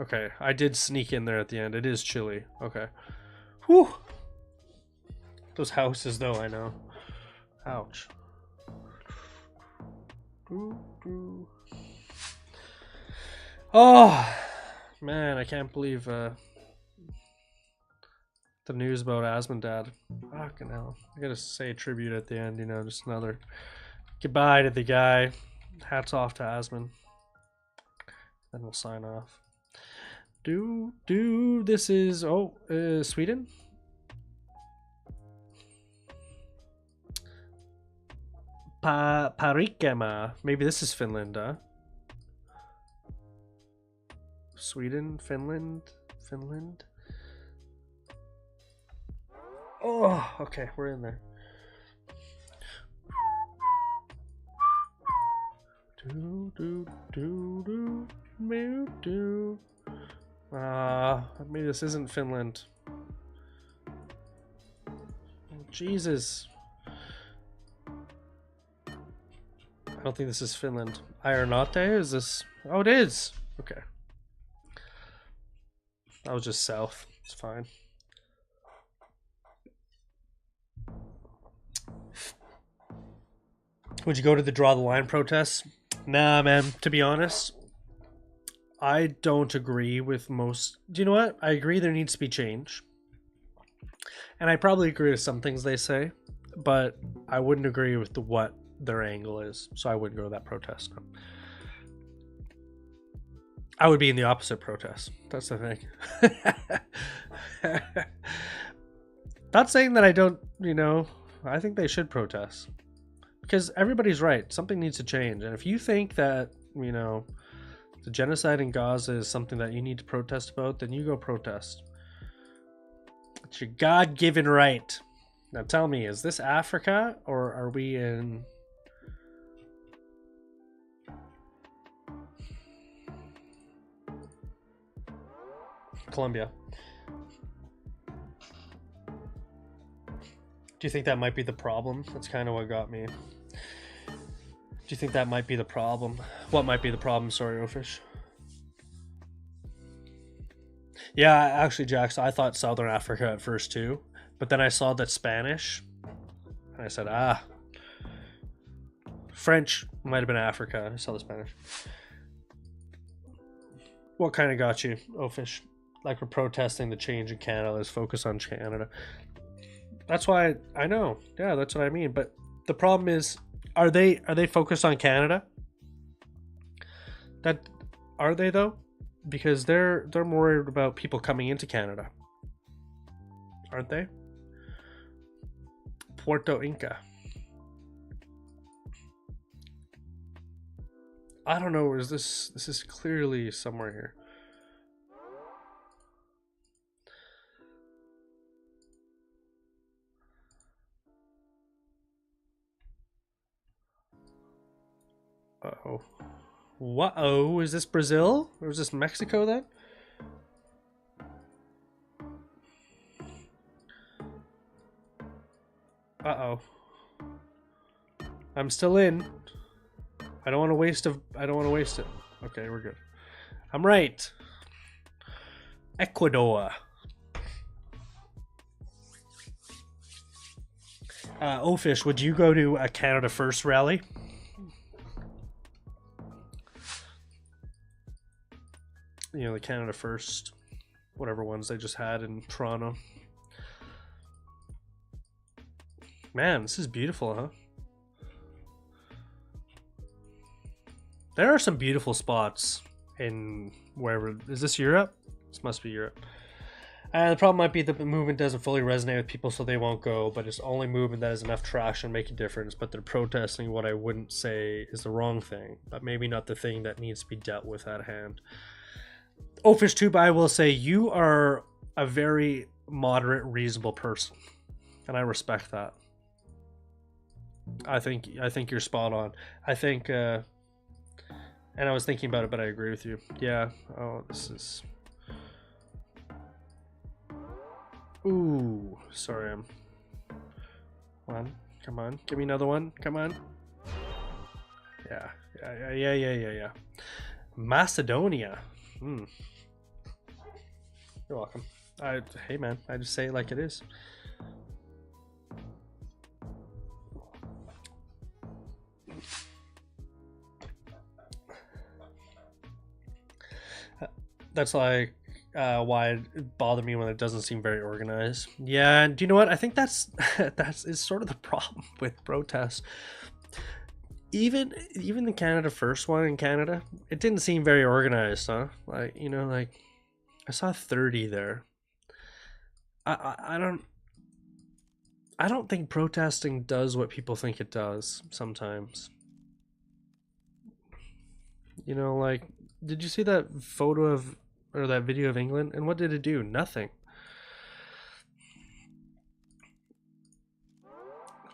Okay, I did sneak in there at the end. It is Chile. Okay. Whew. Those houses though, I know. Ouch. Oh, man, I can't believe the news about Asmundad. Fucking hell. I gotta say a tribute at the end, you know, just another goodbye to the guy. Hats off to Asmund. Then we'll sign off. This is, Sweden? Parikema. Maybe this is Finland, huh? Sweden, Finland. Oh, okay, we're in there. Maybe this isn't Finland. Oh, Jesus. I don't think this is Finland. Ironate? Is this? Oh, it is. Okay. That was just south. It's fine. Would you go to the Draw the Line protests? Nah, man. To be honest, I don't agree with most. Do you know what? I agree there needs to be change. And I probably agree with some things they say, but I wouldn't agree with what their angle is. So I wouldn't go to that protest. No. I would be in the opposite protest. That's the thing. Not saying that I don't, I think they should protest. Because everybody's right. Something needs to change. And if you think that, the genocide in Gaza is something that you need to protest about, then you go protest. It's your God-given right. Now tell me, is this Africa or are we in... Colombia? Do you think that might be the problem? That's kind of what got me. Do you think that might be the problem? What might be the problem? Sorry, Ofish. Yeah, actually, Jax, I thought Southern Africa at first too. But then I saw that Spanish. And I said, French might have been Africa. I saw the Spanish. What kind of got you, Ofish? Like we're protesting the change in Canada. Let's focus on Canada. That's why I know. Yeah, that's what I mean. But the problem is, are they focused on Canada? That are they though? Because they're more worried about people coming into Canada, aren't they? Puerto Inca. I don't know. Is this is clearly somewhere here? Uh-oh. What-oh? Is this Brazil? Or is this Mexico then? Uh-oh. I'm still in. I don't want to waste it. Okay, we're good. I'm right. Ecuador. Ofish, would you go to a Canada First rally? The Canada First, whatever ones they just had in Toronto. Man, this is beautiful, huh? There are some beautiful spots in wherever. Is this Europe? This must be Europe. The problem might be that the movement doesn't fully resonate with people, so they won't go, but it's only movement that has enough traction to make a difference, but they're protesting what I wouldn't say is the wrong thing, but maybe not the thing that needs to be dealt with at hand. Ofish Tuba, I will say you are a very moderate, reasonable person, and I respect that. I think you're spot on. I think, and I was thinking about it, but I agree with you. Yeah. Oh, this is. Ooh, sorry. Come on, give me another one. Come on. Yeah. Macedonia. You're welcome. Hey man, I just say it like it is. That's like why it bothered me when it doesn't seem very organized. Yeah, and do you know what? I think that's is sort of the problem with protests. Even the Canada First one in Canada, it didn't seem very organized, huh? Like, I saw 30 there. I don't think protesting does what people think it does sometimes. Did you see that photo or that video of England? And what did it do? Nothing.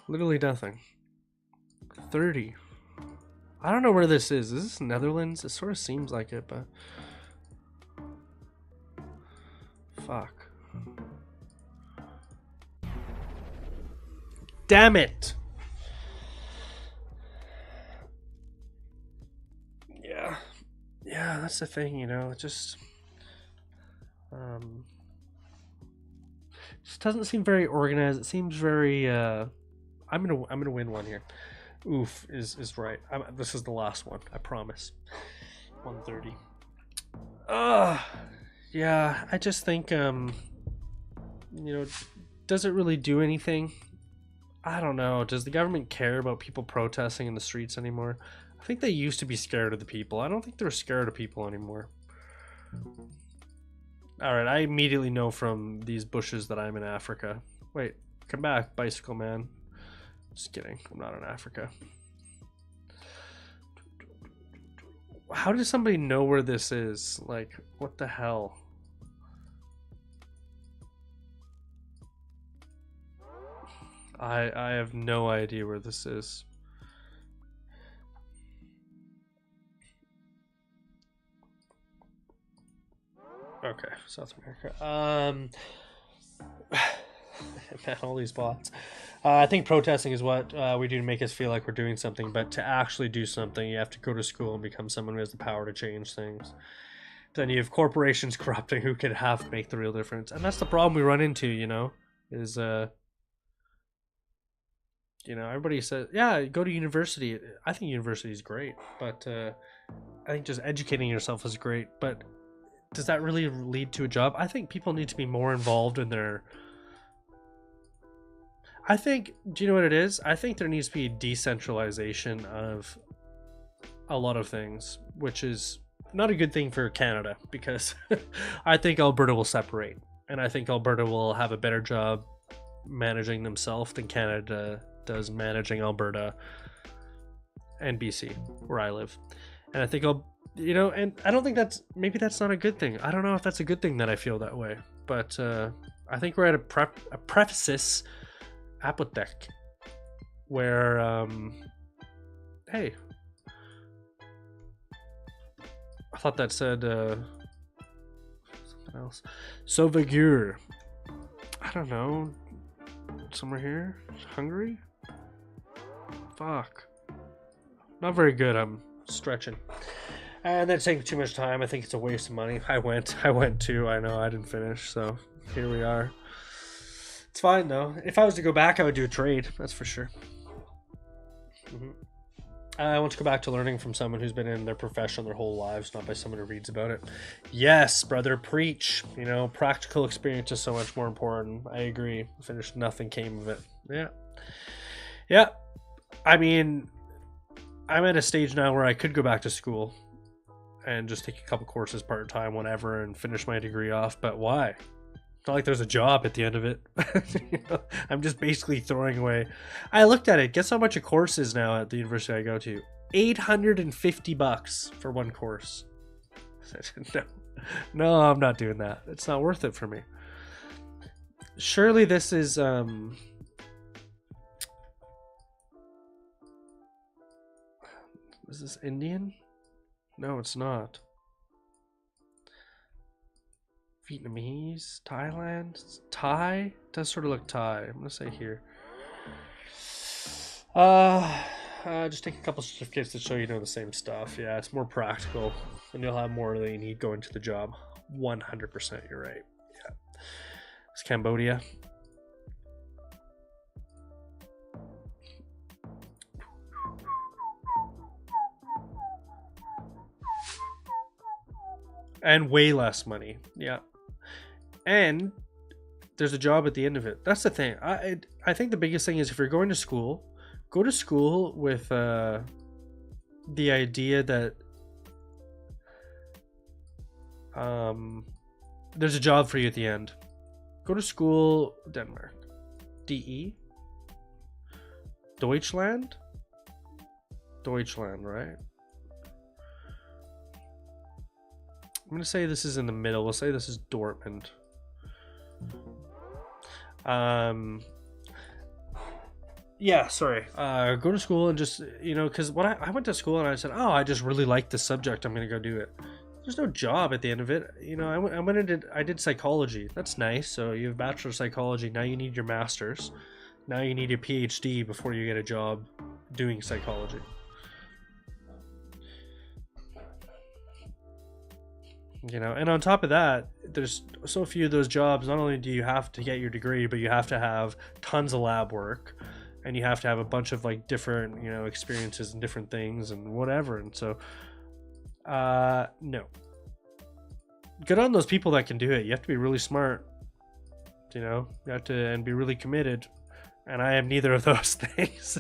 Literally nothing. 30. I don't know where this is. Is this Netherlands? It sort of seems like it, but... Fuck. Damn it! Yeah, that's the thing, it just doesn't seem very organized. It seems very I'm gonna win one here. Oof is right. This is the last one, I promise. 130. Yeah, I just think does it really do anything? I don't know. Does the government care about people protesting in the streets anymore? I think they used to be scared of the people. I don't think they're scared of people anymore. Alright, I immediately know from these bushes that I'm in Africa. Wait, come back, bicycle man. Just kidding, I'm not in Africa. How does somebody know where this is? Like, what the hell? I have no idea where this is. Okay, South America. Man, all these bots. I think protesting is what we do to make us feel like we're doing something, but to actually do something, you have to go to school and become someone who has the power to change things. Then you have corporations corrupting who could have to make the real difference, and that's the problem we run into. Is everybody says, yeah, go to university. I think university is great, but I think just educating yourself is great, but does that really lead to a job? I think people need to be more involved in their... do you know what it is? I think there needs to be a decentralization of a lot of things, which is not a good thing for Canada, because I think Alberta will separate, and I think Alberta will have a better job managing themselves than Canada does managing Alberta and BC, where I live. And I think and I don't think maybe that's not a good thing. I don't know if that's a good thing that I feel that way, but I think we're at a precipice apothec where hey, I thought that said something else. Sauvegur. I don't know. Somewhere here? Hungary? Fuck. Not very good. I'm stretching. And that's taking too much time. I think it's a waste of money. I went too. I know I didn't finish, so here we are. It's fine though. If I was to go back, I would do a trade. That's for sure. I want to go back to learning from someone who's been in their profession their whole lives, not by someone who reads about it. Yes, brother, preach. Practical experience is so much more important. I agree. Finished, nothing came of it. Yeah. I mean, I'm at a stage now where I could go back to school and just take a couple courses part-time, whatever, and finish my degree off, but why? It's not like there's a job at the end of it. I'm just basically throwing away. I looked at it. Guess how much a course is now at the university I go to? $850 for one course. No, I'm not doing that. It's not worth it for me. Surely this is is this Indian? No, it's not. Vietnamese, Thailand, Thai? It does sort of look Thai. I'm gonna say here. Just take a couple certificates to show you know the same stuff. Yeah, it's more practical, and you'll have more than you need going to the job. 100%, you're right. Yeah, it's Cambodia. And way less money. Yeah. And there's a job at the end of it. That's the thing. I think the biggest thing is if you're going to school, go to school with the idea that there's a job for you at the end. Go to school, Denmark. DE? Deutschland? Deutschland, right? I'm going to say this is in the middle. We'll say this is Dortmund. Yeah, sorry. Go to school and just, because when I went to school and I said, oh, I just really like this subject, I'm going to go do it. There's no job at the end of it. I did psychology. That's nice. So you have bachelor of psychology. Now you need your master's. Now you need a PhD before you get a job doing psychology. And on top of that, there's so few of those jobs. Not only do you have to get your degree, but you have to have tons of lab work, and you have to have a bunch of different experiences and different things and whatever. And so no, good on those people that can do it. You have to be really smart, you know. You have to and be really committed, and I am neither of those things.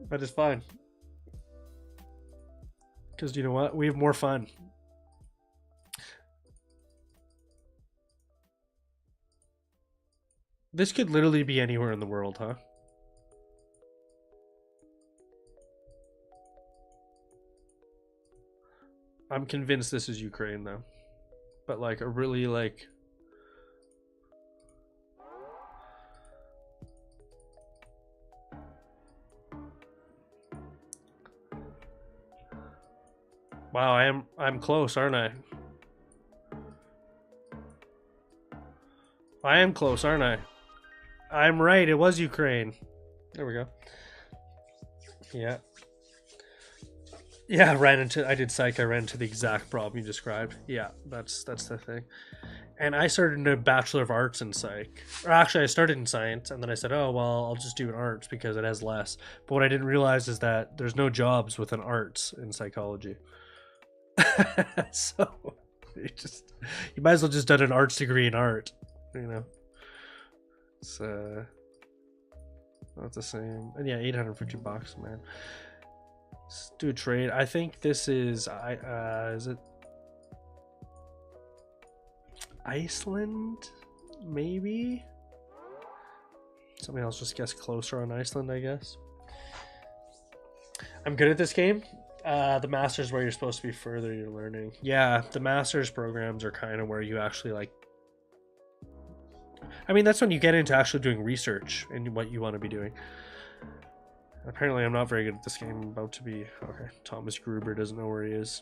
But it's fine, because you know what? We have more fun. This could literally be anywhere in the world, huh? I'm convinced this is Ukraine, though. But, like, a really, like... Wow, I'm close, aren't I? I am close, aren't I? I'm right, it was Ukraine. There we go. Yeah. Yeah, I did psych, I ran into the exact problem you described. Yeah, that's the thing. And I started a Bachelor of Arts in psych. Or actually, I started in science, and then I said, oh, well, I'll just do an arts because it has less. But what I didn't realize is that there's no jobs with an arts in psychology. So, you might as well just done an arts degree in art, you know. It's, not the same. And yeah, $850, man. Let's do a trade. I think this is it Iceland? Maybe? Somebody else just guessed closer on Iceland, I guess. I'm good at this game. The Masters where you're supposed to be further your learning. Yeah, the Masters programs are kind of where you actually like... I mean, that's when you get into actually doing research and what you want to be doing. Apparently, I'm not very good at this game. I'm about to be... Okay, Thomas Gruber doesn't know where he is.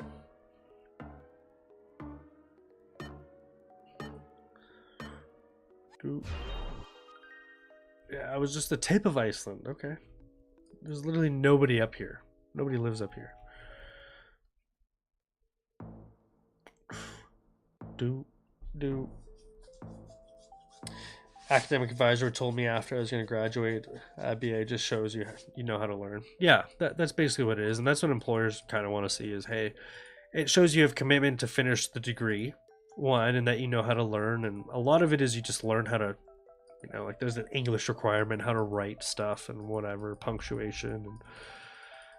Yeah, I was just the tip of Iceland. Okay. There's literally nobody up here. Nobody lives up here. Academic advisor told me after I was going to graduate, BA just shows you know how to learn. Yeah, that's basically what it is. And that's what employers kind of want to see is, hey, it shows you have commitment to finish the degree, one, and that you know how to learn. And a lot of it is you just learn how to, you know, like there's an English requirement, how to write stuff and whatever, punctuation. And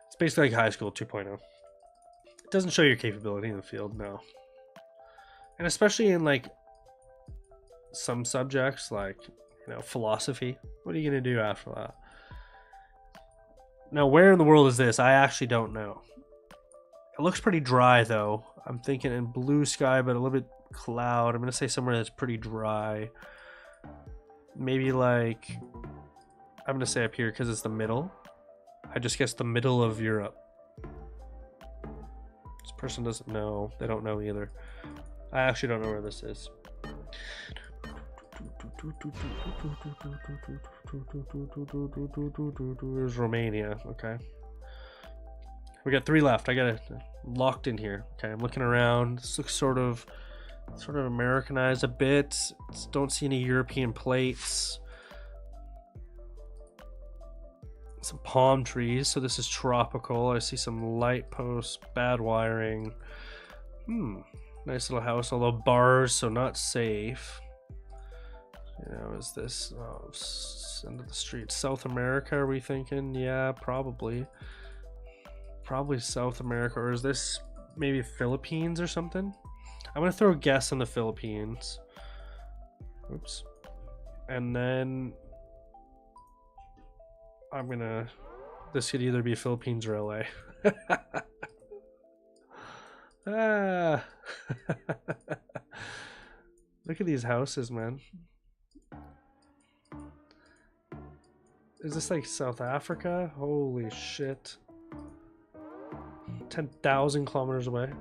it's basically like high school 2.0. It doesn't show your capability in the field, no. And especially in like some subjects like, you know, philosophy. What are you going to do after that? Now, where in the world is this? I actually don't know. It looks pretty dry, though. I'm thinking in blue sky, but a little bit cloud. I'm going to say somewhere that's pretty dry. Maybe like... I'm going to say up here because it's the middle. I just guessed the middle of Europe. This person doesn't know. They don't know either. I actually don't know where this is. There's Romania. Okay. We got 3 left. I got it locked in here. Okay, I'm looking around. This looks sort of Americanized a bit. Don't see any European plates. Some palm trees. So this is tropical. I see some light posts, bad wiring. Nice little house, although bars, so not safe. You know, is this end of the street? South America, are we thinking? Yeah, probably. Probably South America, or is this maybe Philippines or something? I'm gonna throw a guess on the Philippines. Oops. And then this could either be Philippines or LA. Ah. Look at these houses, man. Is this like South Africa? Holy shit. 10,000 kilometers away.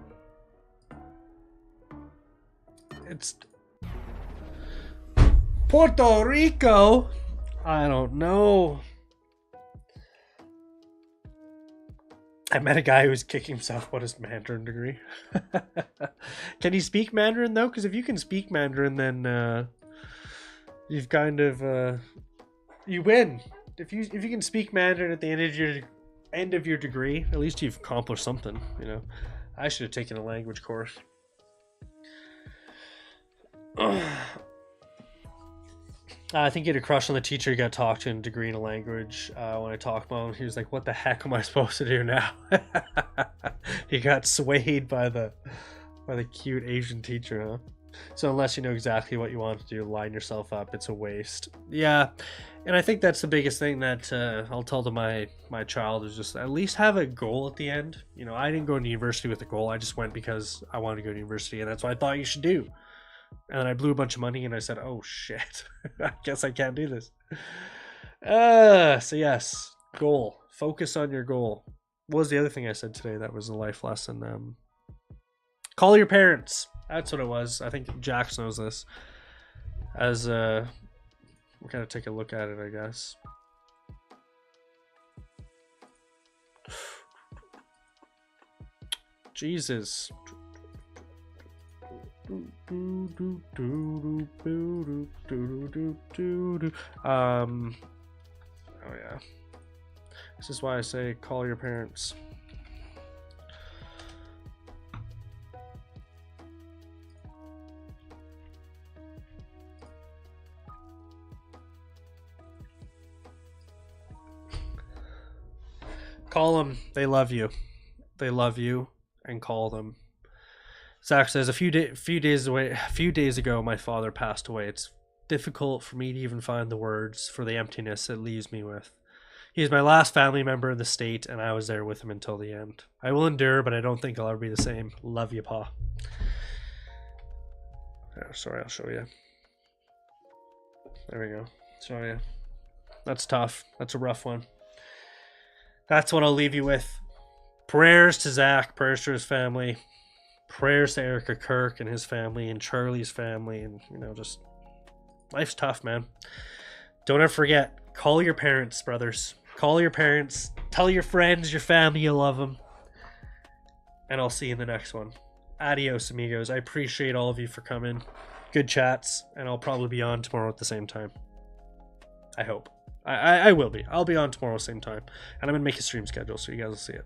It's Puerto Rico. I don't know. I met a guy who was kicking himself about his Mandarin degree. Can he speak Mandarin though? Because if you can speak Mandarin, then you've kind of you win. If you can speak Mandarin at the end of your degree, at least you've accomplished something, you know. I should have taken a language course. I think he had a crush on the teacher he got talked to in degree in a language. When I talked about him, he was like, what the heck am I supposed to do now? He got swayed by the cute Asian teacher, huh? So unless you know exactly what you want to do, line yourself up, it's a waste. Yeah, and I think that's the biggest thing that I'll tell to my child is just at least have a goal at the end. You know, I didn't go to university with a goal. I just went because I wanted to go to university, and that's what I thought you should do. And then I blew a bunch of money, and I said, oh shit, I guess I can't do this. So yes, goal. Focus on your goal. What was the other thing I said today that was a life lesson? Call your parents. That's what it was. I think Jax knows this. As we'll kind of take a look at it, I guess. Jesus. Oh yeah. This is why I say call your parents. Call them. They love you. They love you, and call them. Zach says a few days ago, my father passed away. It's difficult for me to even find the words for the emptiness it leaves me with. He is my last family member in the state, and I was there with him until the end. I will endure, but I don't think I'll ever be the same. Love you, Pa. Oh, sorry, I'll show you. There we go. Show you. That's tough. That's a rough one. That's what I'll leave you with. Prayers to Zach, prayers to his family, prayers to Erica Kirk and his family and Charlie's family, and just life's tough, man. Don't ever forget, call your parents, brothers. Call your parents. Tell your friends, your family you love them. And I'll see you in the next one. Adios, amigos. I appreciate all of you for coming. Good chats, and I'll probably be on tomorrow at the same time. I hope. I will be. I'll be on tomorrow same time. And I'm going to make a stream schedule so you guys will see it.